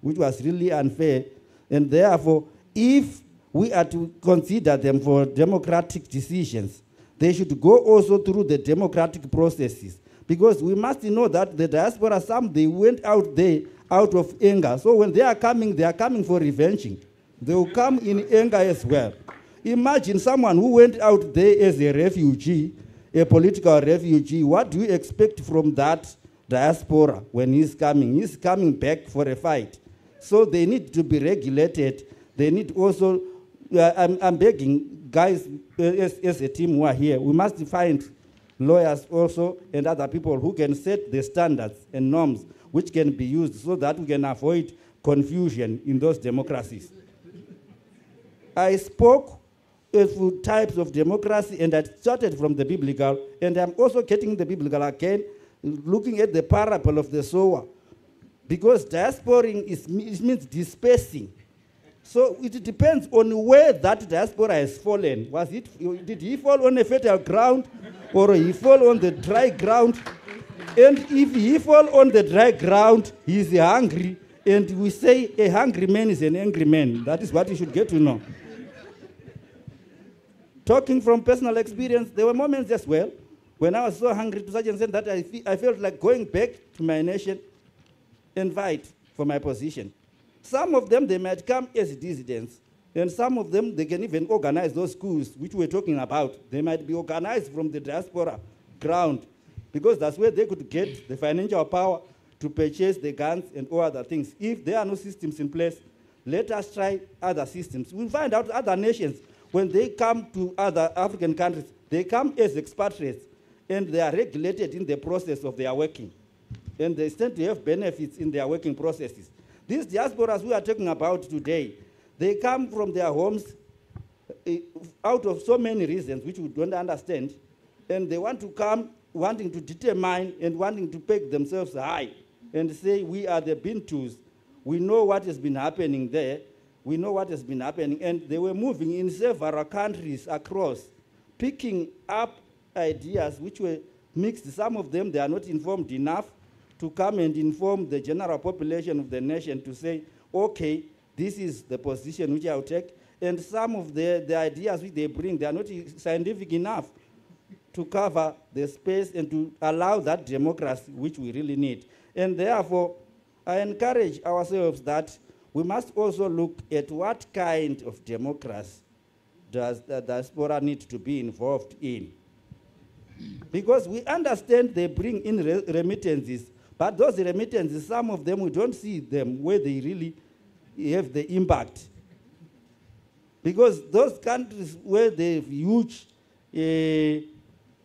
which was really unfair. And therefore, if we are to consider them for democratic decisions, they should go also through the democratic processes. Because we must know that the diaspora, some they went out there out of anger. So when they are coming for revenging. They will come in anger as well. Imagine someone who went out there as a refugee, a political refugee. What do you expect from that diaspora when he's coming? He's coming back for a fight. So they need to be regulated. They need also, I'm begging guys as a team who are here, we must find lawyers also and other people who can set the standards and norms which can be used so that we can avoid confusion in those democracies. I spoke of types of democracy, and I started from the biblical, and I'm also getting the biblical again, looking at the parable of the sower. Because diasporing means dispersing. So it depends on where that diaspora has fallen. Did he fall on a fertile ground, or he fall on the dry ground? And if he fall on the dry ground, he is hungry, and we say a hungry man is an angry man. That is what you should get to know. Talking from personal experience, there were moments as well when I was so hungry to such an extent that I felt like going back to my nation and fight for my position. Some of them, they might come as dissidents, and some of them, they can even organize those schools which we're talking about. They might be organized from the diaspora ground, because that's where they could get the financial power to purchase the guns and all other things. If there are no systems in place, let us try other systems. We'll find out other nations, when they come to other African countries, they come as expatriates, and they are regulated in the process of their working. And they tend to have benefits in their working processes. These diasporas we are talking about today, they come from their homes out of so many reasons which we don't understand, and they want to come wanting to determine and wanting to peg themselves high and say, we are the Bintus. We know what has been happening there. We know what has been happening. And they were moving in several countries across, picking up ideas which were mixed. Some of them, they are not informed enough to come and inform the general population of the nation to say, okay, this is the position which I'll take. And some of the ideas which they bring, they are not scientific enough to cover the space and to allow that democracy which we really need. And therefore, I encourage ourselves that we must also look at what kind of democracy does the diaspora need to be involved in. Because we understand they bring in remittances, but those remittances, some of them, we don't see them where they really have the impact. Because those countries where they have huge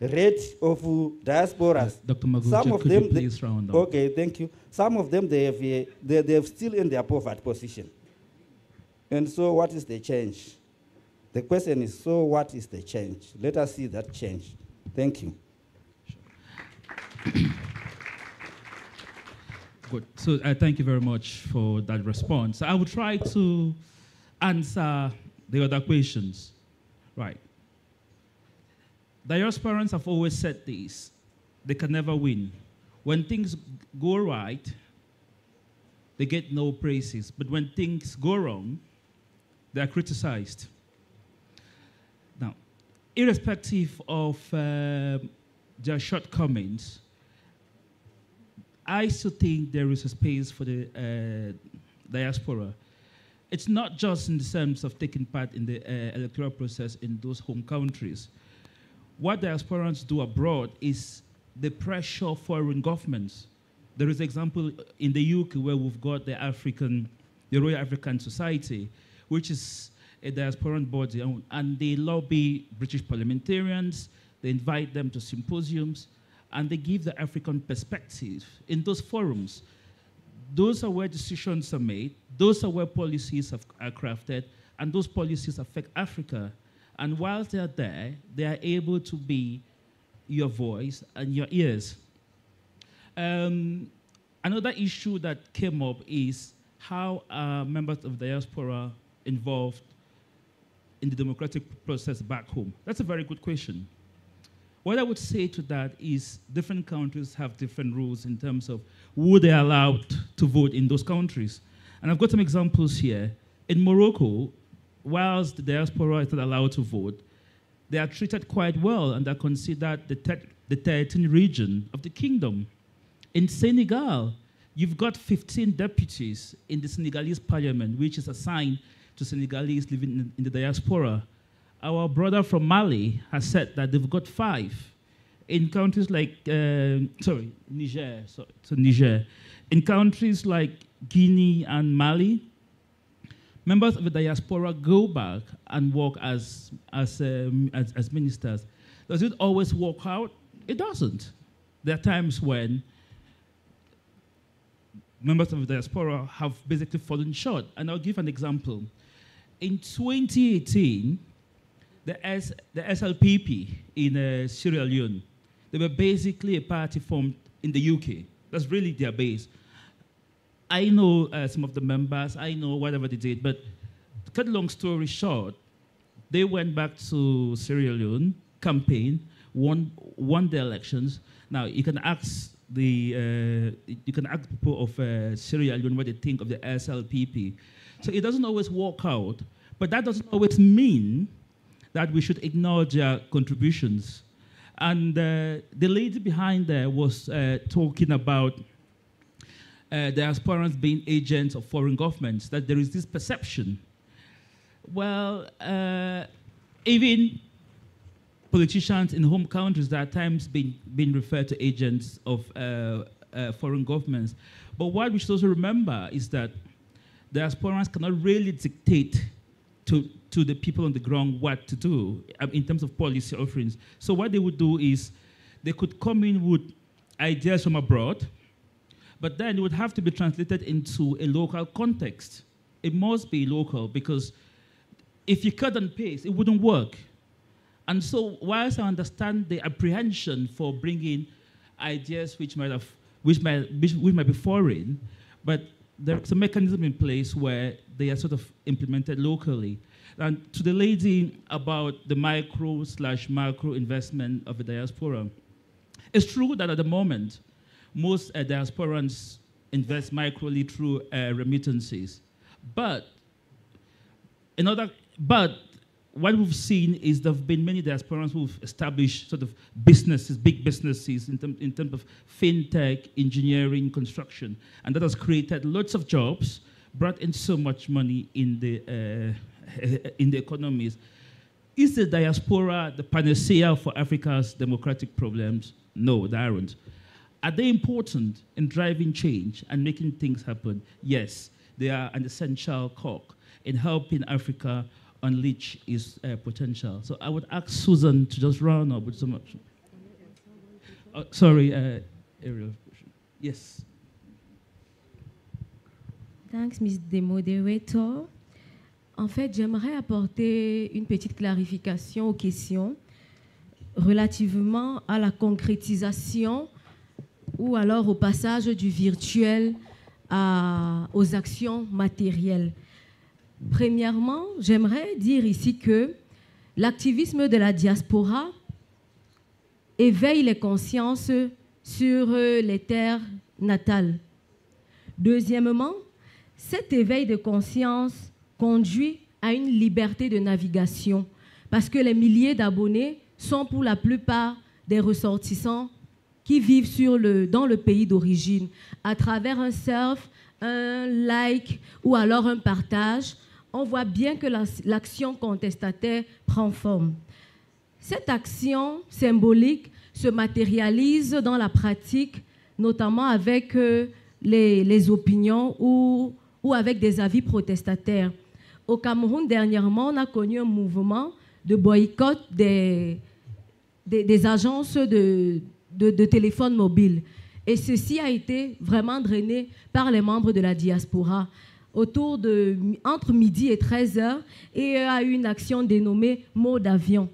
rate of diasporas, Dr. Maguja, some of could them, you please round up? okay, thank you. Some of them, they have still in their poverty position. And so what is the change? The question is, so what is the change? Let us see that change. Thank you. Good. So thank you very much for that response. I will try to answer the other questions. Right. Diasporans have always said this: they can never win. When things go right, they get no praises. But when things go wrong, they are criticized. Now, irrespective of their shortcomings, I still think there is a space for the diaspora. It's not just in the sense of taking part in the electoral process in those home countries. What diasporans do abroad is the pressure of foreign governments. There is an example in the UK where we've got the Royal African Society, which is a diasporan body, and they lobby British parliamentarians, they invite them to symposiums, and they give the African perspective in those forums. Those are where decisions are made, those are where policies are crafted, and those policies affect Africa. And whilst they're there, they are able to be your voice and your ears. Another issue that came up is how are members of diaspora involved in the democratic process back home? That's a very good question. What I would say to that is different countries have different rules in terms of who they're allowed to vote in those countries. And I've got some examples here. In Morocco, whilst the diaspora is not allowed to vote, they are treated quite well and are considered the 13th region of the kingdom. In Senegal, you've got 15 deputies in the Senegalese parliament, which is assigned to Senegalese living in the diaspora. Our brother from Mali has said that they've got 5. In countries like, Niger. In countries like Guinea and Mali, members of the diaspora go back and work as ministers. Does it always work out? It doesn't. There are times when members of the diaspora have basically fallen short. And I'll give an example. In 2018, the SLPP in Sierra Leone, they were basically a party formed in the UK. That's really their base. I know some of the members, I know whatever they did, but to cut a long story short, they went back to Sierra Leone, campaign, won the elections. Now you can ask people of Sierra Leone what they think of the SLPP. So it doesn't always work out, but that doesn't always mean that we should ignore their contributions. And the lady behind there was talking about diasporans being agents of foreign governments, that there is this perception. Well, even politicians in home countries that at times been referred to agents of foreign governments. But what we should also remember is that diasporans cannot really dictate to the people on the ground what to do in terms of policy offerings. So what they would do is they could come in with ideas from abroad, but then it would have to be translated into a local context. It must be local, because if you cut and paste, it wouldn't work. And so whilst I understand the apprehension for bringing ideas which might be foreign, but there's a mechanism in place where they are sort of implemented locally. And to the lady about the micro/macro investment of the diaspora, it's true that at the moment, most diasporans invest microly through remittances. But what we've seen is there have been many diasporans who've established sort of businesses, big businesses in terms of fintech, engineering, construction. And that has created lots of jobs, brought in so much money in the economies. Is the diaspora the panacea for Africa's democratic problems? No, they aren't. Are they important in driving change and making things happen? Yes, they are an essential cog in helping Africa unleash its potential. So I would ask Susan to just round up with some. Sorry, Ariel. Yes. Thanks, Mr. Moderator. En fait, j'aimerais apporter une petite clarification aux questions relativement à la concrétisation ou alors au passage du virtuel aux actions matérielles. Premièrement, j'aimerais dire ici que l'activisme de la diaspora éveille les consciences sur les terres natales. Deuxièmement, cet éveil de conscience conduit à une liberté de navigation parce que les milliers d'abonnés sont pour la plupart des ressortissants qui vivent dans le pays d'origine. À travers un surf, un like ou alors un partage, on voit bien que l'action contestataire prend forme. Cette action symbolique se matérialise dans la pratique, notamment avec les opinions ou avec des avis protestataires. Au Cameroun, dernièrement, on a connu un mouvement de boycott des agences de téléphones mobiles. Et ceci a été vraiment drainé par les membres de la diaspora. Entre midi et 13h, et il y a eu une action dénommée « Mot d'avion ».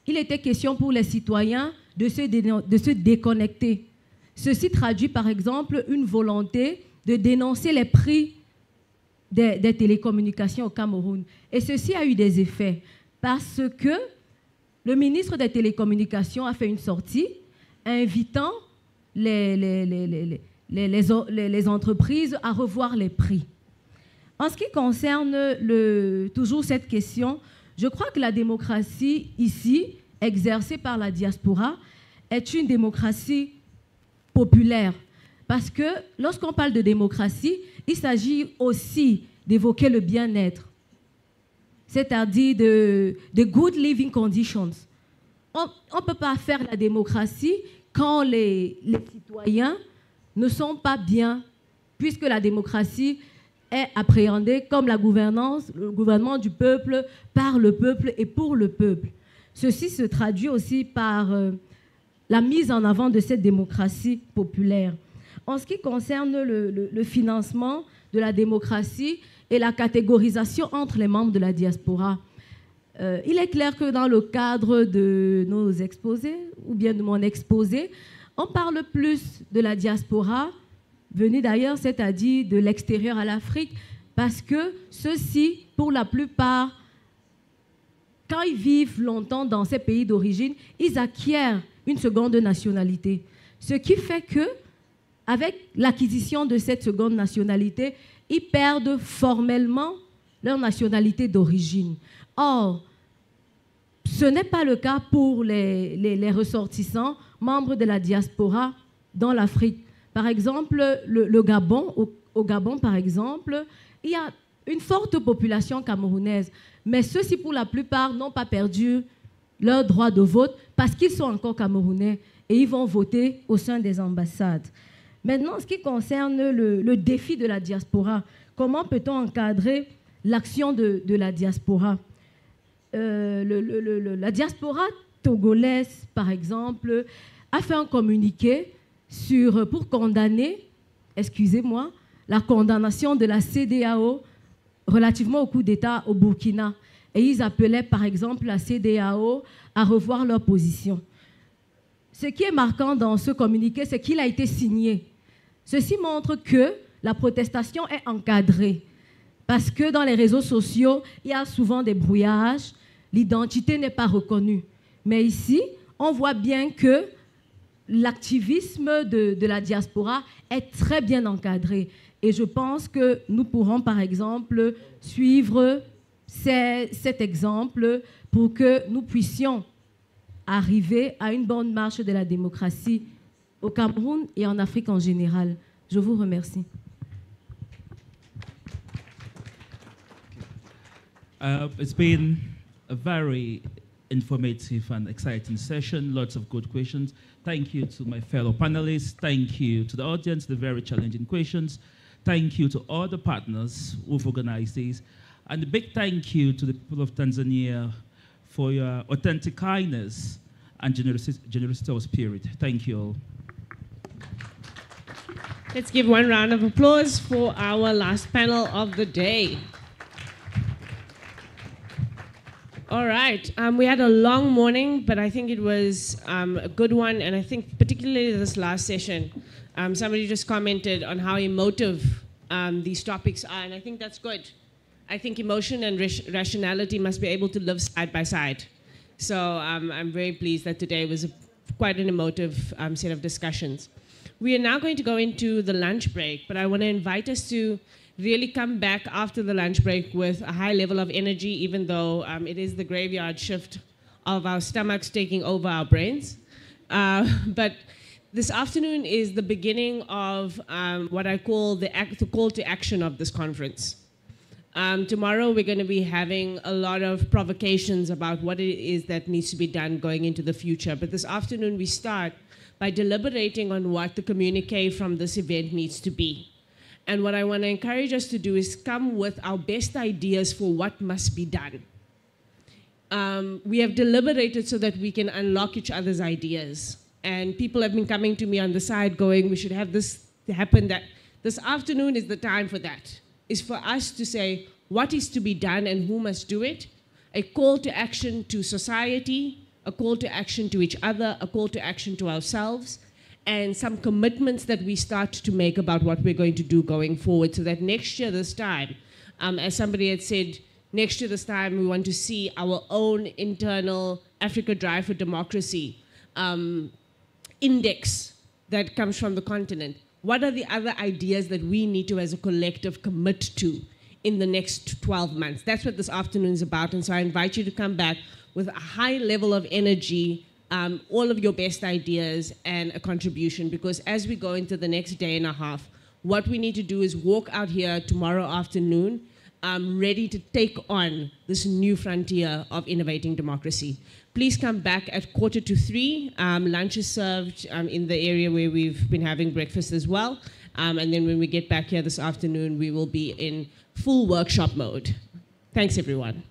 Il était question pour les citoyens de se déconnecter. Ceci traduit par exemple une volonté de dénoncer les prix des télécommunications au Cameroun. Et ceci a eu des effets parce que le ministre des Télécommunications a fait une sortie invitant les entreprises à revoir les prix. En ce qui concerne toujours cette question, je crois que la démocratie ici, exercée par la diaspora, est une démocratie populaire. Parce que lorsqu'on parle de démocratie, il s'agit aussi d'évoquer le bien-être, c'est-à-dire de good living conditions. On ne peut pas faire la démocratie quand les citoyens ne sont pas bien, puisque la démocratie est appréhendée comme la gouvernance, le gouvernement du peuple, par le peuple et pour le peuple. Ceci se traduit aussi par la mise en avant de cette démocratie populaire. En ce qui concerne le financement de la démocratie et la catégorisation entre les membres de la diaspora, il est clair que dans le cadre de nos exposés, ou bien de mon exposé, on parle plus de la diaspora, venue d'ailleurs, c'est-à-dire de l'extérieur à l'Afrique, parce que ceux-ci, pour la plupart, quand ils vivent longtemps dans ces pays d'origine, ils acquièrent une seconde nationalité. Ce qui fait que, avec l'acquisition de cette seconde nationalité, ils perdent formellement leur nationalité d'origine. Or, ce n'est pas le cas pour les ressortissants, membres de la diaspora dans l'Afrique. Par exemple, le Gabon, au Gabon, par exemple, il y a une forte population camerounaise, mais ceux-ci, pour la plupart, n'ont pas perdu leur droit de vote parce qu'ils sont encore camerounais et ils vont voter au sein des ambassades. Maintenant, en ce qui concerne le défi de la diaspora, comment peut-on encadrer l'action de la diaspora? La diaspora togolaise, par exemple, a fait un communiqué pour condamner, excusez-moi, la condamnation de la CEDEAO relativement au coup d'État au Burkina. Et ils appelaient, par exemple, la CEDEAO à revoir leur position. Ce qui est marquant dans ce communiqué, c'est qu'il a été signé. Ceci montre que la protestation est encadrée. Parce que dans les réseaux sociaux, il y a souvent des brouillages, l'identité n'est pas reconnue. Mais ici, on voit bien que l'activisme de la diaspora est très bien encadré. Et je pense que nous pourrons, par exemple, suivre cet exemple pour que nous puissions arriver à une bonne marche de la démocratie au Cameroun et en Afrique en général. Je vous remercie. It's been a very informative and exciting session, lots of good questions. Thank you to my fellow panelists. Thank you to the audience, the very challenging questions. Thank you to all the partners who've organized these. And a big thank you to the people of Tanzania for your authentic kindness and generosity of spirit. Thank you all. Let's give one round of applause for our last panel of the day. All right, we had a long morning, but I think it was a good one, and I think particularly this last session, somebody just commented on how emotive these topics are, and I think that's good. I think emotion and rationality must be able to live side by side. So I'm very pleased that today was quite an emotive set of discussions. We are now going to go into the lunch break, but I want to invite us to really come back after the lunch break with a high level of energy, even though it is the graveyard shift of our stomachs taking over our brains. But this afternoon is the beginning of what I call the call to action of this conference. Tomorrow we're going to be having a lot of provocations about what it is that needs to be done going into the future. But this afternoon we start by deliberating on what the communique from this event needs to be. And what I want to encourage us to do is come with our best ideas for what must be done. We have deliberated so that we can unlock each other's ideas. And people have been coming to me on the side going, we should have this happen, that this afternoon is the time for that. Is for us to say what is to be done and who must do it, a call to action to society, a call to action to each other, a call to action to ourselves, and some commitments that we start to make about what we're going to do going forward, so that next year this time, as somebody had said, next year this time we want to see our own internal Africa Drive for Democracy index that comes from the continent. What are the other ideas that we need to, as a collective, commit to in the next 12 months? That's what this afternoon is about, and so I invite you to come back with a high level of energy, all of your best ideas and a contribution, because as we go into the next day and a half, what we need to do is walk out here tomorrow afternoon ready to take on this new frontier of innovating democracy. Please come back at 2:45. Lunch is served in the area where we've been having breakfast as well. And then when we get back here this afternoon, we will be in full workshop mode. Thanks, everyone.